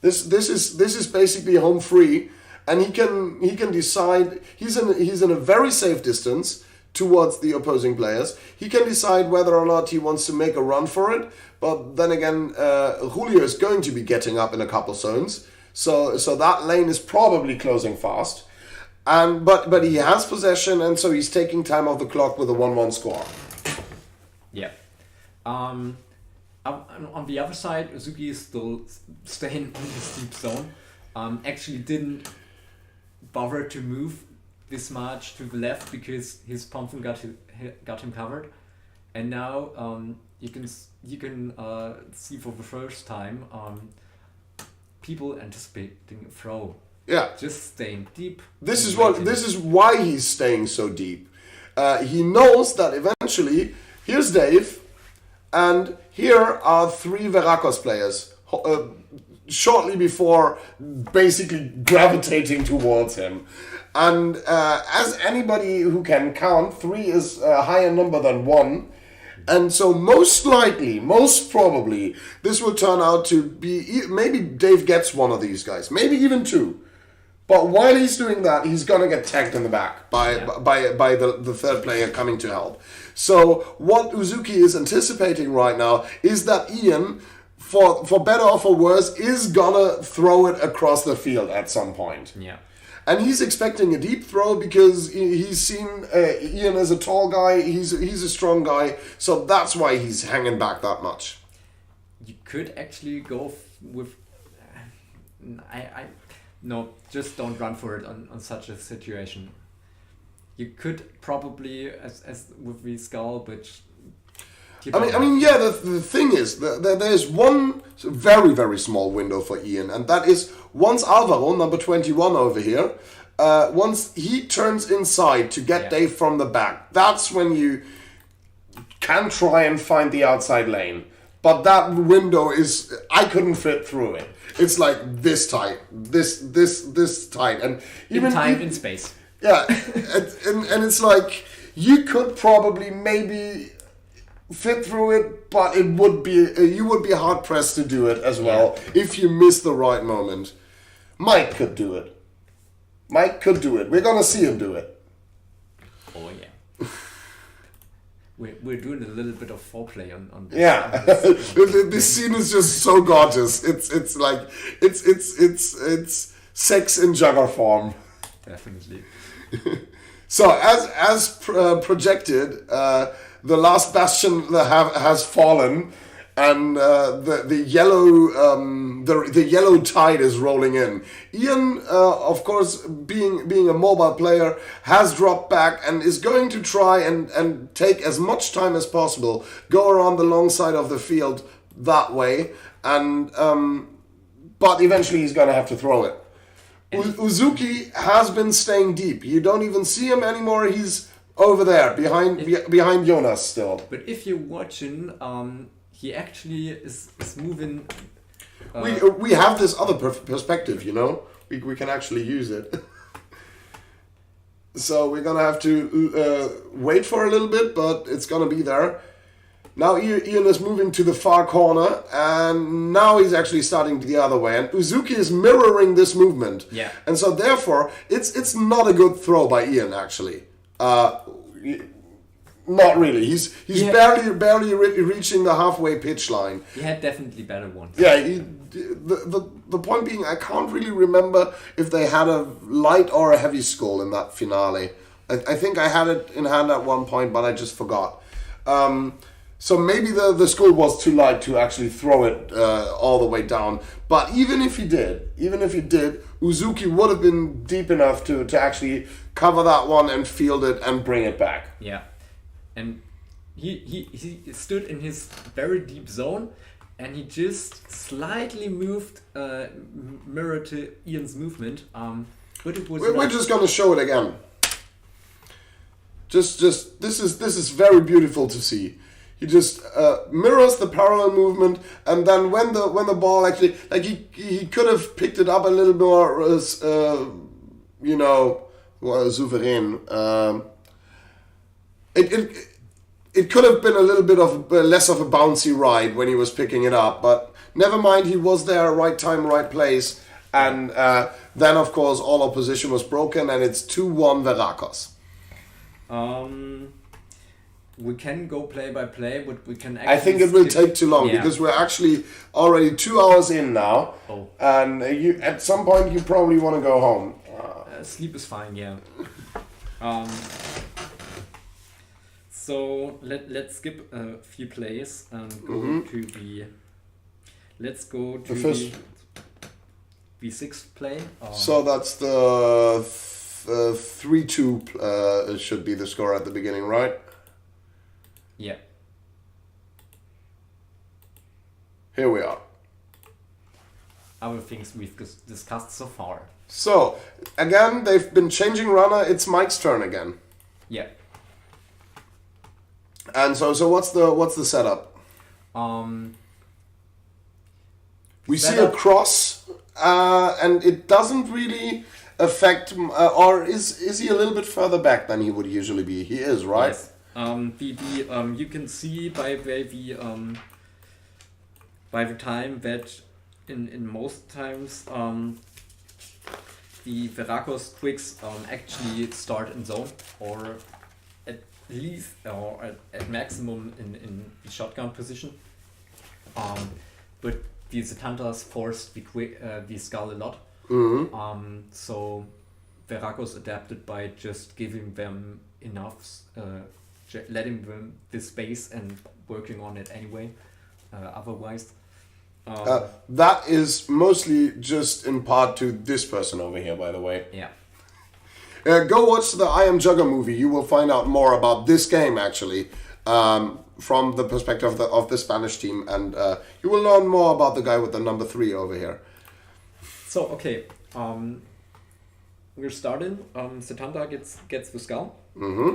This is basically home free, and he can decide. He's in a very safe distance towards the opposing players. He can decide whether or not he wants to make a run for it, but then again, Julio is going to be getting up in a couple zones, so that lane is probably closing fast, and but he has possession, and so he's taking time off the clock with a 1-1 score. Yeah. On the other side, Uzuki is still staying in his deep zone. Actually didn't bother to move this much to the left because his Pomfun got him covered, and now you can see for the first time people anticipating a throw. Yeah, just staying deep. This is why he's staying so deep. He knows that eventually here's Dave, and here are 3 Verracos players shortly before basically gravitating towards him. And as anybody who can count, 3 is a higher number than 1. And so most probably, this will turn out to be, maybe Dave gets one of these guys, maybe even 2. But while he's doing that, he's going to get tagged in the back by the third player coming to help. So what Uzuki is anticipating right now is that Ian, for better or for worse, is going to throw it across the field at some point. Yeah. And he's expecting a deep throw because he's seen Ian as a tall guy. He's a strong guy, so that's why he's hanging back that much. You could actually go with. No, just don't run for it on such a situation. You could probably as with the skull, but. I mean, yeah. The thing is, there's one very very small window for Ian, and that is once Alvaro, number 21 over here, once he turns inside to get Dave from the back, that's when you can try and find the outside lane. But that window is, I couldn't fit through it. It's like this tight, this tight, and even time in space. Yeah, and it's like you could probably maybe fit through it, but it would be you would be hard pressed to do it as well if you miss the right moment. Mike could do it. We're gonna see him do it. Oh yeah. We're doing a little bit of foreplay on this. Yeah, this scene is just so gorgeous. It's like it's sex in Jugger form. Definitely. So as projected, the last bastion has fallen, and the yellow tide is rolling in. Ian, of course, being a mobile player, has dropped back and is going to try and take as much time as possible, go around the long side of the field that way, and but eventually he's going to have to throw it. Uzuki has been staying deep. You don't even see him anymore. He's over there behind Jonas still. But if you're watching, he actually is moving. We have this other perspective, you know. We can actually use it. So we're gonna have to wait for a little bit, but it's gonna be there. Now Ian is moving to the far corner, and now he's actually starting the other way. And Uzuki is mirroring this movement. Yeah. And so therefore, it's not a good throw by Ian actually. Not really. He's barely reaching the halfway pitch line. He had definitely better ones. Yeah. The point being, I can't really remember if they had a light or a heavy skull in that finale. I think I had it in hand at one point, but I just forgot. So maybe the skull was too light to actually throw it all the way down. But even if he did, Uzuki would have been deep enough to actually cover that one and field it and bring it back. Yeah. And he stood in his very deep zone, and he just slightly moved mirror to Ian's movement. But it was we're just gonna show it again. Just this is very beautiful to see. He just mirrors the parallel movement, and then when the ball actually, like he could have picked it up a little more, souverain. It could have been a little bit of less of a bouncy ride when he was picking it up, but never mind. He was there, right time, right place, and then of course all opposition was broken, and it's 2-1 Verracos. We can go play by play, but we can actually... I think it will take too long, because we're actually already 2 hours in now. Oh. And at some point you probably want to go home. Sleep is fine, yeah. So let's skip a few plays and go to the... Let's go to the first V6 play. So that's the 3-2 should be the score at the beginning, right? Yeah. Here we are. Other things we've discussed so far. So, again, they've been changing runner. It's Mike's turn again. Yeah. And so what's the setup? We see a cross, and it doesn't really affect. Or is he a little bit further back than he would usually be? He is, right? Yes. You can see by the time that in most times the Verracos Qwiks actually start in zone, or at least or at maximum in the shotgun position. But the Setantas forced the skull a lot. Mm-hmm. So Verracos adapted by just giving them enough. Letting them the space and working on it anyway. Otherwise, that is mostly just in part to this person over here, by the way. Yeah. Go watch the I Am Jugger movie. You will find out more about this game actually, from the perspective of the Spanish team, and you will learn more about the guy with the number 3 over here. So okay, we're starting. Setanta gets the skull. Mm-hmm.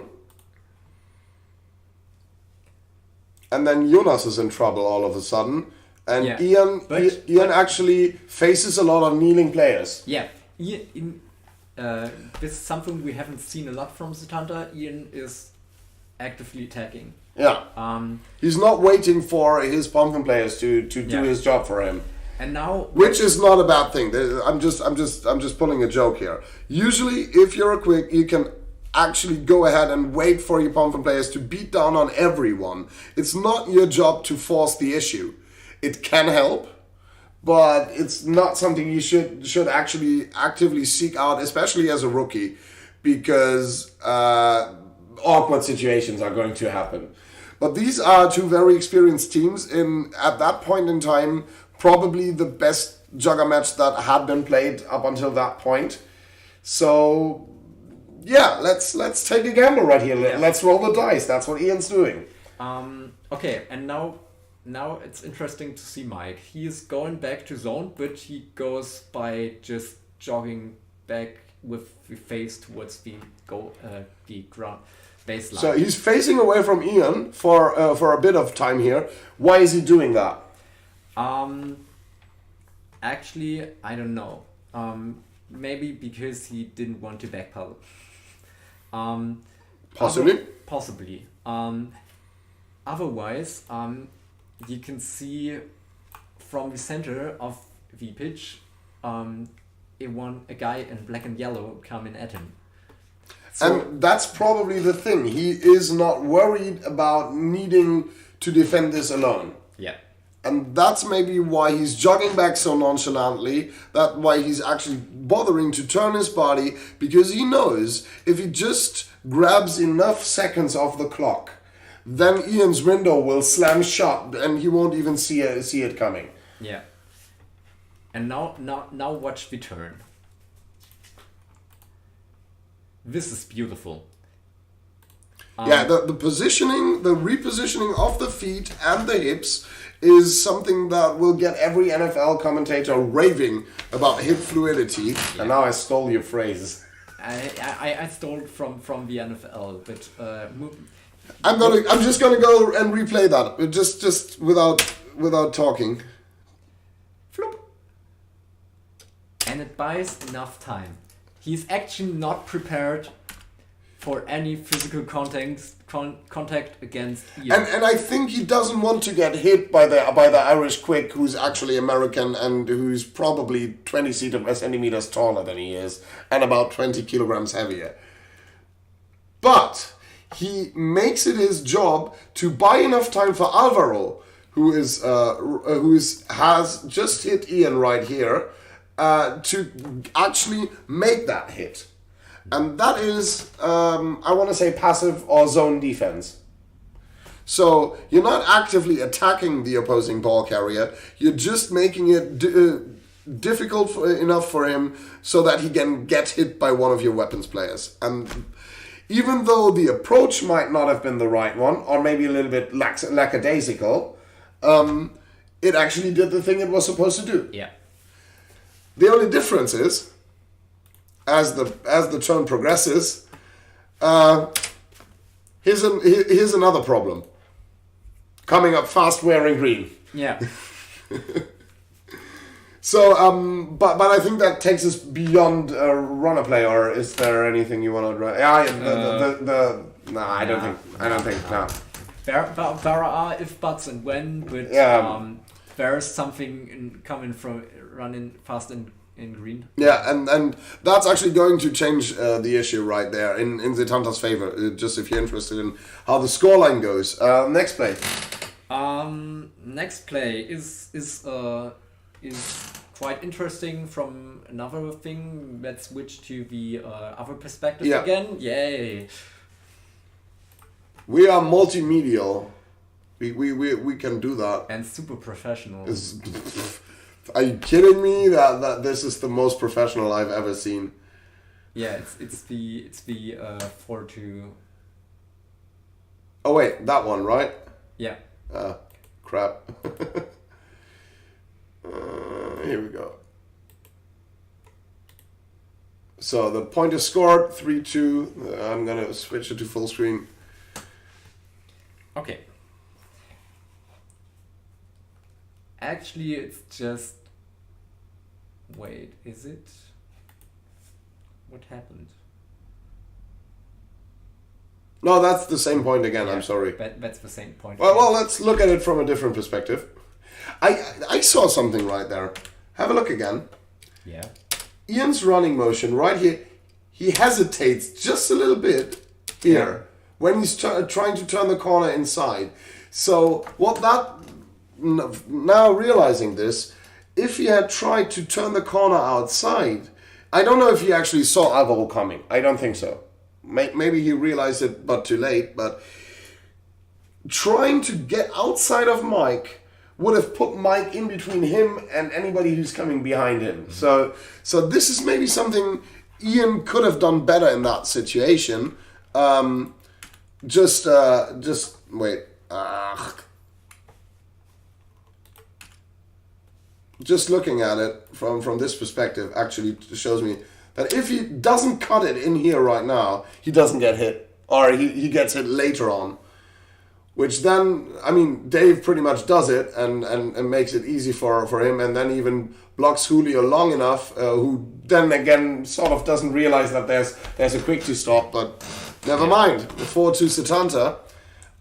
And then Jonas is in trouble all of a sudden. And Ian actually faces a lot of kneeling players. Yeah. This is something we haven't seen a lot from Setanta. Ian is actively attacking. Yeah. He's not waiting for his pumpkin players to do his job for him. And now, which is not a bad thing. I'm just pulling a joke here. Usually, if you're a Qwik, you can actually go ahead and wait for your pumpkin players to beat down on everyone. It's not your job to force the issue. It can help, but it's not something you should actually actively seek out, especially as a rookie, because awkward situations are going to happen. But these are two very experienced teams in, at that point in time, probably the best Jugger match that had been played up until that point. So, yeah, let's take a gamble right here. Yeah. Let's roll the dice. That's what Ian's doing. Okay, and now it's interesting to see Mike. He is going back to zone, but he goes by just jogging back with the face towards the ground baseline. So he's facing away from Ian for a bit of time here. Why is he doing that? Actually, I don't know. Maybe because he didn't want to backpedal. Possibly. Possibly. Otherwise, you can see from the center of the pitch, a guy in black and yellow coming at him. So, and that's probably the thing. He is not worried about needing to defend this alone. Yeah. And that's maybe why he's jogging back so nonchalantly. That's why he's actually bothering to turn his body, because he knows if he just grabs enough seconds off the clock, then Ian's window will slam shut and he won't even see it coming. Yeah. And now watch the turn. This is beautiful. The positioning, the repositioning of the feet and the hips is something that will get every NFL commentator raving about hip fluidity. Yeah. And now I stole your phrase. I stole it from the NFL, but I'm just gonna go and replay that, just without talking. Flop. And it buys enough time. He's actually not prepared for any physical contact against Ian. And I think he doesn't want to get hit by the Irish Qwik, who's actually American and who's probably 20 centimeters taller than he is and about 20 kilograms heavier. But he makes it his job to buy enough time for Alvaro, who has just hit Ian right here, to actually make that hit. And that is, I want to say, passive or zone defense. So you're not actively attacking the opposing ball carrier. You're just making it difficult enough for him so that he can get hit by one of your weapons players. And even though the approach might not have been the right one, or maybe a little bit lackadaisical, it actually did the thing it was supposed to do. Yeah. The only difference is, as the turn progresses, here's another problem. Coming up fast wearing green. Yeah. So, but I think that takes us beyond runner play. Or is there anything you want to draw? No, I don't think. No. There are if, buts, and when, but there's something coming from running fast in green. Yeah, and that's actually going to change the issue right there in Setanta's favor. Just if you're interested in how the scoreline goes. Next play. Next play is quite interesting from another thing. Let's switch to the other perspective again. Yay! We are multimedial. We can do that. And super professional. Are you kidding me? That this is the most professional I've ever seen. Yeah, it's the 4-2. Oh wait, that one, right? Yeah. Crap. Here we go. So the point is scored, 3-2. I'm gonna switch it to full screen. Okay. Actually, it's just... Wait, is it? What happened? No, that's the same point again. I'm sorry. That's the same point. Well, let's look at it from a different perspective. I saw something right there. Have a look again. Yeah. Ian's running motion right here. He hesitates just a little bit here when he's trying to turn the corner inside. So what that now realizing this, if he had tried to turn the corner outside, I don't know if he actually saw Alvaro coming. I don't think so. Maybe he realized it, but too late. But trying to get outside of Mike would have put Mike in between him and anybody who's coming behind him. So this is maybe something Ian could have done better in that situation. Just wait. Just looking at it from this perspective actually shows me that if he doesn't cut it in here right now, he doesn't get hit. Or he gets hit later on. Which then, I mean, Dave pretty much does it and makes it easy for him, and then even blocks Julio long enough, who then again sort of doesn't realize that there's a quick to stop, but never mind. 4-2 Setanta,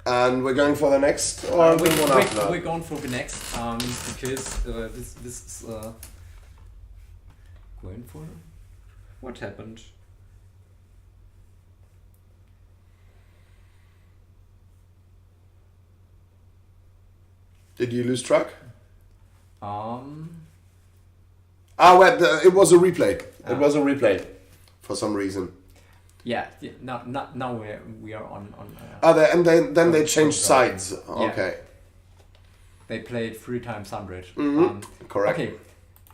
and we're going for the next, or we're going for the next, because this is going for... What happened? Did you lose track? Wait, it was a replay. It was a replay, for some reason. Yeah. Now we are on. And then they changed sides. Okay. Yeah. They played 3 times 100. Correct. Okay.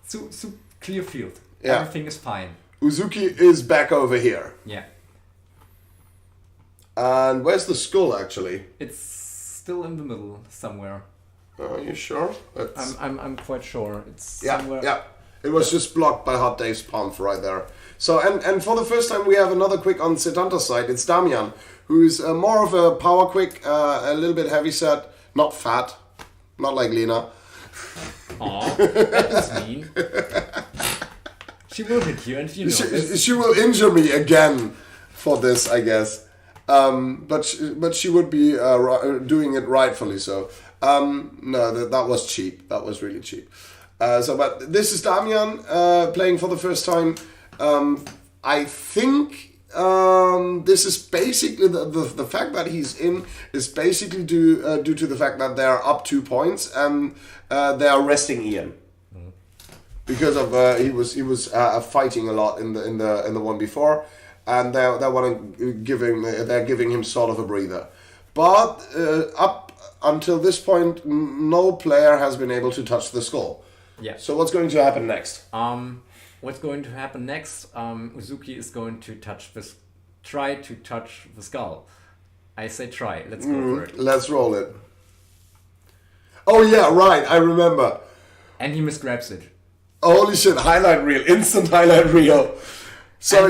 So clear field. Yeah. Everything is fine. Uzuki is back over here. Yeah. And where's the skull actually? It's still in the middle somewhere. Are you sure? I'm quite sure it's somewhere. Yeah. It was just blocked by Hot Dave's pump right there. So and for the first time we have another quick on Setanta's side. It's Damian, who's more of a power quick, a little bit heavy set, not fat, not like Lena. Aw, that is mean. She will hit you, and you know this. She will injure me again for this, I guess. But she would be doing it rightfully so. No, that was cheap. That was really cheap. But this is Damian playing for the first time. I think this is basically the fact that he's in is basically due to the fact that they're up 2 points and they are resting Ian because of he was fighting a lot in the one before, and they're giving him sort of a breather. But up until this point, no player has been able to touch the skull. Yeah. So what's going to happen next? What's going to happen next? Uzuki is going to try to touch the skull. I say try. Let's go for it. Let's roll it. Oh yeah, right. I remember. And he misgrabs it. Holy shit! Highlight reel, instant highlight reel. So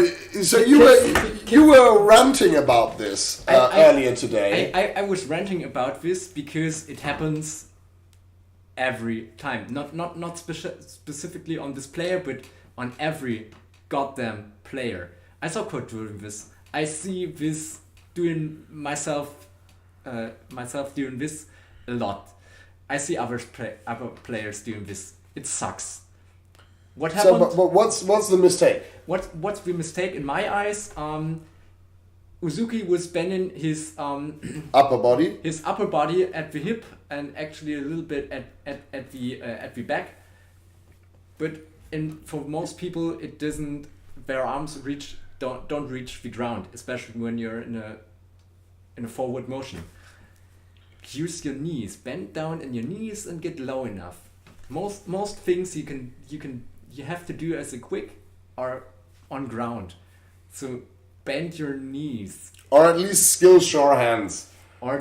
you were ranting about this earlier today. I was ranting about this because it happens every time. Not specifically on this player, but on every goddamn player. I saw Kurt doing this. I see this doing myself doing this a lot. I see other players doing this. It sucks. What happened? So, but what's the mistake? What's the mistake in my eyes? Uzuki was bending his upper body at the hip and actually a little bit at the back. But for most people, it doesn't. Their arms don't reach the ground, especially when you're in a forward motion. Use your knees, bend down in your knees and get low enough. Most things you have to do as a Qwik are on ground. So bend your knees. Or at least skill shore hands. So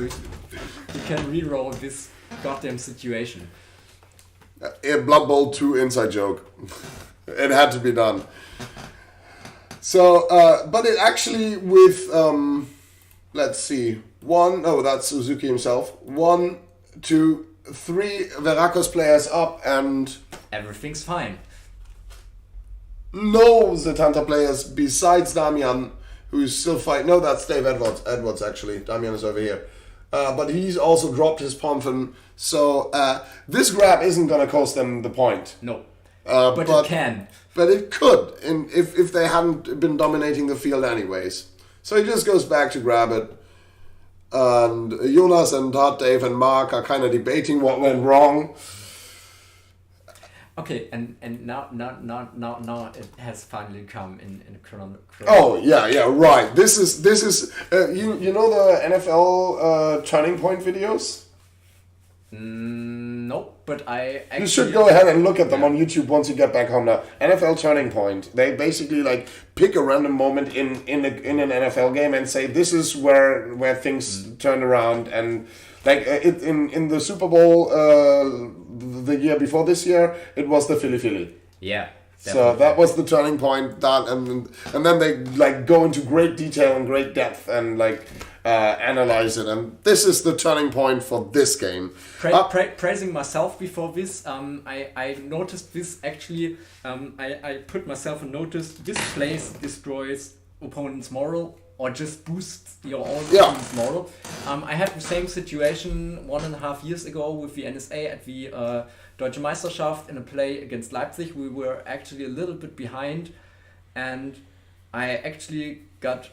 you can reroll this goddamn situation. Blood Bowl 2 inside joke. It had to be done. So, but it actually with, let's see, that's Suzuki himself. 1, 2, 3 Verracos players up and... everything's fine. No Setanta players besides Damian who's still fighting. No, that's Dave Edwards actually. Damian is over here. But he's also dropped his Pomfin. So this grab isn't going to cost them the point. No. But it can. But it could, if they hadn't been dominating the field anyways. So he just goes back to grab it. And Jonas and Todd, Dave and Mark are kind of debating what went wrong. Okay, and now it has finally come in chrono. Oh yeah, right. This is you know the NFL turning point videos? No, but I actually... You should go ahead and look at them on YouTube once you get back home now. NFL Turning Point. They basically like pick a random moment in an NFL game and say this is where things turn around, and like in the Super Bowl the year before this year, it was the Philly. Yeah. So that was the turning point. And then they like go into great detail and great depth and like analyze it. And this is the turning point for this game. Praising myself before this, I noticed this actually. I put myself on notice. This place destroys opponent's moral or just boosts your own team's moral. I had the same situation 1.5 years ago with the NSA at the Deutsche Meisterschaft in a play against Leipzig. We were actually a little bit behind, and I actually get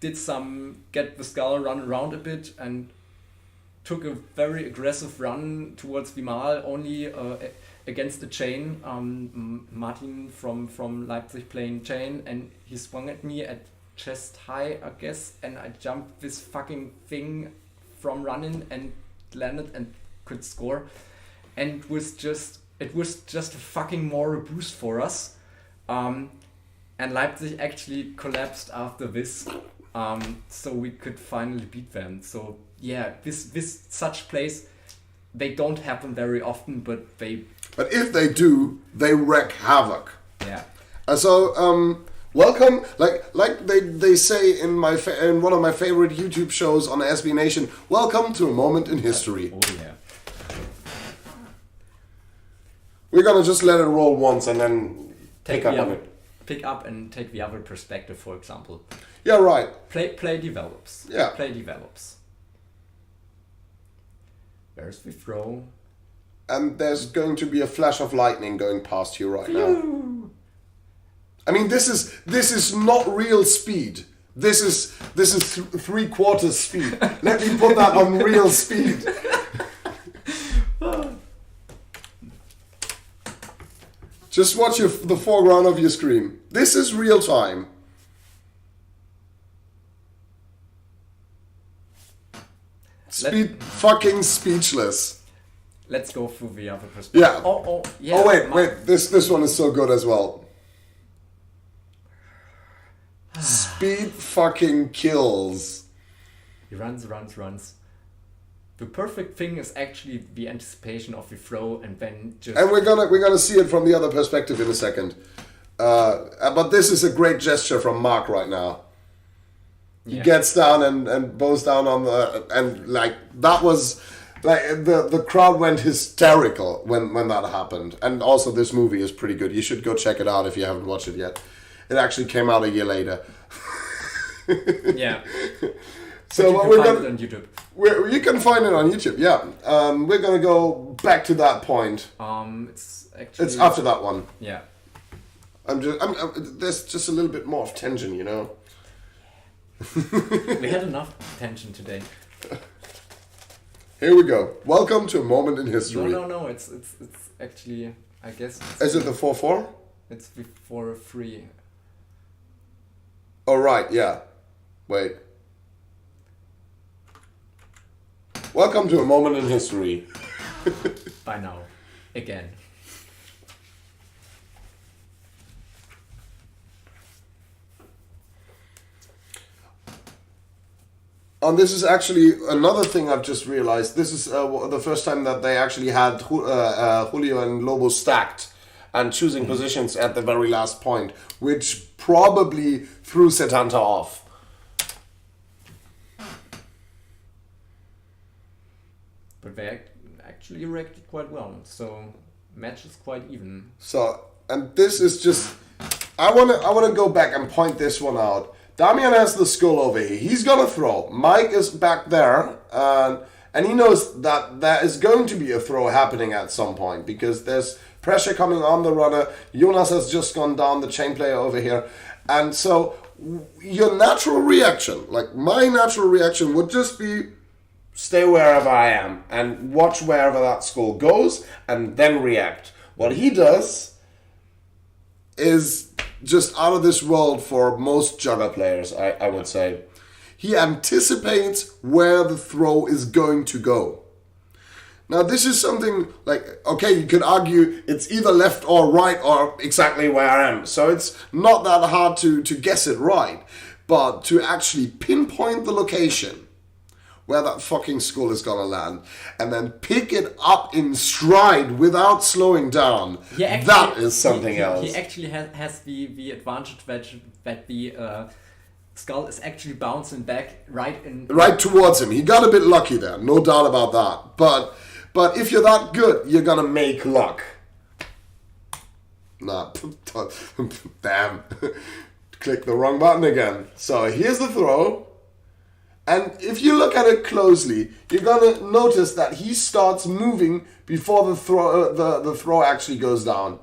the skull run around a bit and took a very aggressive run towards Vimal only against the chain. Martin from Leipzig playing chain, and he swung at me at chest high, I guess, and I jumped this fucking thing from running and landed and could score. And it was just a fucking moral boost for us. And Leipzig actually collapsed after this. So we could finally beat them. So yeah, this such plays, they don't happen very often, but if they do, they wreak havoc. Yeah. So welcome, like they say in one of my favorite YouTube shows on SB Nation. Welcome to a moment in history. Oh yeah. We're gonna just let it roll once and then pick up and take the other perspective, for example. Yeah, right. Play develops. Yeah. Play develops. There's the throw. And there's going to be a flash of lightning going past you right now. I mean, this is not real speed. This is 3/4 speed. Let me put that on real speed. Just watch the foreground of your screen. This is real time. Fucking speechless. Let's go through the other perspective. Yeah. Yeah. Oh wait. This one is so good as well. Speed fucking kills. He runs. The perfect thing is actually the anticipation of the throw, and then just... And we're gonna see it from the other perspective in a second. But this is a great gesture from Mark right now. He gets down and bows down on the... And like, that was... Like, the crowd went hysterical when that happened. And also this movie is pretty good. You should go check it out if you haven't watched it yet. It actually came out a year later. Yeah. So you can find it on YouTube. You can find it on YouTube, yeah. We're gonna go back to that point. It's after that one. Yeah. There's just a little bit more of tension, you know. We had enough tension today. Here we go. Welcome to a moment in history. No. It's actually, I guess. Is it the 4-4? It's before 3. Oh right, yeah. Wait. Welcome to a moment in history. By now. Again. And this is actually another thing I've just realized. This is the first time that they actually had Julio and Lobo stacked and choosing positions at the very last point, which probably threw Setanta off. But they actually reacted quite well, so match is quite even. So, and this is just... I wanna go back and point this one out. Damian has the skull over here. He's gonna throw. Mike is back there, and he knows that there is going to be a throw happening at some point because there's pressure coming on the runner. Jonas has just gone down, the chain player over here. And so your natural reaction, like my natural reaction would just be stay wherever I am and watch wherever that skull goes and then react. What he does is just out of this world for most Jugger players, I would say. He anticipates where the throw is going to go. Now this is something like, okay, you could argue it's either left or right or exactly where I am. So it's not that hard to guess it right. But to actually pinpoint the location where that fucking skull is gonna land and then pick it up in stride without slowing down, that is something else. He actually has the advantage that the skull is actually bouncing back right towards him. He got a bit lucky there, no doubt about that. But if you're that good, you're gonna make luck. Nah, damn. Click the wrong button again. So here's the throw. And if you look at it closely, you're gonna notice that he starts moving before the throw actually goes down.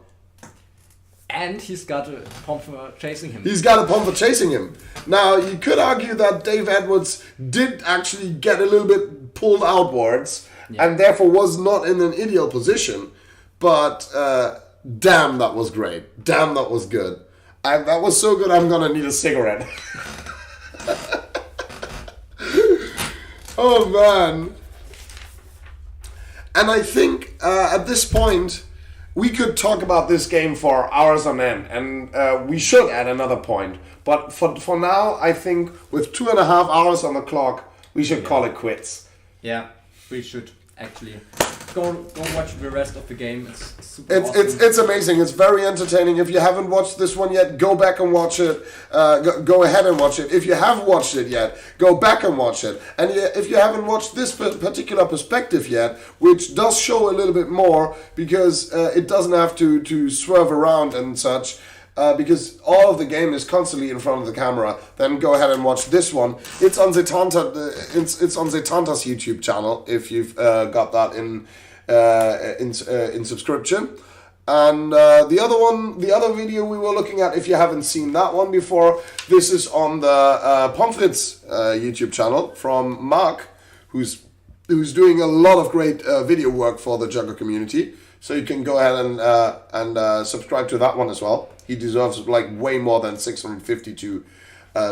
And he's got a pumper chasing him. Now, you could argue that Dave Edwards did actually get a little bit pulled outwards, and therefore was not in an ideal position. But damn, that was great. Damn, that was good. And that was so good, I'm gonna need a cigarette. Oh, man. And I think at this point, we could talk about this game for hours on end, and we should at another point. But for now, I think with 2.5 hours on the clock, we should call it quits. Yeah, we should actually go watch the rest of the game. It's super awesome. It's amazing. It's very entertaining. If you haven't watched this one yet, go back and watch it. Go ahead and watch it. If you have watched it yet, go back and watch it. And if you haven't watched this particular perspective yet, which does show a little bit more because it doesn't have to swerve around and such, because all of the game is constantly in front of the camera, then go ahead and watch this one. It's on Setanta. It's on Setanta's YouTube channel if you've got that in subscription. And the other video we were looking at, if you haven't seen that one before, this is on the Pomfrit's YouTube channel from Mark, who's doing a lot of great video work for the Jugger community. So you can go ahead and subscribe to that one as well. He deserves like way more than 652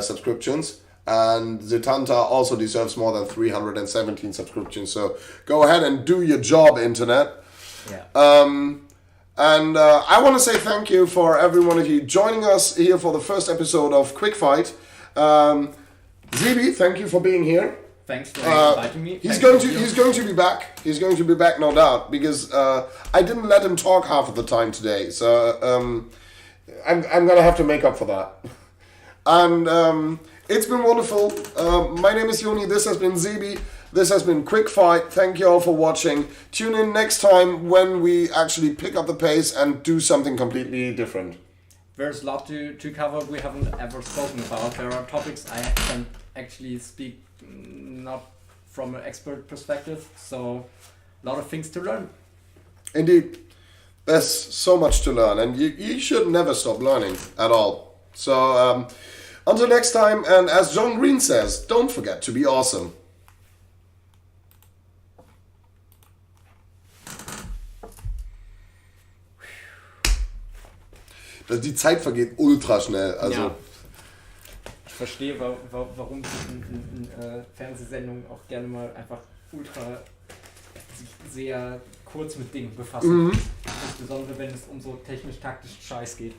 subscriptions. And Setanta also deserves more than 317 subscriptions. So go ahead and do your job, internet. Yeah. And I want to say thank you for every one of you joining us here for the first episode of Quick Fight. Sebi, thank you for being here. Thanks for inviting me. He's going to be back. He's going to be back, no doubt, because I didn't let him talk half of the time today. So I'm gonna have to make up for that. And it's been wonderful. My name is Joni. This has been Sebi. This has been Quick Fight. Thank you all for watching. Tune in next time when we actually pick up the pace and do something completely different. There's a lot to cover we haven't ever spoken about. There are topics I can actually speak not from an expert perspective, so a lot of things to learn. Indeed. There's so much to learn, and you should never stop learning at all. So until next time, and as John Green says, don't forget to be awesome. Die Zeit vergeht ultra schnell. Also. Ja. Ich verstehe, warum sich in Fernsehsendungen auch gerne mal einfach ultra sehr kurz mit Dingen befassen. Insbesondere wenn es um so technisch-taktischen Scheiß geht.